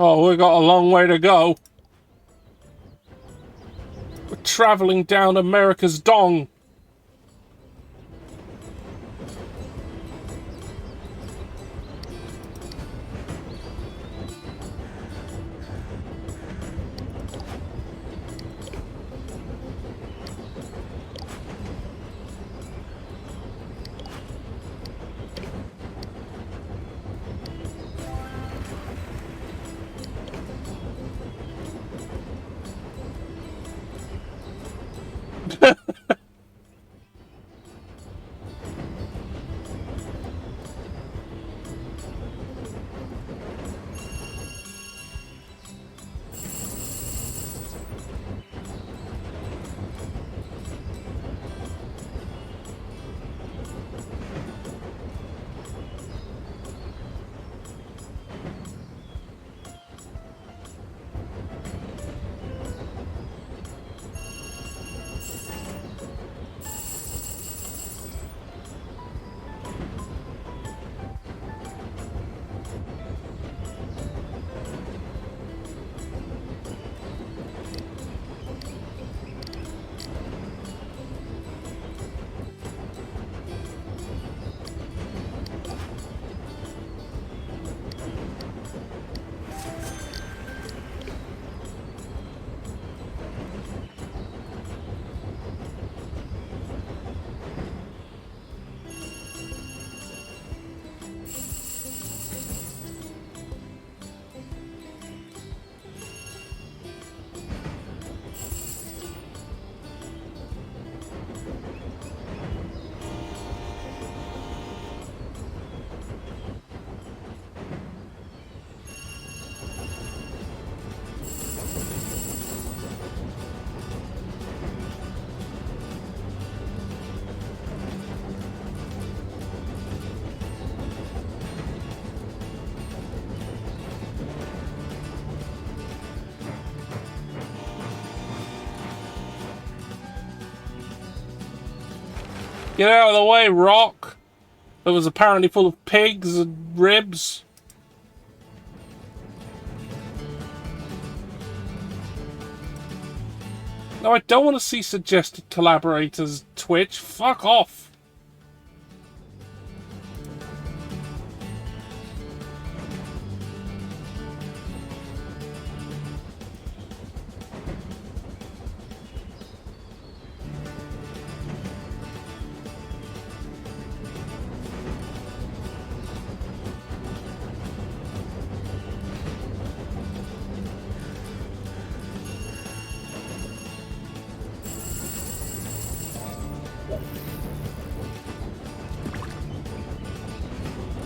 Oh, we got a long way to go. We're traveling down America's dong. Get out of the way, rock! That was apparently full of pigs and ribs. No, I don't want to see suggested collaborators, Twitch. Fuck off.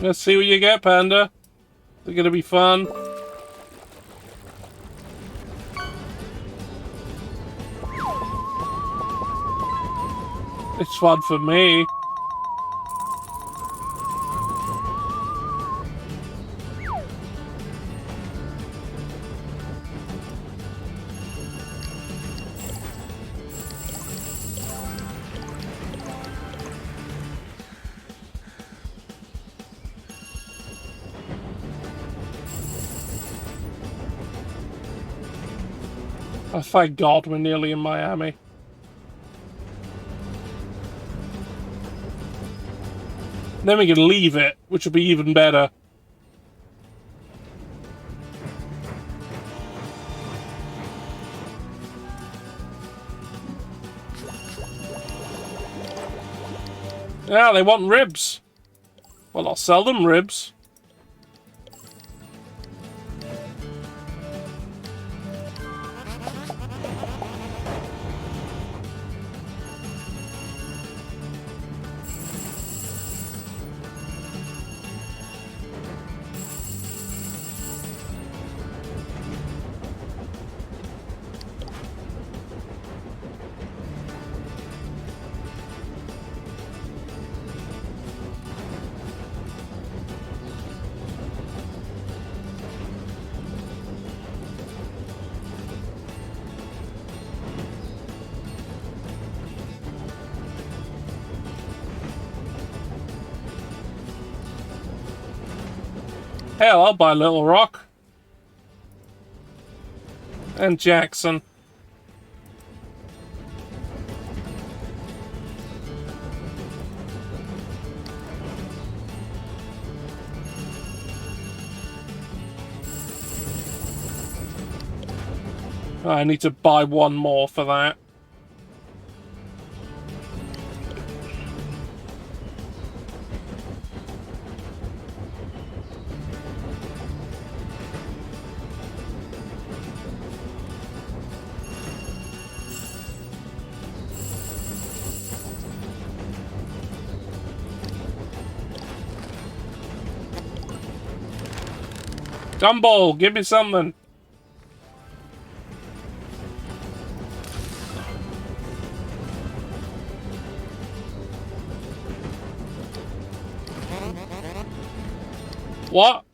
Let's see what you get, Panda. Is it gonna be fun? It's fun for me. Oh, thank God we're nearly in Miami. Then we can leave it, which would be even better. Yeah, they want ribs. Well, I'll sell them ribs. Hell, I'll buy Little Rock. And Jackson. I need to buy one more for that. Gumball, give me something. What?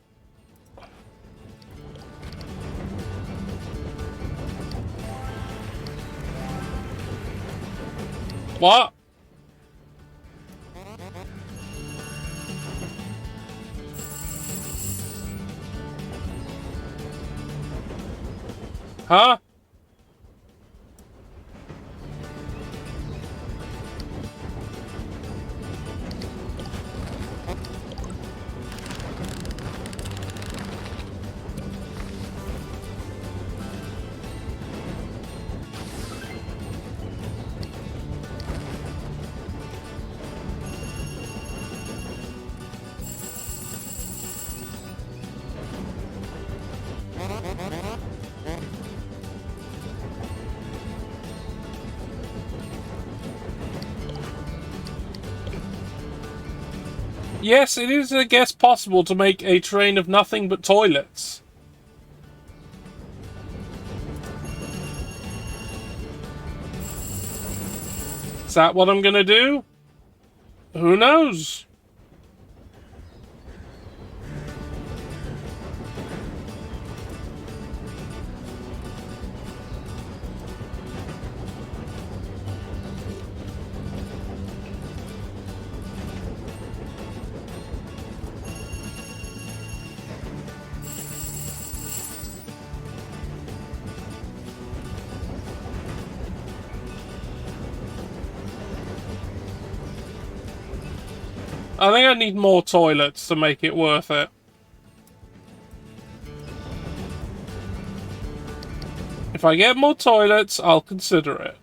What? Huh? Yes, it is, I guess, possible to make a train of nothing but toilets. Is that what I'm gonna do? Who knows? I think I need more toilets to make it worth it. If I get more toilets, I'll consider it.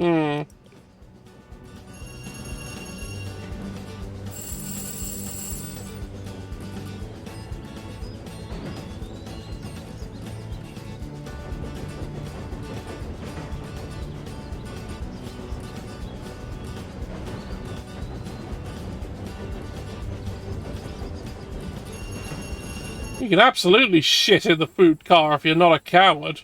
Hmm. You can absolutely shit in the food car if you're not a coward.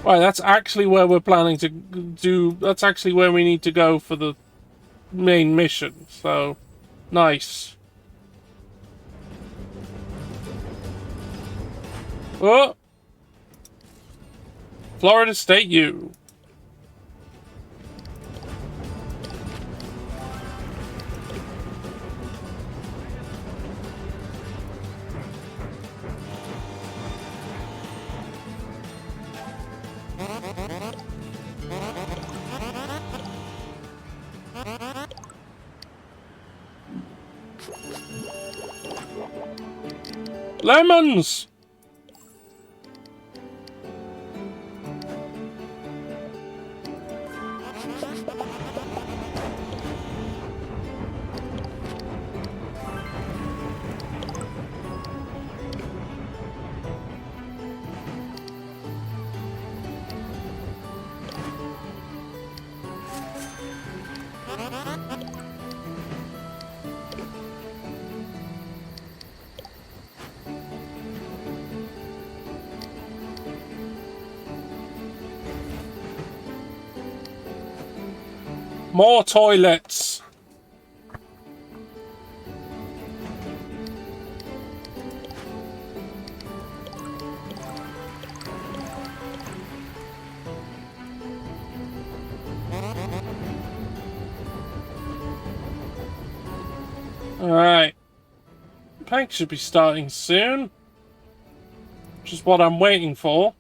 Right, that's actually where we're planning to do. That's actually where we need to go for the main mission. So, nice. Oh! Florida State U. Lemons! More toilets! Alright. Pack should be starting soon. Which is what I'm waiting for.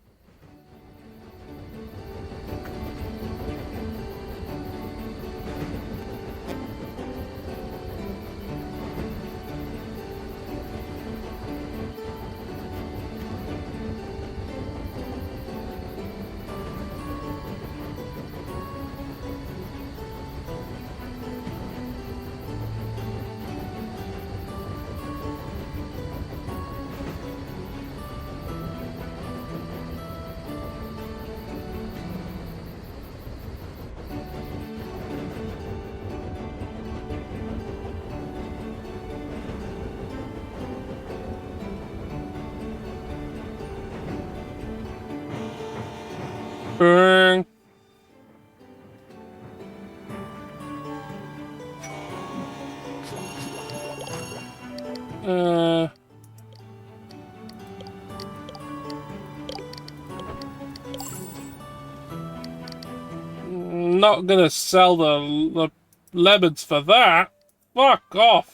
Burn. Not gonna sell the lemons for that. Fuck off.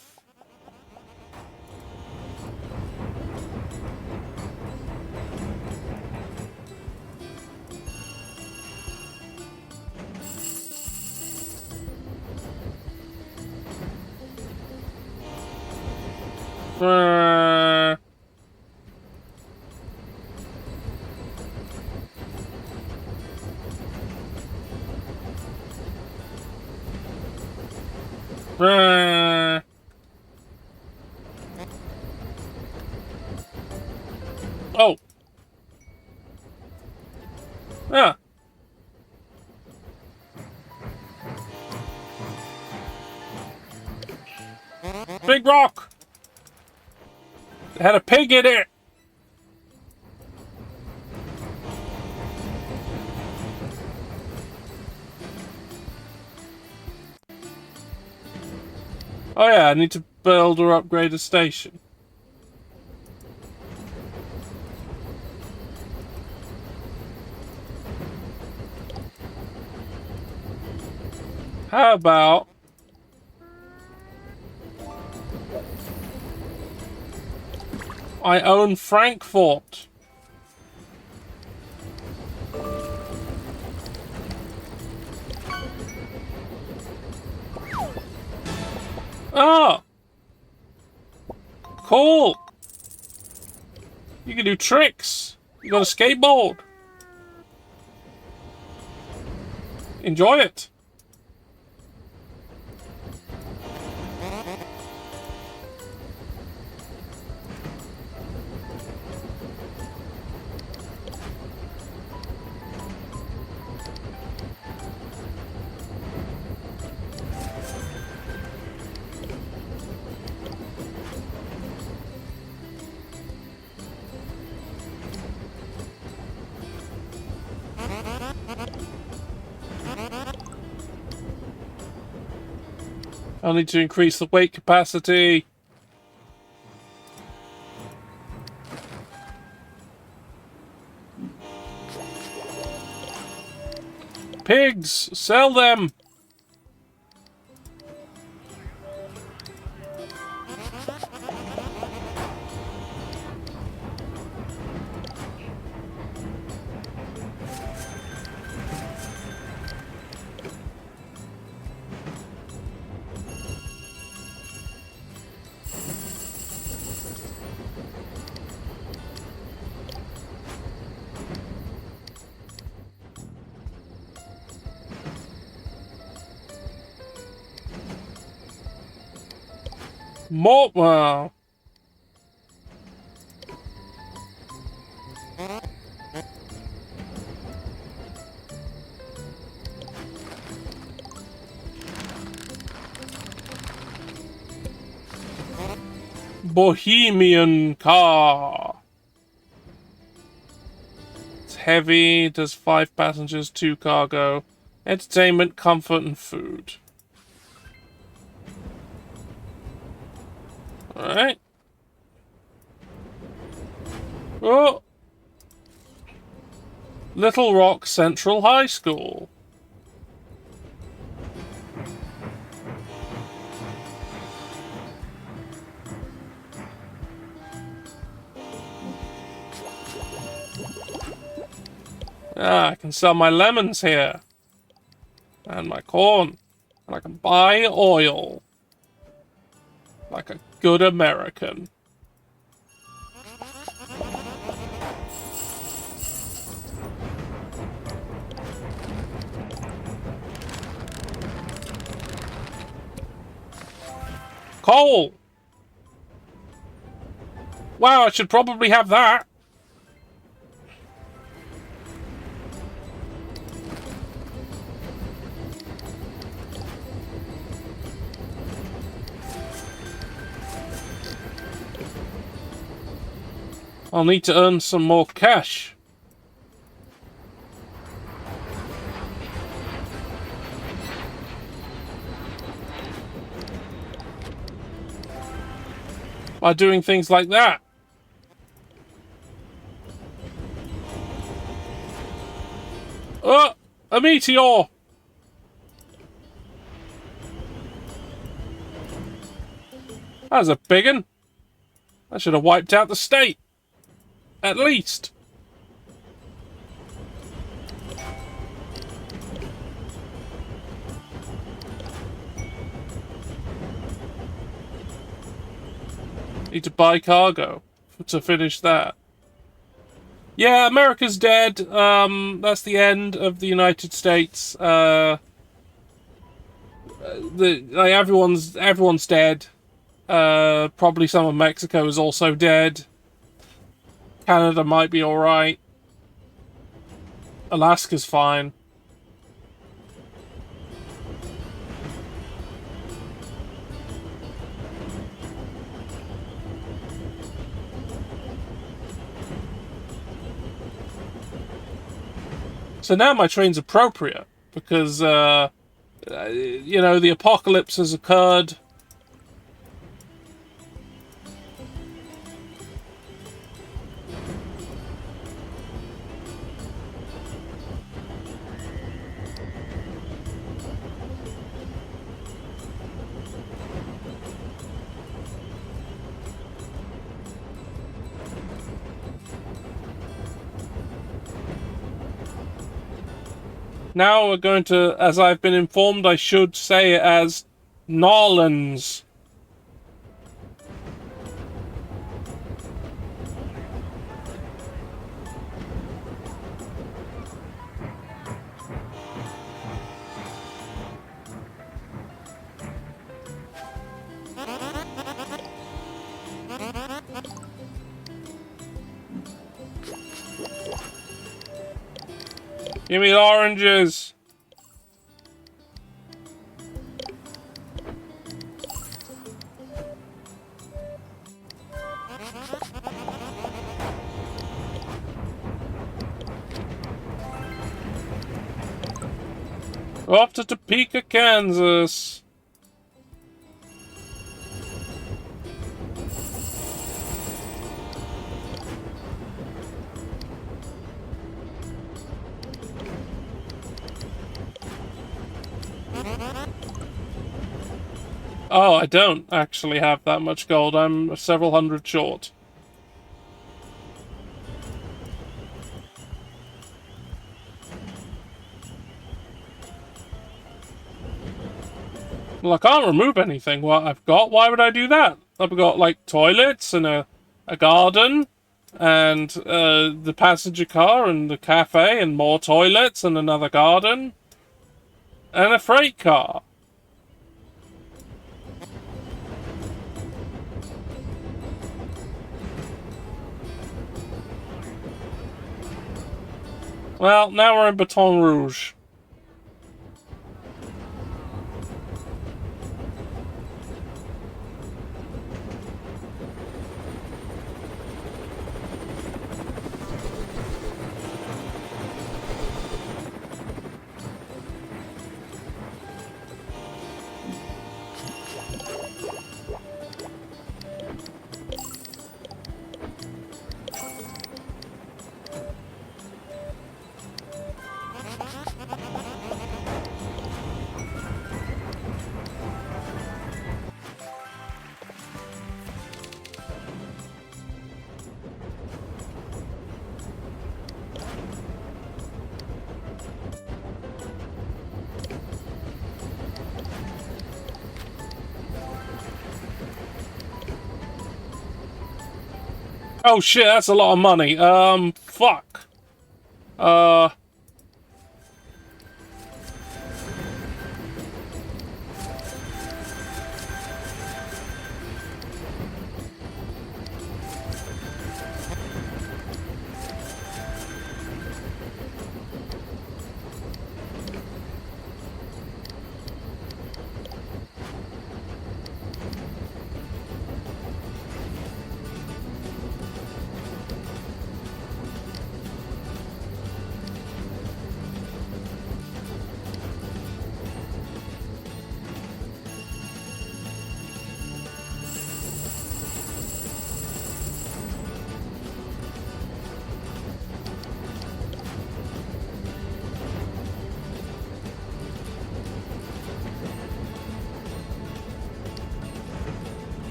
Uh, Oh. Yeah. Big rock. It had a pig in it. Oh yeah, I need to build or upgrade a station. How about I own Frankfurt? Oh! Cool! You can do tricks! You got a skateboard! Enjoy it! I'll need to increase the weight capacity. Pigs! Sell them! More, well, Bohemian car. It's heavy, does 5 passengers, 2 cargo. Entertainment, comfort, and food. Alright. Oh! Little Rock Central High School. Ah, I can sell my lemons here. And my corn. And I can buy oil. Like a good American. Coal! Wow, I should probably have that. I'll need to earn some more cash. By doing things like that. Oh! A meteor! That was a big one. I should have wiped out the state. At least. Need to buy cargo to finish that. Yeah, America's dead. That's the end of the United States. Everyone's dead. Probably some of Mexico is also dead. Canada might be alright. Alaska's fine. So now my train's appropriate, because, you know, the apocalypse has occurred. Now we're going to, as I've been informed, I should say it as Nolans. Give me the oranges. Off to Topeka, Kansas. Oh, I don't actually have that much gold. I'm several hundred short. Well, I can't remove anything. What I've got, why would I do that? I've got, like, toilets and a garden and the passenger car and the cafe and more toilets and another garden and a freight car. Well, now we're in Baton Rouge. Oh shit, that's a lot of money. Fuck.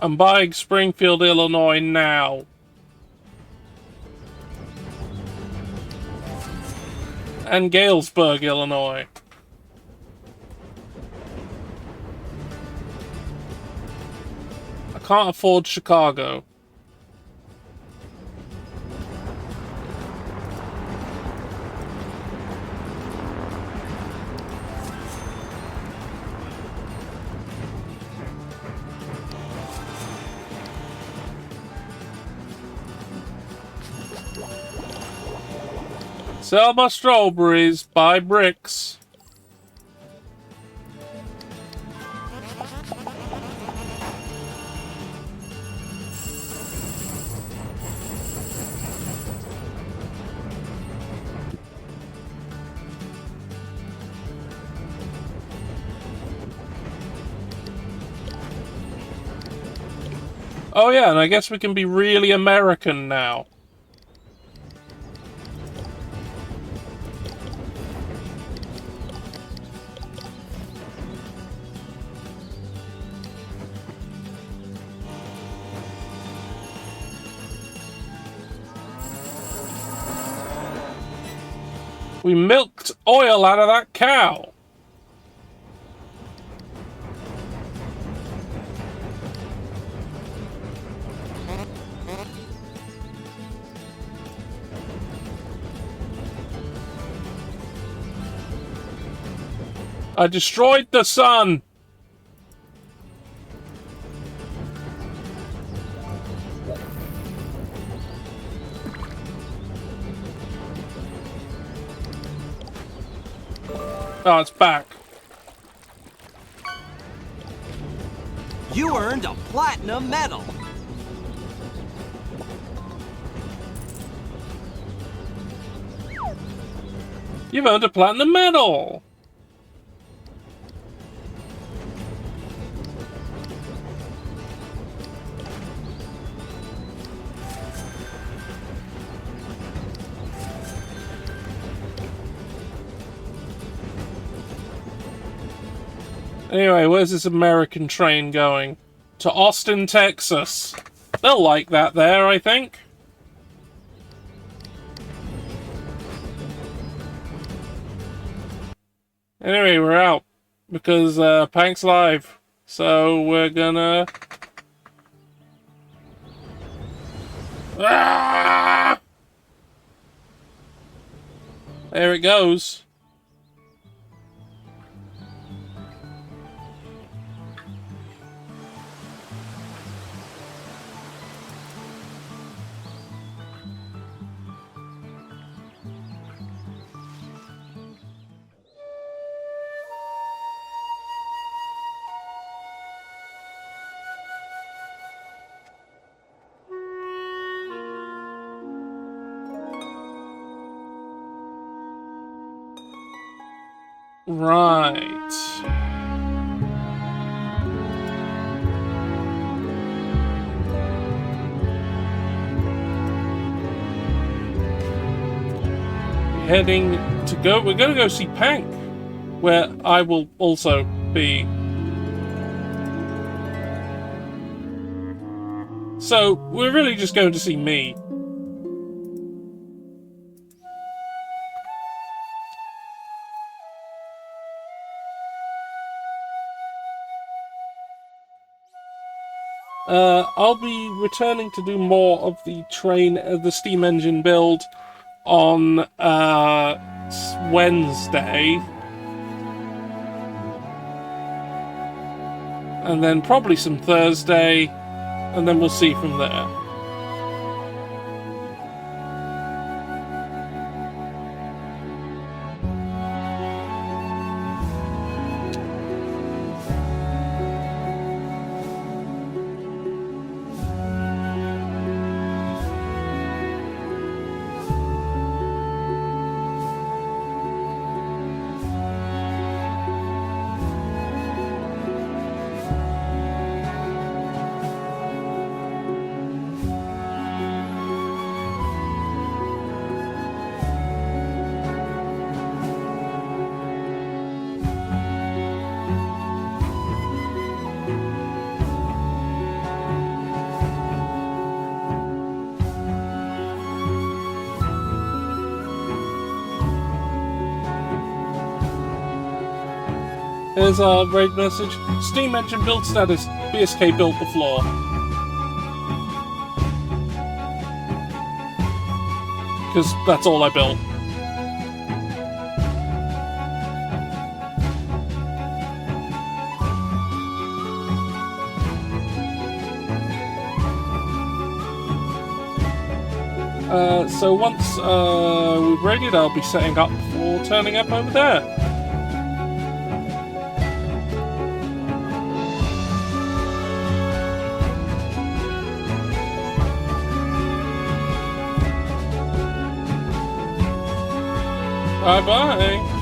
I'm buying Springfield, Illinois now. And Galesburg, Illinois. I can't afford Chicago. Sell my strawberries, buy bricks. Oh yeah, and I guess we can be really American now. We milked oil out of that cow. I destroyed the sun. Oh, it's back. You earned a platinum medal. You've earned a platinum medal. Anyway, where's this American train going? To Austin, Texas. They'll like that there, I think. Anyway, we're out. Because Pank's live. So we're gonna... Ah! There it goes. Right. Heading to go. We're going to go see Pank, where I will also be. So we're really just going to see me. I'll be returning to do more of the the steam engine build on Wednesday. And then probably some Thursday, and then we'll see from there. Here's our raid message. Steam engine build status. BSK built the floor. Because that's all I built. So once we've raided, I'll be setting up for turning up over there. Bye-bye.